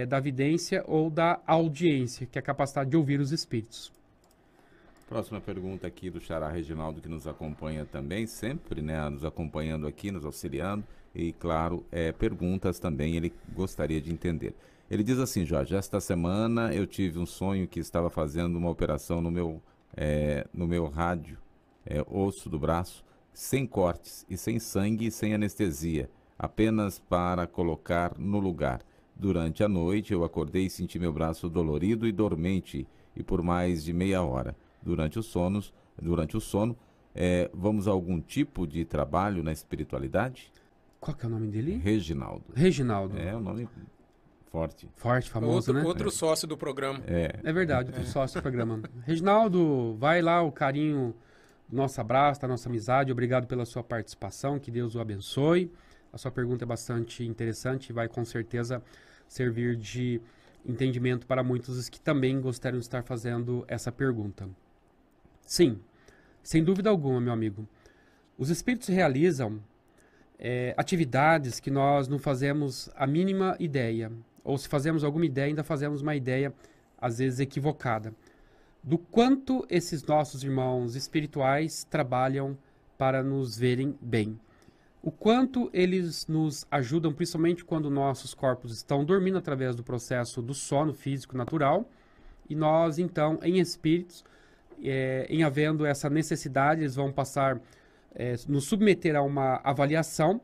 da vidência ou da audiência, que é a capacidade de ouvir os espíritos. Próxima pergunta aqui do Xará Reginaldo, que nos acompanha também, sempre, né, nos acompanhando aqui, nos auxiliando, e, claro, perguntas também ele gostaria de entender. Ele diz assim, Jorge, esta semana eu tive um sonho que estava fazendo uma operação no meu rádio, osso do braço, sem cortes e sem sangue e sem anestesia, apenas para colocar no lugar. Durante a noite eu acordei e senti meu braço dolorido e dormente, e por mais de meia hora. Durante o sono, vamos a algum tipo de trabalho na espiritualidade? Qual que é o nome dele? Reginaldo. Reginaldo. É um nome forte. Forte, famoso, né? Outro sócio do programa. É verdade, outro sócio do programa. Reginaldo, vai lá, o carinho do nosso abraço, da nossa amizade. Obrigado pela sua participação, que Deus o abençoe. A sua pergunta é bastante interessante e vai com certeza servir de entendimento para muitos que também gostariam de estar fazendo essa pergunta. Sim, sem dúvida alguma, meu amigo. Os espíritos realizam atividades que nós não fazemos a mínima ideia. Ou se fazemos alguma ideia, ainda fazemos uma ideia, às vezes, equivocada. Do quanto esses nossos irmãos espirituais trabalham para nos verem bem. O quanto eles nos ajudam, principalmente quando nossos corpos estão dormindo através do processo do sono físico natural. E nós, então, em espíritos, em havendo essa necessidade, eles vão passar, nos submeter a uma avaliação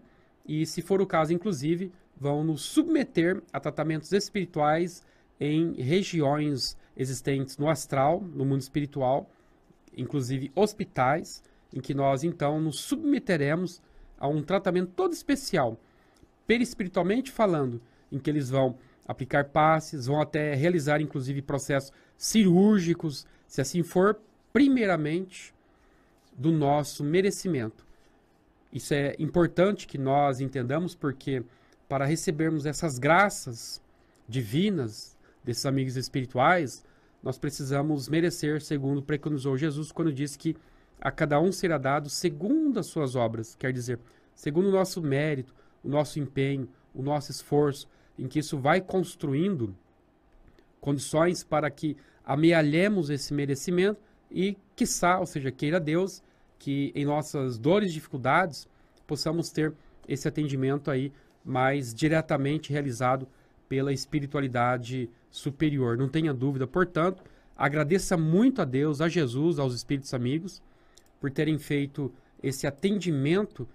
e, se for o caso, inclusive, vão nos submeter a tratamentos espirituais em regiões existentes no astral, no mundo espiritual, inclusive hospitais, em que nós, então, nos submeteremos a um tratamento todo especial, perispiritualmente falando, em que eles vão aplicar passes, vão até realizar, inclusive, processos cirúrgicos, se assim for, primeiramente, do nosso merecimento. Isso é importante que nós entendamos, porque para recebermos essas graças divinas desses amigos espirituais, nós precisamos merecer, segundo preconizou Jesus, quando disse que a cada um será dado segundo as suas obras, quer dizer, segundo o nosso mérito, o nosso empenho, o nosso esforço, em que isso vai construindo condições para que amealhemos esse merecimento e, quiçá, ou seja, queira Deus, que em nossas dores e dificuldades possamos ter esse atendimento aí mais diretamente realizado pela espiritualidade superior. Não tenha dúvida, portanto, agradeça muito a Deus, a Jesus, aos espíritos amigos, por terem feito esse atendimento,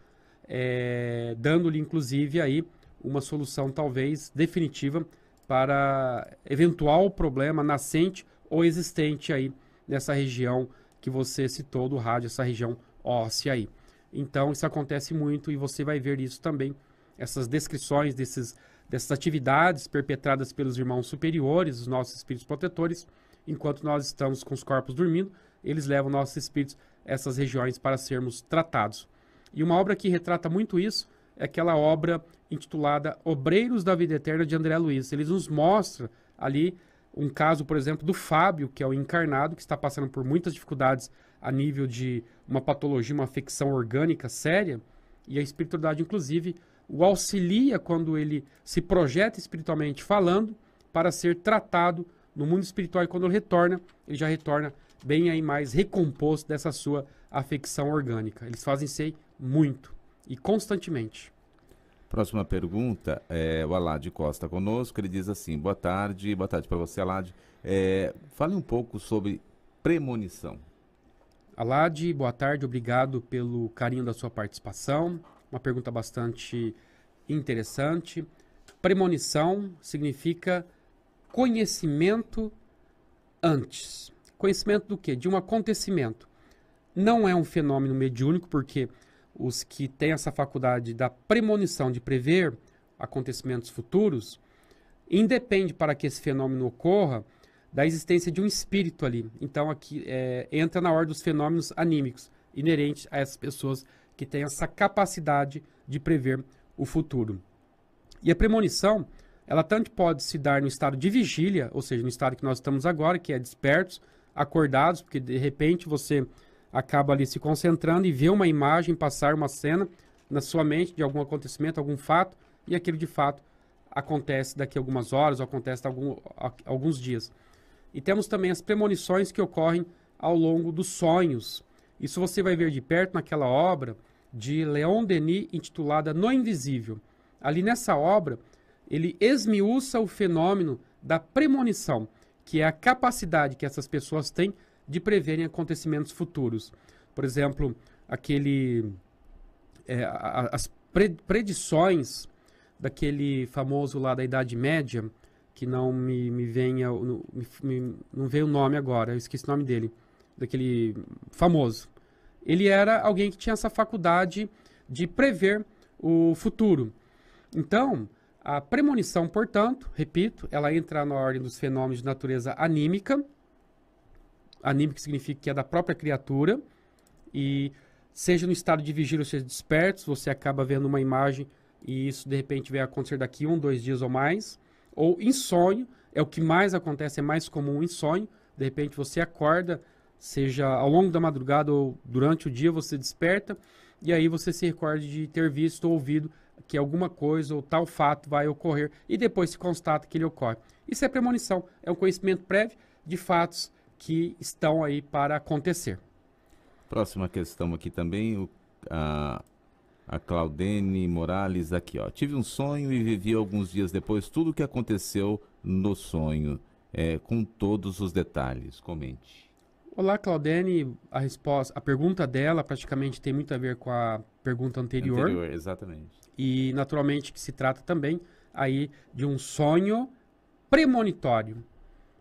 dando-lhe inclusive aí uma solução talvez definitiva para eventual problema nascente ou existente aí nessa região que você citou do rádio, essa região óssea aí. Então isso acontece muito e você vai ver isso também, essas descrições dessas atividades perpetradas pelos irmãos superiores, os nossos espíritos protetores, enquanto nós estamos com os corpos dormindo, eles levam nossos espíritos a essas regiões para sermos tratados. E uma obra que retrata muito isso é aquela obra intitulada Obreiros da Vida Eterna, de André Luiz. Ele nos mostra ali um caso, por exemplo, do Fábio, que é o encarnado, que está passando por muitas dificuldades a nível de uma patologia, uma afecção orgânica séria, e a espiritualidade, inclusive, o auxilia quando ele se projeta espiritualmente falando para ser tratado no mundo espiritual, e quando ele já retorna bem aí mais recomposto dessa sua afecção orgânica. Eles fazem isso muito e constantemente. Próxima pergunta, o Alad Costa conosco, ele diz assim, boa tarde para você, Alad. Fale um pouco sobre premonição. Alad, boa tarde, obrigado pelo carinho da sua participação. Uma pergunta bastante interessante. Premonição significa conhecimento antes. Conhecimento do quê? De um acontecimento. Não é um fenômeno mediúnico, porque os que têm essa faculdade da premonição de prever acontecimentos futuros, independe para que esse fenômeno ocorra da existência de um espírito ali. Então aqui entra na ordem dos fenômenos anímicos, inerentes a essas pessoas que têm essa capacidade de prever o futuro. E a premonição, ela tanto pode se dar no estado de vigília, ou seja, no estado que nós estamos agora, que é despertos, acordados, porque de repente você acaba ali se concentrando e vê uma imagem, passar uma cena na sua mente de algum acontecimento, algum fato, e aquilo de fato acontece daqui a algumas horas, ou acontece alguns dias. E temos também as premonições que ocorrem ao longo dos sonhos. Isso você vai ver de perto naquela obra de Leon Denis, intitulada No Invisível. Ali nessa obra, ele esmiuça o fenômeno da premonição, que é a capacidade que essas pessoas têm de preverem acontecimentos futuros. Por exemplo, as predições daquele famoso lá da Idade Média, que não não veio o nome agora, eu esqueci o nome dele, daquele famoso. Ele era alguém que tinha essa faculdade de prever o futuro. Então, a premonição, portanto, repito, ela entra na ordem dos fenômenos de natureza anímica. Anímica significa que é da própria criatura. E seja no estado de vigília ou seja despertos, você acaba vendo uma imagem e isso de repente vai acontecer daqui 1, 2 dias ou mais. Ou em sonho, é o que mais acontece, é mais comum em sonho. De repente você acorda, seja ao longo da madrugada ou durante o dia você desperta e aí você se recorda de ter visto ou ouvido que alguma coisa ou tal fato vai ocorrer e depois se constata que ele ocorre. Isso é premonição, é um conhecimento prévio de fatos que estão aí para acontecer. Próxima questão aqui também, a Claudene Morales aqui, ó. Tive um sonho e vivi alguns dias depois tudo o que aconteceu no sonho, com todos os detalhes. Comente. Olá, Claudene. A pergunta dela praticamente tem muito a ver com a pergunta anterior. Exatamente. E naturalmente que se trata também aí de um sonho premonitório,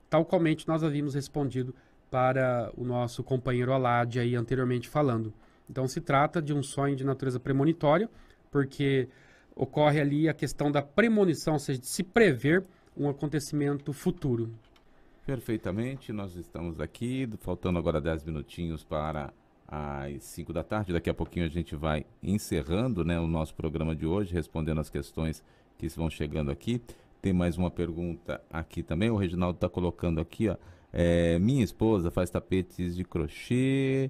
tal qualmente nós havíamos respondido para o nosso companheiro Alad aí anteriormente falando. Então se trata de um sonho de natureza premonitória, porque ocorre ali a questão da premonição, ou seja, de se prever um acontecimento futuro. Perfeitamente, nós estamos aqui, faltando agora 10 minutinhos para às 5 da tarde. Daqui a pouquinho a gente vai encerrando, né, o nosso programa de hoje, respondendo as questões que vão chegando aqui. Tem mais uma pergunta aqui também, o Reginaldo está colocando aqui, ó. Minha esposa faz tapetes de crochê.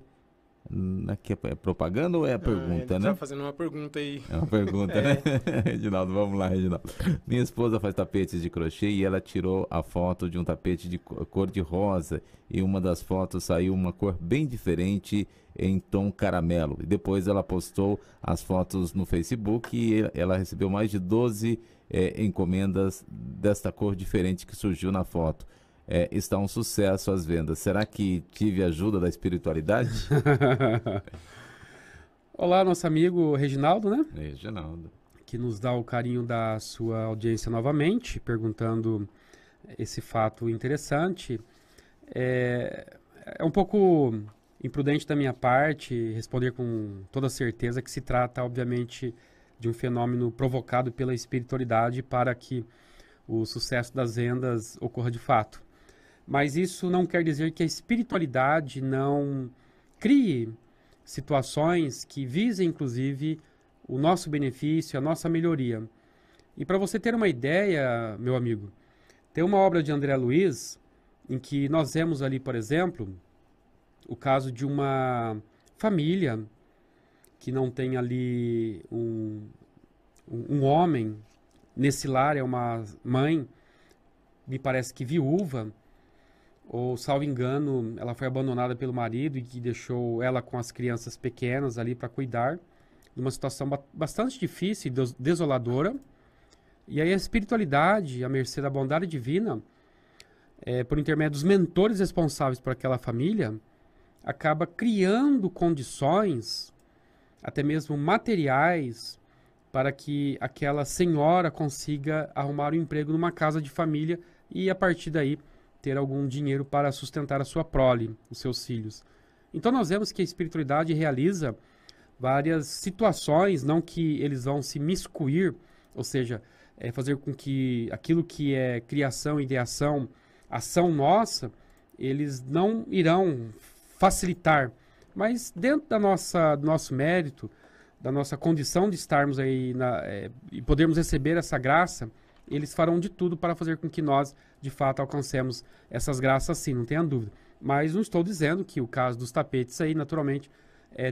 Aqui é propaganda ou é a pergunta, ele né? Tá fazendo uma pergunta aí. É uma pergunta, né? Reginaldo, vamos lá, Reginaldo. Minha esposa faz tapetes de crochê e ela tirou a foto de um tapete de cor de rosa e uma das fotos saiu uma cor bem diferente em tom caramelo. E depois ela postou as fotos no Facebook e ela recebeu mais de 12 encomendas desta cor diferente que surgiu na foto. Está um sucesso as vendas. Será que tive ajuda da espiritualidade? Olá, nosso amigo Reginaldo, né? Reginaldo. Que nos dá o carinho da sua audiência novamente, perguntando esse fato interessante. É um pouco imprudente da minha parte responder com toda certeza que se trata, obviamente, de um fenômeno provocado pela espiritualidade para que o sucesso das vendas ocorra de fato. Mas isso não quer dizer que a espiritualidade não crie situações que visem, inclusive, o nosso benefício, a nossa melhoria. E para você ter uma ideia, meu amigo, tem uma obra de André Luiz, em que nós vemos ali, por exemplo, o caso de uma família que não tem ali um homem. Nesse lar é uma mãe, me parece que viúva, ou, salvo engano, ela foi abandonada pelo marido e que deixou ela com as crianças pequenas ali para cuidar, numa situação bastante difícil e desoladora. E aí a espiritualidade, a mercê da bondade divina, por intermédio dos mentores responsáveis por aquela família, acaba criando condições, até mesmo materiais, para que aquela senhora consiga arrumar um emprego numa casa de família e, a partir daí, ter algum dinheiro para sustentar a sua prole, os seus filhos. Então nós vemos que a espiritualidade realiza várias situações, não que eles vão se miscuir, ou seja, fazer com que aquilo que é criação, ideação, ação nossa, eles não irão facilitar. Mas dentro do nosso mérito, da nossa condição de estarmos aí e podermos receber essa graça, eles farão de tudo para fazer com que nós, de fato, alcancemos essas graças, sim, não tenha dúvida. Mas não estou dizendo que o caso dos tapetes aí, naturalmente,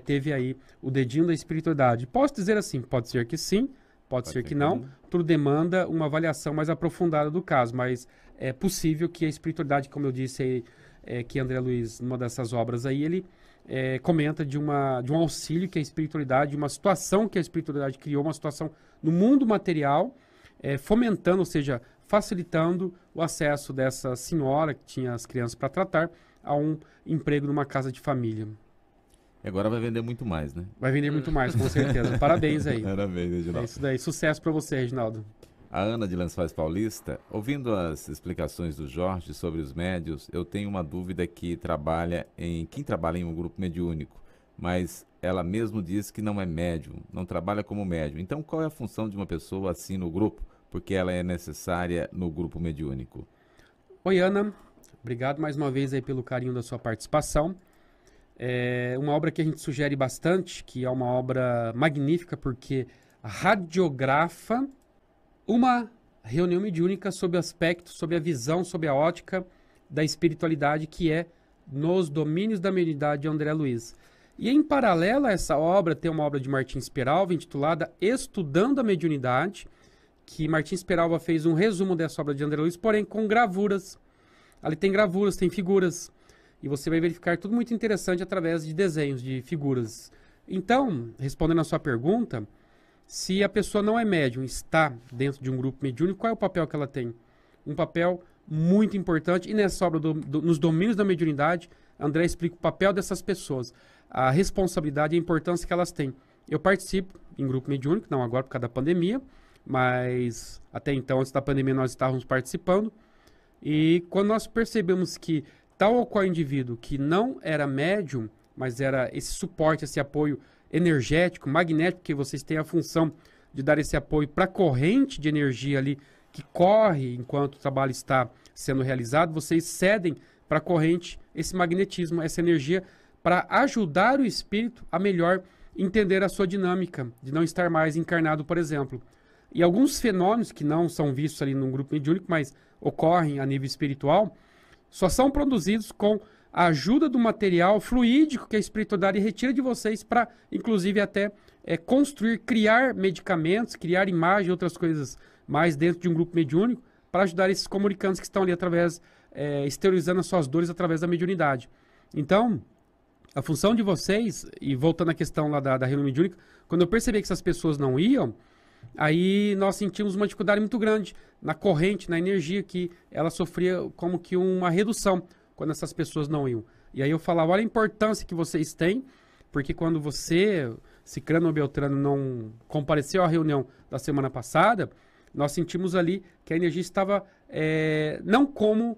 teve aí o dedinho da espiritualidade. Posso dizer assim, pode ser que sim, pode ser que não. Tudo demanda uma avaliação mais aprofundada do caso, mas é possível que a espiritualidade, como eu disse aí, que André Luiz, numa dessas obras aí, ele comenta de um auxílio que a espiritualidade, de uma situação que a espiritualidade criou, uma situação no mundo material, fomentando, ou seja, facilitando o acesso dessa senhora que tinha as crianças para tratar a um emprego numa casa de família. E agora vai vender muito mais, né? Vai vender muito mais, com certeza. Parabéns aí. Parabéns, Reginaldo. É isso daí. Sucesso para você, Reginaldo. A Ana de Lençóis Paulista, ouvindo as explicações do Jorge sobre os médios, eu tenho uma dúvida quem trabalha em um grupo mediúnico, mas ela mesmo diz que não é médium, não trabalha como médium. Então, qual é a função de uma pessoa assim no grupo? Porque ela é necessária no grupo mediúnico. Oi, Ana. Obrigado mais uma vez aí pelo carinho da sua participação. É uma obra que a gente sugere bastante, que é uma obra magnífica, porque radiografa uma reunião mediúnica sob o aspecto, sob a visão, sob a ótica da espiritualidade, que é Nos Domínios da Mediunidade de André Luiz. E em paralelo a essa obra, tem uma obra de Martins Peralva, intitulada Estudando a Mediunidade, que Martins Peralva fez um resumo dessa obra de André Luiz, porém com gravuras. Ali tem gravuras, tem figuras, e você vai verificar tudo muito interessante através de desenhos, de figuras. Então, respondendo a sua pergunta, se a pessoa não é médium, está dentro de um grupo mediúnico, qual é o papel que ela tem? Um papel muito importante, e nessa obra, nos domínios da mediunidade, André explica o papel dessas pessoas, a responsabilidade e a importância que elas têm. Eu participo em grupo mediúnico, não agora por causa da pandemia, mas até então, antes da pandemia, nós estávamos participando, e quando nós percebemos que tal ou qual indivíduo que não era médium, mas era esse suporte, esse apoio energético, magnético, que vocês têm a função de dar esse apoio para a corrente de energia ali que corre enquanto o trabalho está sendo realizado, vocês cedem para a corrente esse magnetismo, essa energia, para ajudar o espírito a melhor entender a sua dinâmica, de não estar mais encarnado, por exemplo. E alguns fenômenos que não são vistos ali num grupo mediúnico, mas ocorrem a nível espiritual, só são produzidos com a ajuda do material fluídico que a espiritualidade retira de vocês para, inclusive, até construir, criar medicamentos, criar imagem e outras coisas mais dentro de um grupo mediúnico para ajudar esses comunicantes que estão ali através, exteriorizando as suas dores através da mediunidade. Então, a função de vocês, e voltando à questão lá da reunião mediúnica, quando eu percebi que essas pessoas não iam, aí nós sentimos uma dificuldade muito grande na corrente, na energia, que ela sofria como que uma redução quando essas pessoas não iam. E aí eu falava, olha a importância que vocês têm, porque quando você, Cicrano ou Beltrano, não compareceu à reunião da semana passada, nós sentimos ali que a energia estava não como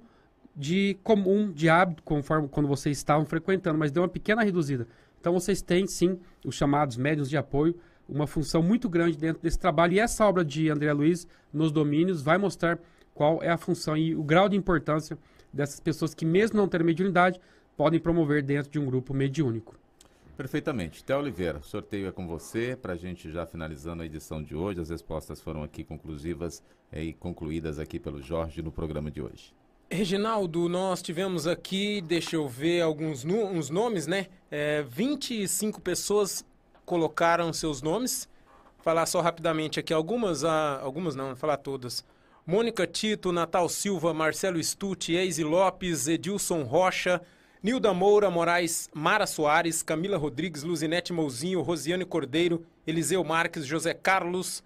de comum, de hábito, conforme quando vocês estavam frequentando, mas deu uma pequena reduzida. Então vocês têm, sim, os chamados médiuns de apoio, uma função muito grande dentro desse trabalho. E essa obra de André Luiz, Nos Domínios, vai mostrar qual é a função e o grau de importância dessas pessoas que, mesmo não tendo mediunidade, podem promover dentro de um grupo mediúnico. Perfeitamente. Té Oliveira, o sorteio é com você, para a gente já finalizando a edição de hoje. As respostas foram aqui conclusivas e concluídas aqui pelo Jorge no programa de hoje. Reginaldo, nós tivemos aqui, deixa eu ver uns nomes, né? 25 pessoas colocaram seus nomes. Falar só rapidamente aqui algumas não, vou falar todas. Mônica Tito, Natal Silva, Marcelo Stucci, Eise Lopes, Edilson Rocha, Nilda Moura Moraes, Mara Soares, Camila Rodrigues, Luzinete Mouzinho, Rosiane Cordeiro, Eliseu Marques, José Carlos,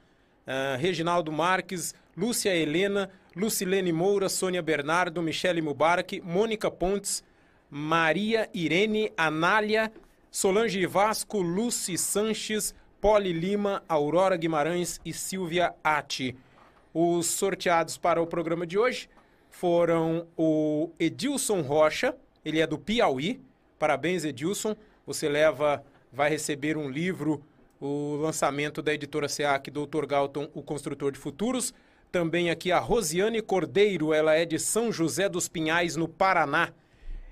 Reginaldo Marques, Lúcia Helena, Lucilene Moura, Sônia Bernardo, Michele Mubarak, Mônica Pontes, Maria Irene, Anália, Solange Vasco, Lucy Sanches, Poli Lima, Aurora Guimarães e Silvia Atti. Os sorteados para o programa de hoje foram o Edilson Rocha, ele é do Piauí, Parabéns, Edilson. Você vai receber um livro, o lançamento da editora SEAC, Dr. Galton, o Construtor de Futuros. Também aqui a Rosiane Cordeiro, ela é de São José dos Pinhais, no Paraná.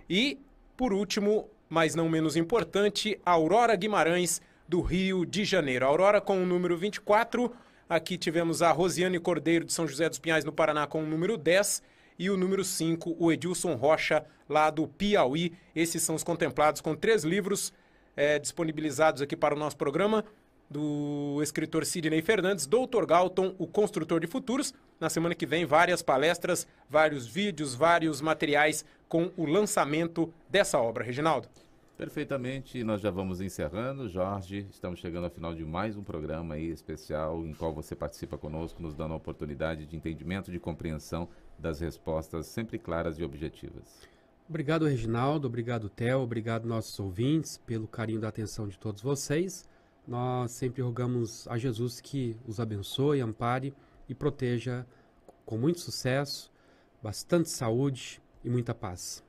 E, por último, mas não menos importante, Aurora Guimarães, do Rio de Janeiro. A Aurora com o número 24, aqui tivemos a Rosiane Cordeiro, de São José dos Pinhais, no Paraná, com o número 10, e o número 5, o Edilson Rocha, lá do Piauí. Esses são os contemplados com 3 livros disponibilizados aqui para o nosso programa, do escritor Sidney Fernandes, Dr. Galton, o Construtor de Futuros. Na semana que vem, várias palestras, vários vídeos, vários materiais com o lançamento dessa obra. Reginaldo? Perfeitamente, nós já vamos encerrando. Jorge, estamos chegando ao final de mais um programa aí especial, em qual você participa conosco, nos dando a oportunidade de entendimento, de compreensão das respostas sempre claras e objetivas. Obrigado, Reginaldo, obrigado, Theo, obrigado nossos ouvintes pelo carinho da atenção de todos vocês. Nós sempre rogamos a Jesus que os abençoe, ampare e proteja com muito sucesso, bastante saúde e muita paz.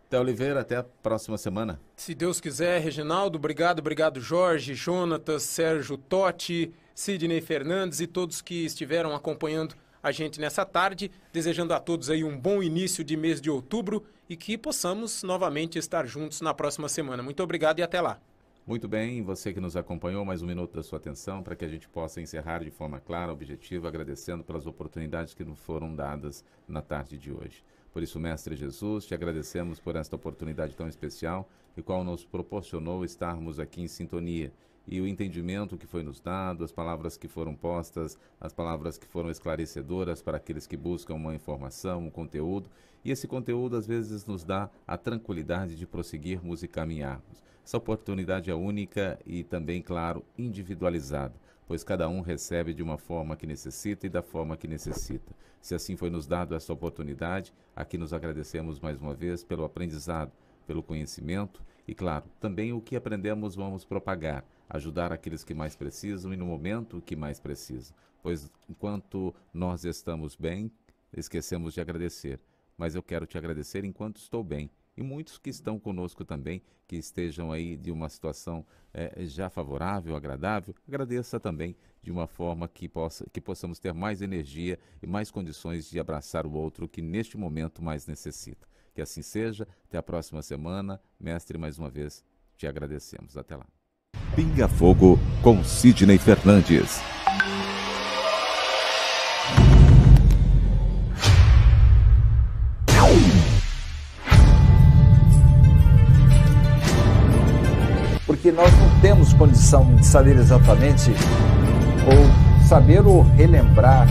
Theo Oliveira, até a próxima semana. Se Deus quiser, Reginaldo, obrigado Jorge, Jonatas, Sérgio Totti, Sidney Fernandes e todos que estiveram acompanhando a gente nessa tarde, desejando a todos aí um bom início de mês de outubro e que possamos novamente estar juntos na próxima semana. Muito obrigado e até lá. Muito bem, você que nos acompanhou, mais um minuto da sua atenção para que a gente possa encerrar de forma clara, objetiva, agradecendo pelas oportunidades que nos foram dadas na tarde de hoje. Por isso, Mestre Jesus, te agradecemos por esta oportunidade tão especial e qual nos proporcionou estarmos aqui em sintonia. E o entendimento que foi nos dado, as palavras que foram postas, as palavras que foram esclarecedoras para aqueles que buscam uma informação, um conteúdo. E esse conteúdo às vezes nos dá a tranquilidade de prosseguirmos e caminharmos. Essa oportunidade é única e também, claro, individualizada, pois cada um recebe de uma forma que necessita e da forma que necessita. Se assim foi nos dado essa oportunidade, aqui nos agradecemos mais uma vez pelo aprendizado, pelo conhecimento e, claro, também o que aprendemos vamos propagar, ajudar aqueles que mais precisam e no momento que mais precisam, pois enquanto nós estamos bem, esquecemos de agradecer, mas eu quero te agradecer enquanto estou bem. E muitos que estão conosco também, que estejam aí de uma situação já favorável, agradável, agradeça também de uma forma que possamos ter mais energia e mais condições de abraçar o outro que neste momento mais necessita. Que assim seja, até a próxima semana. Mestre, mais uma vez, te agradecemos. Até lá. Pinga Fogo com Sidney Fernandes. Porque nós não temos condição de saber exatamente ou saber ou relembrar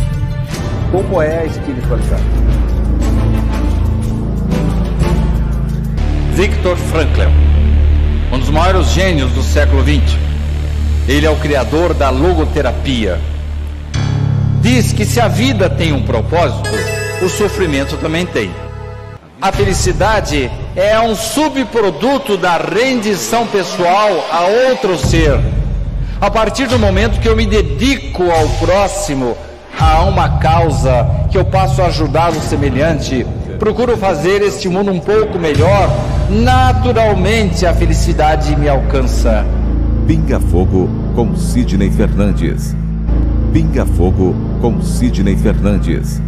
como é a espiritualidade. Viktor Frankl, um dos maiores gênios do século XX. Ele é o criador da logoterapia. Diz que se a vida tem um propósito, o sofrimento também tem. A felicidade é um subproduto da rendição pessoal a outro ser. A partir do momento que eu me dedico ao próximo, a uma causa, que eu passo a ajudar o semelhante, procuro fazer este mundo um pouco melhor, naturalmente a felicidade me alcança. Pinga Fogo com Sidney Fernandes. Pinga Fogo com Sidney Fernandes.